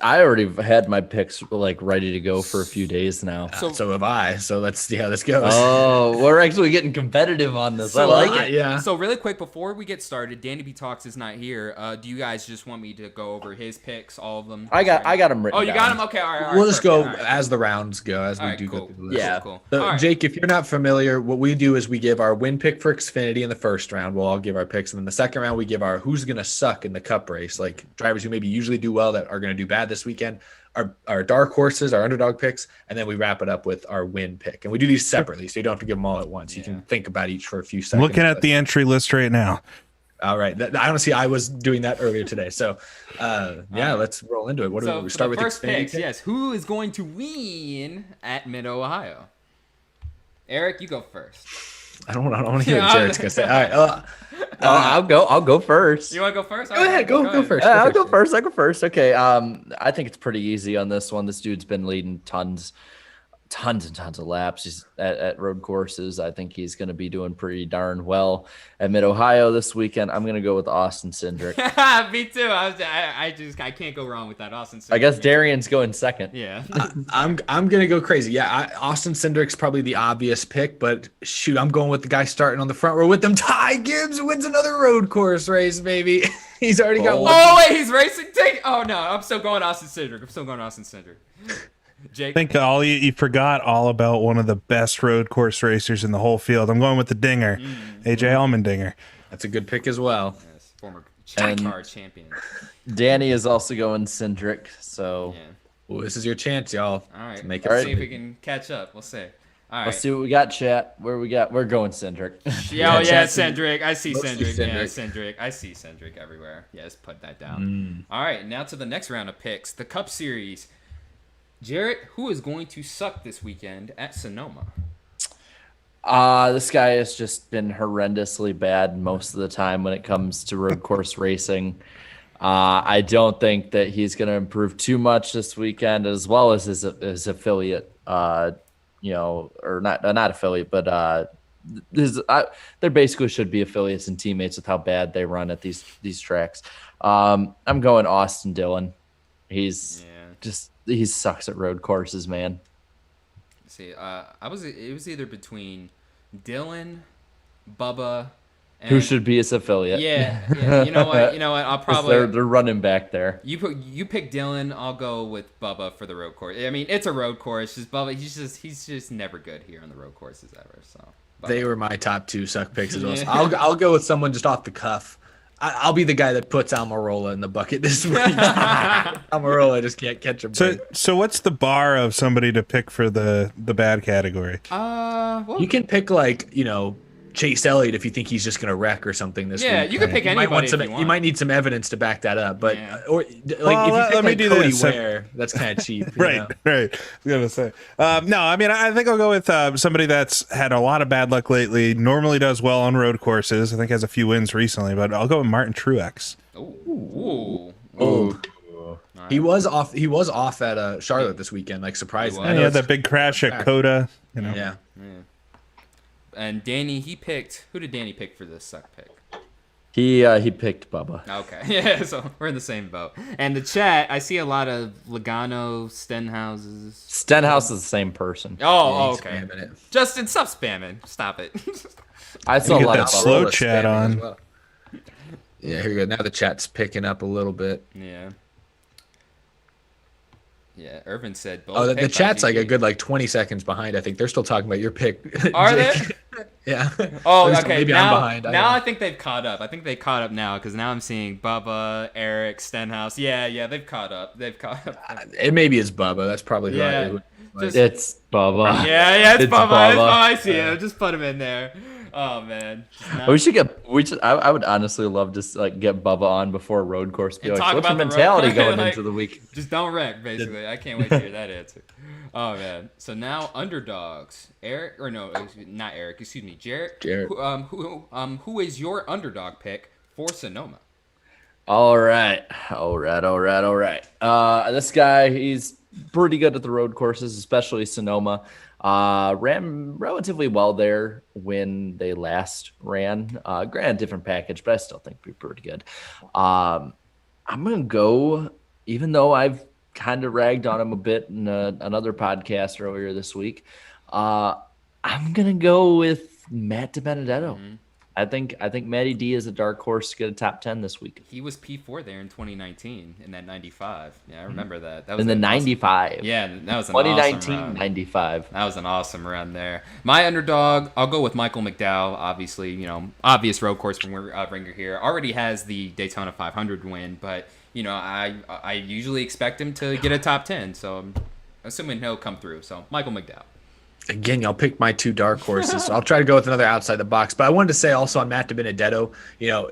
already had my picks ready to go for a few days now. So have I. So let's see how this goes. Oh, we're actually getting competitive on this. I like it. Yeah. So really quick before we get started, Danny B Talks is not here. Do you guys just want me to go over his picks, all of them? I got them written. Oh, you got them? Okay, all right. We'll just go perfect. All right. as the rounds go, as we All right, do cool. go through the list. Yeah. Cool. So, All right. Jake, if you're not familiar, what we do is we give our win pick for Xfinity in the first round. We'll all give our picks. And then the second round, we give our who's going to suck in the Cup race, like drivers who maybe usually do well that are going to do bad this weekend, our dark horses, our underdog picks, and then we wrap it up with our win pick. And we do these separately, so you don't have to give them all at once. You can think about each for a few seconds. Looking at the entry list right now. All right. Honestly, I was doing that earlier today. So, let's roll into it. What do we start with? First Xfinity picks, pick? yes. Who is going to win at Mid Ohio? Eric, you go first. I don't want to hear what Jared's gonna say. All right. I'll go first. You want to go first? Go ahead. Go first. I'll go first. Okay. I think it's pretty easy on this one. This dude's been leading tons and tons of laps. He's at road courses. I think he's going to be doing pretty darn well at Mid Ohio this weekend. I'm going to go with Austin Cindric. Me too. I can't go wrong with that. Austin Cindric. I guess Darian's going second. Yeah. I'm gonna go crazy. Yeah, Austin Cindric's probably the obvious pick, but shoot, I'm going with the guy starting on the front row with them. Ty Gibbs wins another road course race, baby. He's already got one. Oh wait, he's racing. Oh no, I'm still going Austin Cindric. Jake. I think you forgot all about one of the best road course racers in the whole field. I'm going with the Dinger, AJ Allmendinger. That's a good pick as well. Yes, former And- car champion. Danny is also going Cindric. So Yeah. Well, this is your chance, y'all. All right. To make Let's it. see if we can catch up. We'll see. All let's right. see what we got, chat. We're going Cindric. Yeah, Yeah, Cindric. I see Mostly Cindric. Yeah, Cindric. Cindric. I see Cindric everywhere. Yes, put that down. All right, now to the next round of picks, the Cup Series. Jarrett, who is going to suck this weekend at Sonoma? This guy has just been horrendously bad most of the time when it comes to road course racing. I don't think that he's going to improve too much this weekend, as well as his affiliate, or not affiliate, but there basically should be affiliates and teammates with how bad they run at these tracks. I'm going Austin Dillon. He sucks at road courses, man. See, it was either between Dylan, Bubba, Who should be his affiliate? Yeah. You know what? I'll 'Cause probably they're running back there. you pick Dylan. I'll go with Bubba for the road course. I mean, it's a road course. Just Bubba. He's just never good here on the road courses ever. So Bubba. They were my top 2 suck picks as well. So I'll go with someone just off the cuff. I'll be the guy that puts Almirola in the bucket this week. Almirola just can't catch a break. So what's the bar of somebody to pick for the bad category? Well, You can pick Chase Elliott if you think he's just going to wreck or something this week. Yeah, you can pick anybody if you want. You might need some evidence to back that up, but Yeah. or Well, if you pick let me do Cody this. Ware, that's kind of cheap. you know? Right. I was gonna say. No, I mean, I think I'll go with somebody that's had a lot of bad luck lately. Normally does well on road courses. I think has a few wins recently, but I'll go with Martin Truex. Ooh. He was off. He was off at Charlotte this weekend, surprisingly. He And he had that big crash at Coda. Yeah. And Danny, who did Danny pick for this suck pick? He picked Bubba. Okay. Yeah, so we're in the same boat. And the chat, I see a lot of Logano, Stenhouses. Stenhouse is the same person. Oh, He's okay. spamming it. Justin, stop spamming. Stop it. I saw a get lot that of slow Almirola chat spamming on. as well. Yeah, here we go. Now the chat's picking up a little bit. Yeah. Yeah, Irvin said both. Oh, the picked by chat's a GG. good 20 seconds behind. I think they're still talking about your pick. Are Jake. Yeah. Oh, At least okay. Maybe now, I'm behind. now don't I know. think they've caught up. I think they caught up now because now I'm seeing Bubba, Eric, Stenhouse. Yeah, they've caught up. They've caught up. It maybe is Bubba. That's probably Yeah. right. Just- It's Bubba. Yeah, it's Bubba. It's Bubba. I see Yeah. it. Just put him in there. Oh man. We should I would honestly love to get Bubba on before a road course. Be And like, talk what's your about the road mentality course?" going Like, into the week? Just don't wreck, basically. I can't wait to hear that answer. Oh man. So now underdogs. Eric or no, not Eric. Excuse me, Jarrett. Jarrett. Oh, Who is your underdog pick for Sonoma? All right. This guy, he's pretty good at the road courses, especially Sonoma. Ran relatively well there when they last ran. Granted, different package, but I still think we're pretty good. I'm gonna go, even though I've kind of ragged on him a bit in another podcast earlier this week. I'm gonna go with Matt DiBenedetto. Mm-hmm. I think Matty D is a dark horse to get a top 10 this week. He was P4 there in 2019 in that 95. Yeah, I remember that. That was In the an awesome- 95. Yeah, that was an 2019, awesome run. 95. That was an awesome run there. My underdog, I'll go with Michael McDowell. Obviously, obvious road course from ringer here. Already has the Daytona 500 win, but I usually expect him to get a top 10. So I'm assuming he'll come through. So Michael McDowell. Again, y'all picked my 2 dark horses. So I'll try to go with another outside the box. But I wanted to say also on Matt DiBenedetto,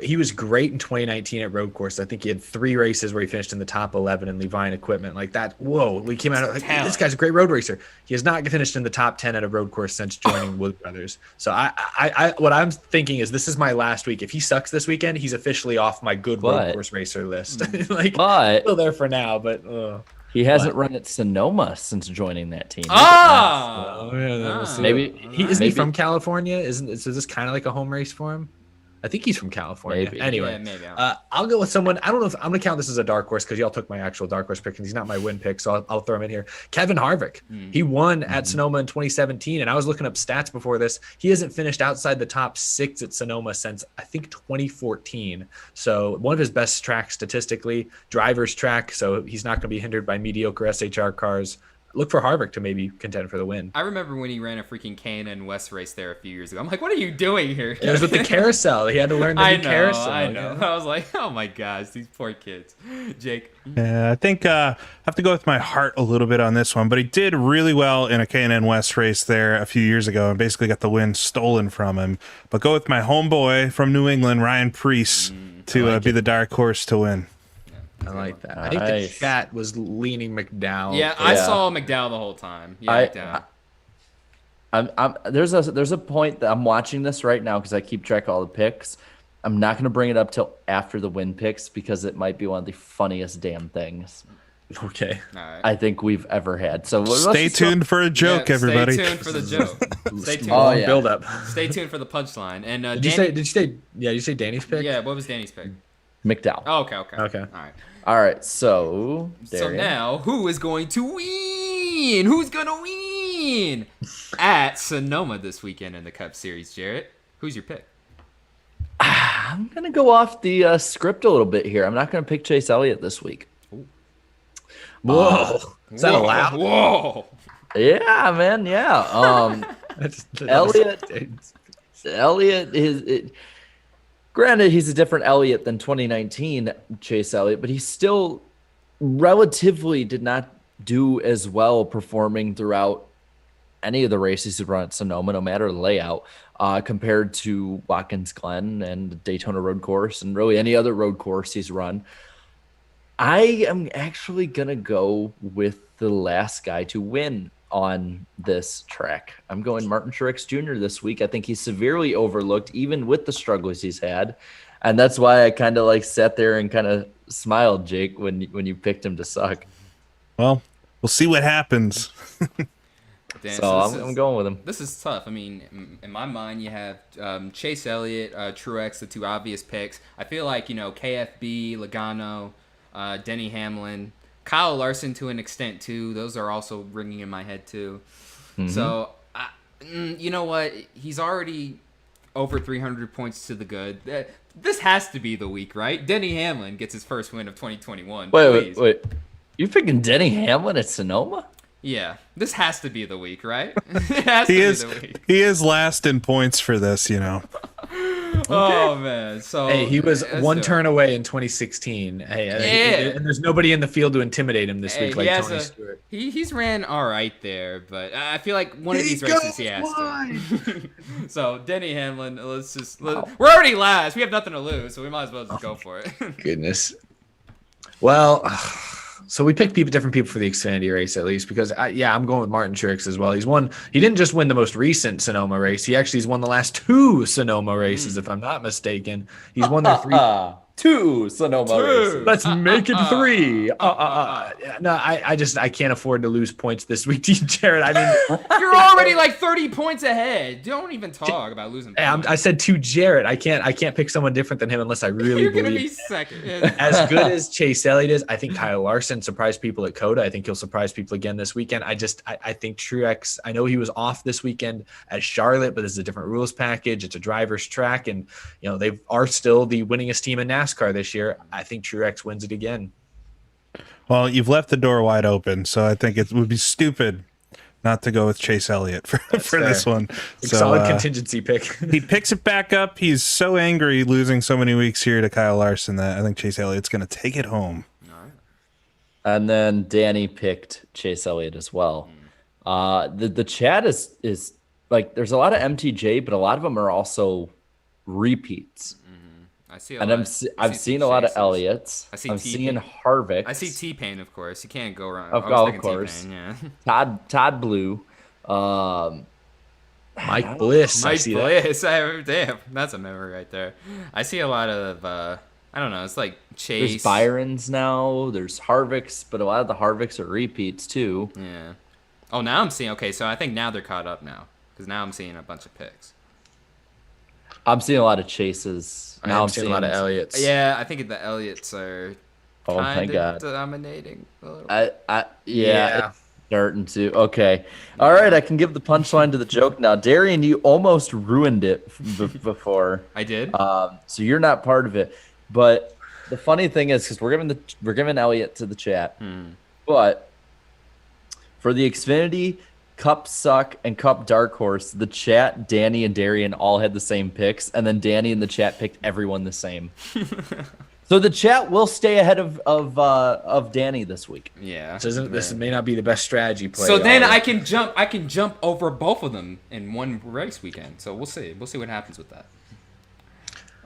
he was great in 2019 at road course. I think he had 3 races where he finished in the top 11 in Levine equipment like that. Whoa, we came out like, this guy's a great road racer. He has not finished in the top 10 at a road course since joining Wood Brothers. So I what I'm thinking is this is my last week. If he sucks this weekend, he's officially off my good road course racer list. But still there for now, but he hasn't run at Sonoma since joining that team. maybe isn't he from California? So is this kind of like a home race for him? I think he's from California. Maybe. Anyway, Yeah, maybe. I'll go with someone. I don't know if I'm gonna count this as a dark horse because y'all took my actual dark horse pick and he's not my win pick, so I'll throw him in here. Kevin Harvick. He won at Sonoma in 2017, and I was looking up stats before this. He hasn't finished outside the top 6 at Sonoma since I think 2014. So one of his best tracks statistically, driver's track. So he's not gonna be hindered by mediocre SHR cars. Look for Harvick to maybe contend for the win. I remember when he ran a freaking K&N West race there a few years ago. I'm like, what are you doing here? It was with the carousel. He had to learn the new carousel. I know. Yeah. I was like, oh my gosh, these poor kids. Jake. Yeah, I think I have to go with my heart a little bit on this one, but he did really well in a K&N West race there a few years ago and basically got the win stolen from him. But go with my homeboy from New England, Ryan Preece, to be the dark horse to win. I like that. I think the Nice. chat was leaning McDowell. Yeah, I saw McDowell the whole time. Yeah, McDowell. There's a point that I'm watching this right now because I keep track of all the picks. I'm not going to bring it up till after the win picks because it might be one of the funniest damn things Okay. All right. I think we've ever had. So let's Stay just go- tuned for a joke, everybody. Stay tuned for the joke. Stay tuned. Oh, yeah. Build up. Stay tuned for the punchline. And Did you say? Yeah, you say Danny's pick? Yeah, what was Danny's pick? McDowell. Oh, okay. Okay. All right. All right, so So Darian. now, who is going to win? Who's going to win at Sonoma this weekend in the Cup Series, Jarrett? Who's your pick? I'm going to go off the script a little bit here. I'm not going to pick Chase Elliott this week. Whoa. Is that allowed? Whoa. Yeah, man. Yeah. That's Elliott is granted he's a different Elliott than 2019 Chase Elliott, but he still relatively did not do as well performing throughout any of the races he run at Sonoma, no matter the layout, compared to Watkins Glen and Daytona Road Course and really any other road course he's run. I am actually going to go with the last guy to win on this track. I'm going Martin Truex Jr. this week. I think he's severely overlooked, even with the struggles he's had. And that's why I kind of like sat there and kind of smiled, Jake, when you picked him to suck. Well, we'll see what happens. Dan, So I'm going with him. This is tough. I mean, in my mind, you have Chase Elliott, Truex, the two obvious picks. I feel like, KFB, Logano, Denny Hamlin, Kyle Larson to an extent, too. Those are also ringing in my head, too. Mm-hmm. So, you know what? He's already over 300 points to the good. This has to be the week, right? Denny Hamlin gets his first win of 2021. Wait. You picking Denny Hamlin at Sonoma? Yeah, this has to be the week, right? It has to be the week. He is last in points for this, Oh man! So hey, he was one turn away in 2016. Hey, and there's nobody in the field to intimidate him this week like Tony Stewart. He's ran all right there, but I feel like one of these races he has to. So Denny Hamlin, we're already last. We have nothing to lose, so we might as well just go for it. Goodness. Well. So we picked different people for the Xfinity race, at least, because I'm going with Martin Truex as well. He didn't just win the most recent Sonoma race. He actually has won the last two Sonoma races, if I'm not mistaken. He's won their two Sonoma races. Let's make it three. No, I can't afford to lose points this week to you, Jared. I mean, you're already like 30 points ahead. Don't even talk about losing points. I said to Jared, I can't pick someone different than him unless I really you're believe. You're gonna be second. As good as Chase Elliott is, I think Kyle Larson surprised people at Coda. I think he'll surprise people again this weekend. I think Truex. I know he was off this weekend at Charlotte, but this is a different rules package. It's a driver's track, and they are still the winningest team in NASCAR this year. I think Truex wins it again. Well, you've left the door wide open, so I think it would be stupid not to go with Chase Elliott for this one. So, solid contingency pick. He picks it back up. He's so angry losing so many weeks here to Kyle Larson that I think Chase Elliott's going to take it home. And then Danny picked Chase Elliott as well. The chat is like, there's a lot of MTJ, but a lot of them are also repeats. I see a and lot. I've seen a lot of Elliott's. I'm seeing Harvick. I see T-Pain, of course. You can't go wrong. Of course. T-Pain, yeah. Todd Blue. Mike Bliss. Mike Bliss. Damn, that's a memory right there. I see a lot of, I don't know, it's like Chase. There's Byron's now. There's Harvick's, but a lot of the Harvick's are repeats too. Yeah. Oh, now I'm seeing, okay, so I think now they're caught up now. Because now I'm seeing a bunch of picks. I'm seeing a lot of Chases. Now I'm seeing a lot of Elliott's. Yeah, I think the Elliott's are thank God. dominating. Yeah. It's starting to. Okay. All right, I can give the punchline to the joke now. Darian, you almost ruined it before. I did? So you're not part of it. But the funny thing is, because we're giving Elliott to the chat, but for the Xfinity, Cup Suck, and Cup Dark Horse, the chat, Danny and Darian all had the same picks, and then Danny in the chat picked everyone the same. So the chat will stay ahead of Danny this week. Yeah. This may not be the best strategy play. So then I can jump over both of them in one race weekend. So we'll see. We'll see what happens with that.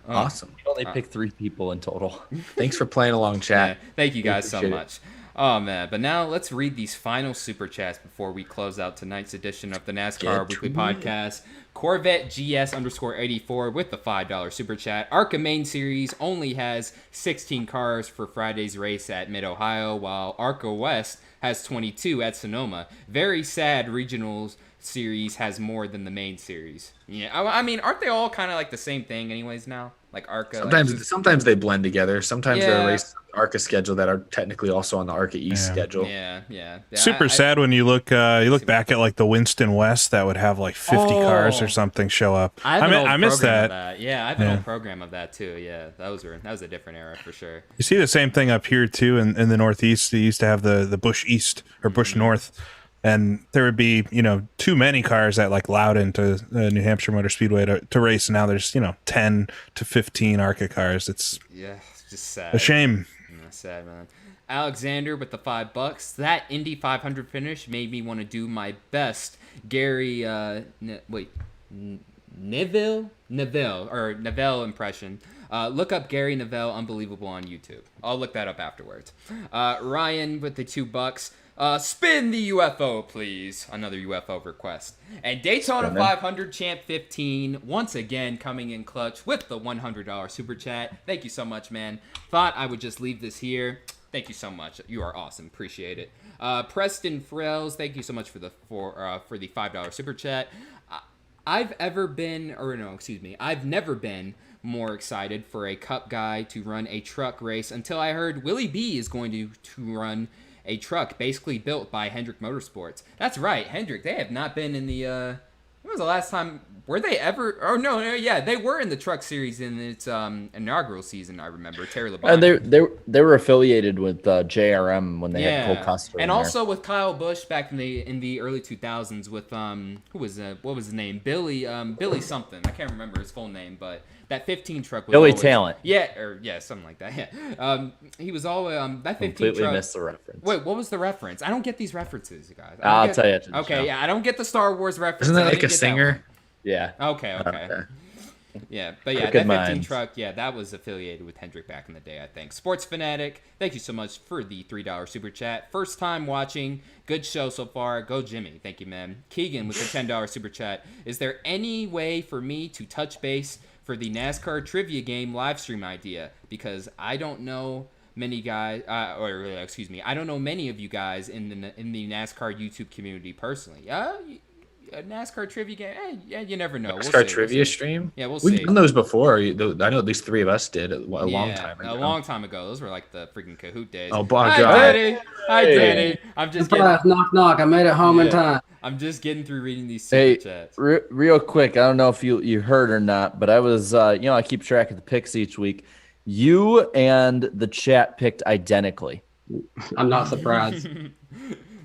Awesome. You only picked 3 people in total. Thanks for playing along, chat. Yeah, thank you guys so much. Oh, man. But now let's read these final super chats before we close out tonight's edition of the NASCAR Weekly Podcast. Corvette GS_84 with the $5 super chat. ARCA Main Series only has 16 cars for Friday's race at Mid-Ohio, while ARCA West has 22 at Sonoma. Very sad regionals series has more than the main series. Yeah, I mean, aren't they all kind of like the same thing anyways now? Like ARCA. Sometimes they blend together. Sometimes there Yeah. are races on the ARCA schedule that are technically also on the ARCA East schedule. Yeah. Super sad when you look back at like the Winston West that would have like 50 cars or something show up. I miss that. Yeah, I have an old program of that too. Yeah, that was a different era for sure. You see the same thing up here too in the Northeast. They used to have the Busch East or Busch North. And there would be, too many cars at like Loudon to New Hampshire Motor Speedway to race. And now there's, 10 to 15 ARCA cars. It's just sad. A shame. Yeah, sad, man. Alexander with the $5. That Indy 500 finish made me want to do my best. Gary, Neville impression. Look up Gary Neville, unbelievable on YouTube. I'll look that up afterwards. Ryan with the $2. Spin the UFO, please. Another UFO request. And Daytona 500 Champ 15, once again coming in clutch with the $100 super chat. Thank you so much, man. Thought I would just leave this here. Thank you so much. You are awesome. Appreciate it. Preston Frills, thank you so much for the $5 super chat. I've never been more excited for a Cup guy to run a truck race until I heard Willie B is going to run a truck basically built by Hendrick Motorsports. That's right, Hendrick. They have not been in the when was the last time were they ever they were in the truck series in its inaugural season, I remember. Terry LeBron. They were affiliated with JRM when they had Cole Custer. And also with Kyle Busch back in the early 2000s with what was his name? Billy something. I can't remember his full name, but that 15 truck was Billy always, Talent. Yeah, something like that. Yeah. He was always that 15 completely truck. missed the reference. Wait, what was the reference? I don't get these references, you guys. I'll tell you. Okay, yeah, I don't get the Star Wars reference. Isn't that like a singer? Yeah. Okay. Yeah, but yeah, Crooked that 15 Minds. truck, that was affiliated with Hendrick back in the day, I think. Sports Fanatic, thank you so much for the $3 super chat. First time watching, good show so far. Go Jimmy, thank you, man. Keegan with the $10 super chat. Is there any way for me to touch base for the NASCAR trivia game live stream idea? Because I don't know many guys, I don't know many of you guys in the NASCAR YouTube community personally. A NASCAR trivia game? You never know. NASCAR trivia stream? Yeah, we'll see. We've done those before. I know at least 3 of us did a long time ago. A long time ago. Those were like the freaking Kahoot days. Oh, God. Hi, Danny. I'm just knock, knock. I made it home in time. I'm just getting through reading these super chats. Real quick, I don't know if you heard or not, but I was, I keep track of the picks each week. You and the chat picked identically. I'm not surprised.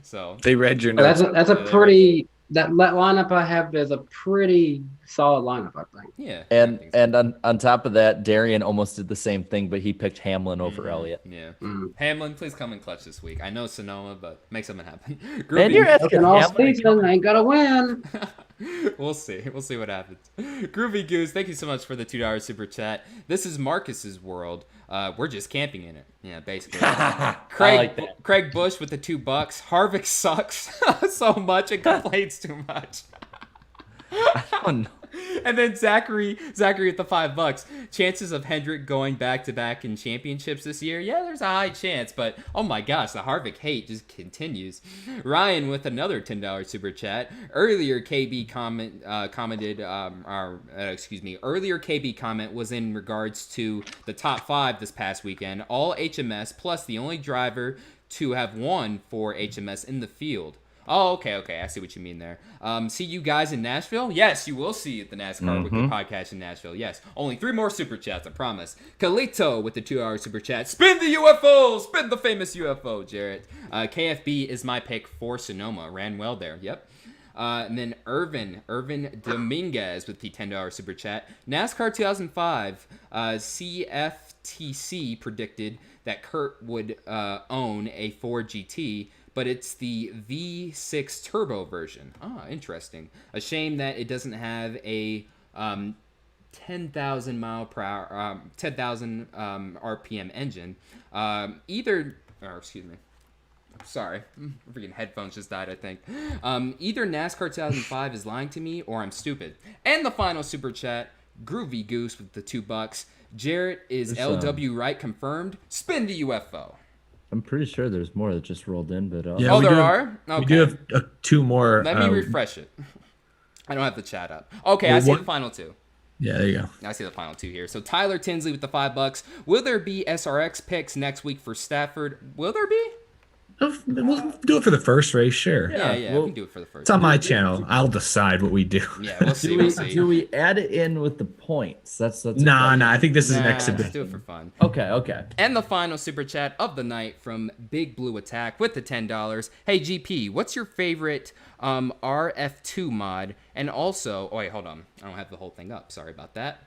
So they read your notes. That's a pretty. That lineup I have is a pretty solid lineup, I think. Yeah. And on top of that, Darian almost did the same thing, but he picked Hamlin over Elliott. Yeah. Hamlin, please come in clutch this week. I know Sonoma, but make something happen. Man, you're asking all Hamlin. season, ain't gonna win. We'll see. We'll see what happens. Groovy Goose, thank you so much for the $2 super chat. This is Marcus's world. We're just camping in it. Yeah, basically. Craig Busch with the $2. Harvick sucks so much and complains too much. Oh, no. And then Zachary with the $5. Chances of Hendrick going back-to-back in championships this year? Yeah, there's a high chance, but oh my gosh, the Harvick hate just continues. Ryan with another $10 super chat. Earlier KB comment was in regards to the top 5 this past weekend. All HMS plus the only driver to have won for HMS in the field. Oh, okay. I see what you mean there. See you guys in Nashville? Yes, you will see the NASCAR Weekly podcast in Nashville. Yes. Only 3 more super chats, I promise. Kalito with the $2 super chat. Spin the UFO! Spin the famous UFO, Jarrett. KFB is my pick for Sonoma. Ran well there. Yep. And then Irvin Dominguez with the $10 super chat. NASCAR 2005, CFTC predicted that Kurt would own a Ford GT, but it's the V6 turbo version. Interesting. A shame that it doesn't have a 10,000 mile per hour, 10,000 RPM engine. Sorry, freaking headphones just died, I think. Either NASCAR 2005 is lying to me or I'm stupid. And the final super chat, Groovy Goose with the $2. Jarrett is LW right confirmed. Spin the UFO. I'm pretty sure there's more that just rolled in, but Yeah, Oh, we there do are? Okay. We do have 2 more. Let me refresh it. I don't have the chat up. Okay, I see the final 2. Yeah, there you go. I see the final 2 here. So Tyler Tinsley with the $5. Will there be SRX picks next week for Stafford? Will there be? We'll do it for the first race, sure. Yeah, we can do it for the first. It's on my channel. I'll decide what we do. Yeah, we'll see. We'll see. Do we add it in with the points? That's Nah. I think this is an Let's exhibition. do it for fun. Okay. And the final super chat of the night from Big Blue Attack with the $10. Hey GP, what's your favorite RF2 mod? And also, oh wait, hold on, I don't have the whole thing up. Sorry about that.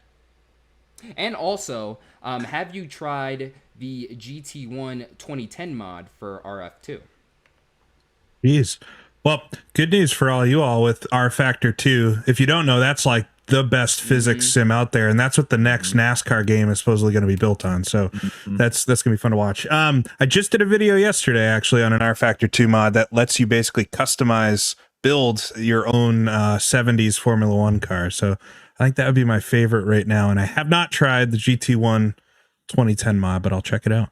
And also, have you tried the GT1 2010 mod for RF2? Jeez. Well, good news for you all with R Factor 2. If you don't know, that's like the best physics sim out there, and that's what the next NASCAR game is supposedly going to be built on. So that's going to be fun to watch. I just did a video yesterday actually on an R Factor 2 mod that lets you basically build your own 70s Formula 1 car. So I think that would be my favorite right now, and I have not tried the GT1 2010 mod, but I'll check it out.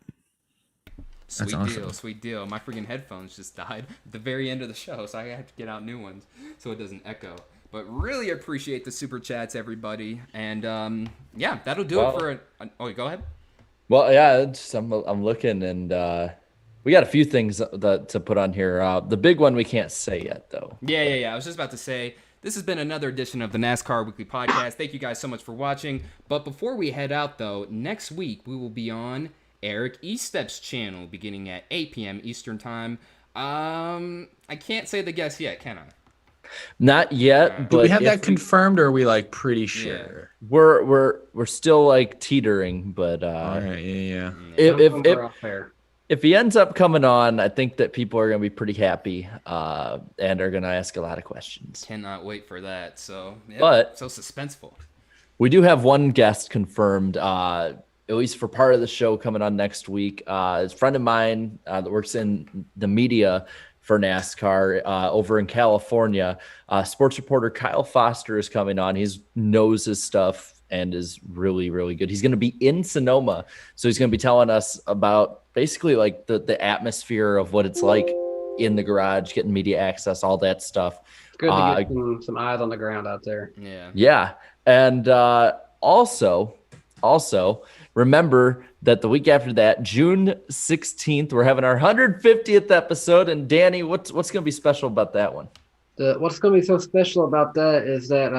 Sweet deal. My freaking headphones just died at the very end of the show, so I had to get out new ones so it doesn't echo. But really appreciate the super chats, everybody. And yeah, that'll do it for oh, go ahead. Well, yeah, I'm looking, and we got a few things to put on here. The big one we can't say yet, though. Yeah. I was just about to say, this has been another edition of the NASCAR Weekly Podcast. Thank you guys so much for watching. But before we head out, though, next week we will be on Eric Estep's channel beginning at 8 p.m. Eastern Time. I can't say the guess yet, can I? Not yet. Do but we have that confirmed, or are we like pretty sure? Yeah. We're still like teetering, but All right, yeah. if he ends up coming on, I think that people are gonna be pretty happy and are gonna ask a lot of questions. Cannot wait for that. So, yeah, But so suspenseful. we do have one guest confirmed, at least for part of the show, coming on next week. It's a friend of mine that works in the media for NASCAR over in California. Sports reporter Kyle Foster is coming on. He knows his stuff and is really, really good. He's going to be in Sonoma, so he's going to be telling us about basically like the atmosphere of what it's like in the garage, getting media access, all that stuff. It's good to get some eyes on the ground out there. Yeah. And also remember that the week after that, June 16th, we're having our 150th episode. And Danny, what's going to be special about that one? What's going to be so special about that is that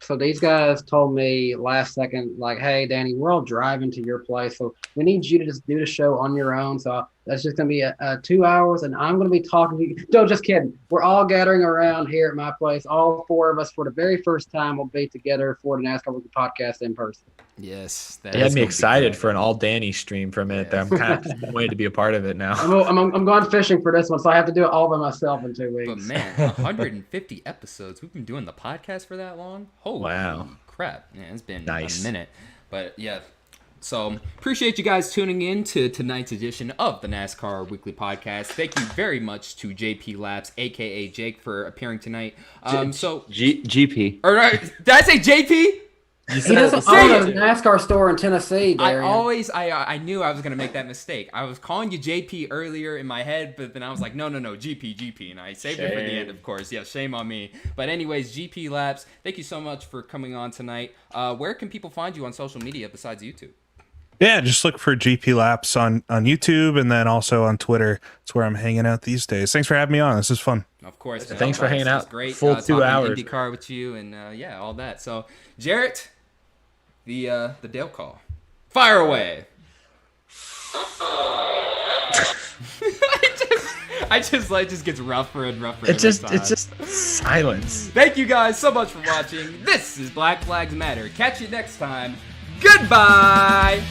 so these guys told me last second, like, hey, Danny, we're all driving to your place, so we need you to just do the show on your own. So that's just going to be 2 hours, and I'm going to be talking to you. No, just kidding. We're all gathering around here at my place. All 4 of us, for the very first time, will be together for the NASCAR Weekly Podcast in person. Yes. It had me excited for an all Danny stream for a minute there. I'm kind of waiting to be a part of it now. I'm going fishing for this one, so I have to do it all by myself in 2 weeks. But man, 150 episodes. We've been doing the podcast for that long. Holy crap. Yeah, it's been a minute. But yeah. So appreciate you guys tuning in to tonight's edition of the NASCAR Weekly Podcast. Thank you very much to GPLaps, aka Jake, for appearing tonight. GP. All right, did I say JP? He doesn't own a NASCAR store in Tennessee, Darian. I knew I was going to make that mistake. I was calling you JP earlier in my head, but then I was like, no, GP. And I saved it for the end, of course. Yeah, shame on me. But anyways, GPLaps, thank you so much for coming on tonight. Where can people find you on social media besides YouTube? Yeah, just look for GPLaps on YouTube, and then also on Twitter. It's where I'm hanging out these days. Thanks for having me on. This is fun. Of course. Thanks for hanging out. Great. Full 2 hours. IndyCar with you and yeah, all that. So, Jarrett, the Dale call. Fire away. It just gets rougher and rougher. It's just silence. Thank you guys so much for watching. This is Black Flags Matter. Catch you next time. Goodbye.